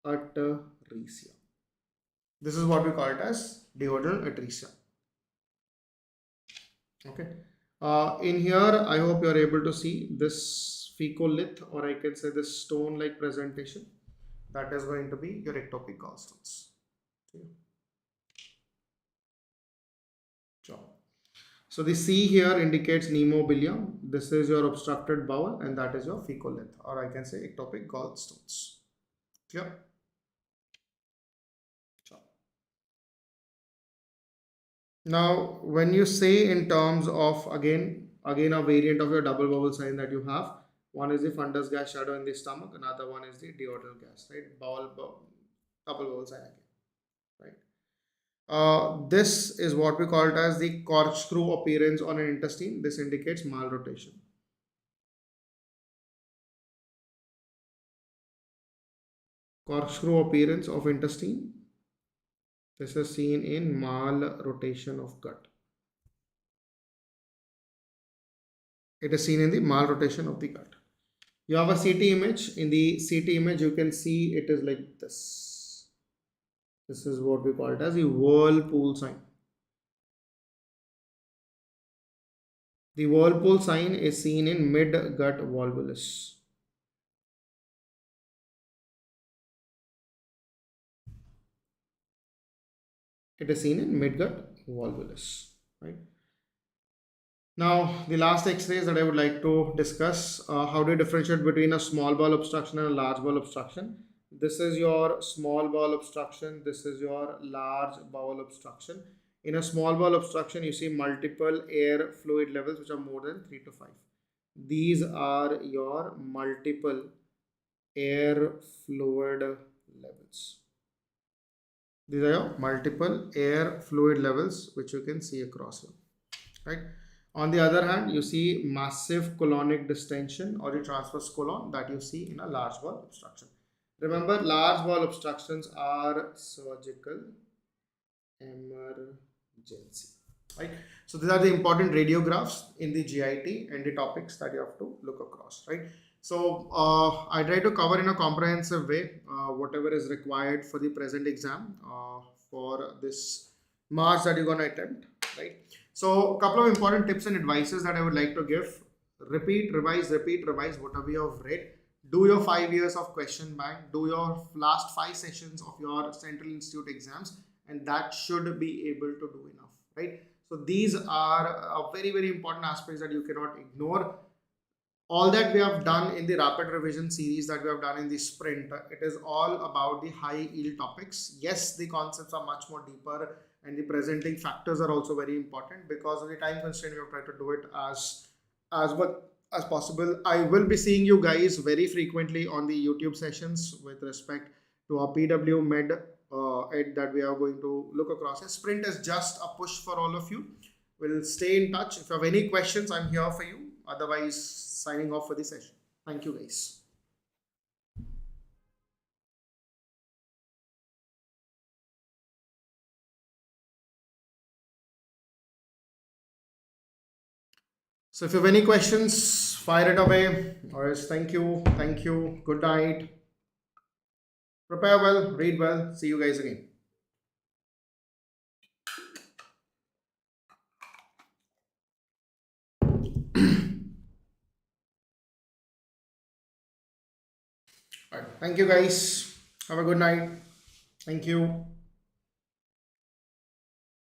atresia. This is what we call it as duodenal atresia. Okay. In here, I hope you are able to see this fecalith, or I can say this stone-like presentation. That is going to be your ectopic gallstones. Okay. So the C here indicates pneumobilium. This is your obstructed bowel, and that is your fecalith, or I can say ectopic gallstones. Clear? Now, when you say in terms of again a variant of your double bubble sign that you have, one is the fundus gas shadow in the stomach, another one is the duodenal gas, right? Double bubble sign again, right? This is what we call it as the corkscrew appearance on an intestine. This indicates malrotation. Corkscrew appearance of intestine. This is seen in malrotation of gut. It is seen in the malrotation of the gut. You have a CT image. In the CT image, you can see it is like this. This is what we call it as the whirlpool sign. The whirlpool sign is seen in mid-gut volvulus. It is seen in mid-gut volvulus, right? Now, the last X-rays that I would like to discuss, how do you differentiate between a small bowel obstruction and a large bowel obstruction? This is your small bowel obstruction. This is your large bowel obstruction. In a small bowel obstruction, you see multiple air fluid levels which are more than 3 to 5. These are your multiple air fluid levels. These are your multiple air fluid levels which you can see across here, right? On the other hand, you see massive colonic distension or the transverse colon that you see in a large bowel obstruction. Remember, large bowel obstructions are surgical emergency, right? So these are the important radiographs in the GIT and the topics that you have to look across, right? So I try to cover in a comprehensive way whatever is required for the present exam for this March that you're going to attempt, right? So a couple of important tips and advices that I would like to give. Repeat, revise, whatever you have read. Do your 5 years of question bank. Do your last 5 sessions of your Central Institute exams, and that should be able to do enough, right? So these are very, very important aspects that you cannot ignore. All that we have done in the rapid revision series that we have done in the sprint, it is all about the high yield topics. Yes, the concepts are much more deeper and the presenting factors are also very important. Because of the time constraint, we have tried to do it as well as possible. I will be seeing you guys very frequently on the YouTube sessions with respect to our PW Med ed that we are going to look across. A sprint is just a push for all of you. We'll stay in touch. If you have any questions, I'm here for you. Otherwise, signing off for the session. Thank you, guys. So if you have any questions, fire it away. Or else, thank you. Thank you. Good night. Prepare well, read well. See you guys again. All right. Thank you guys. Have a good night. Thank you.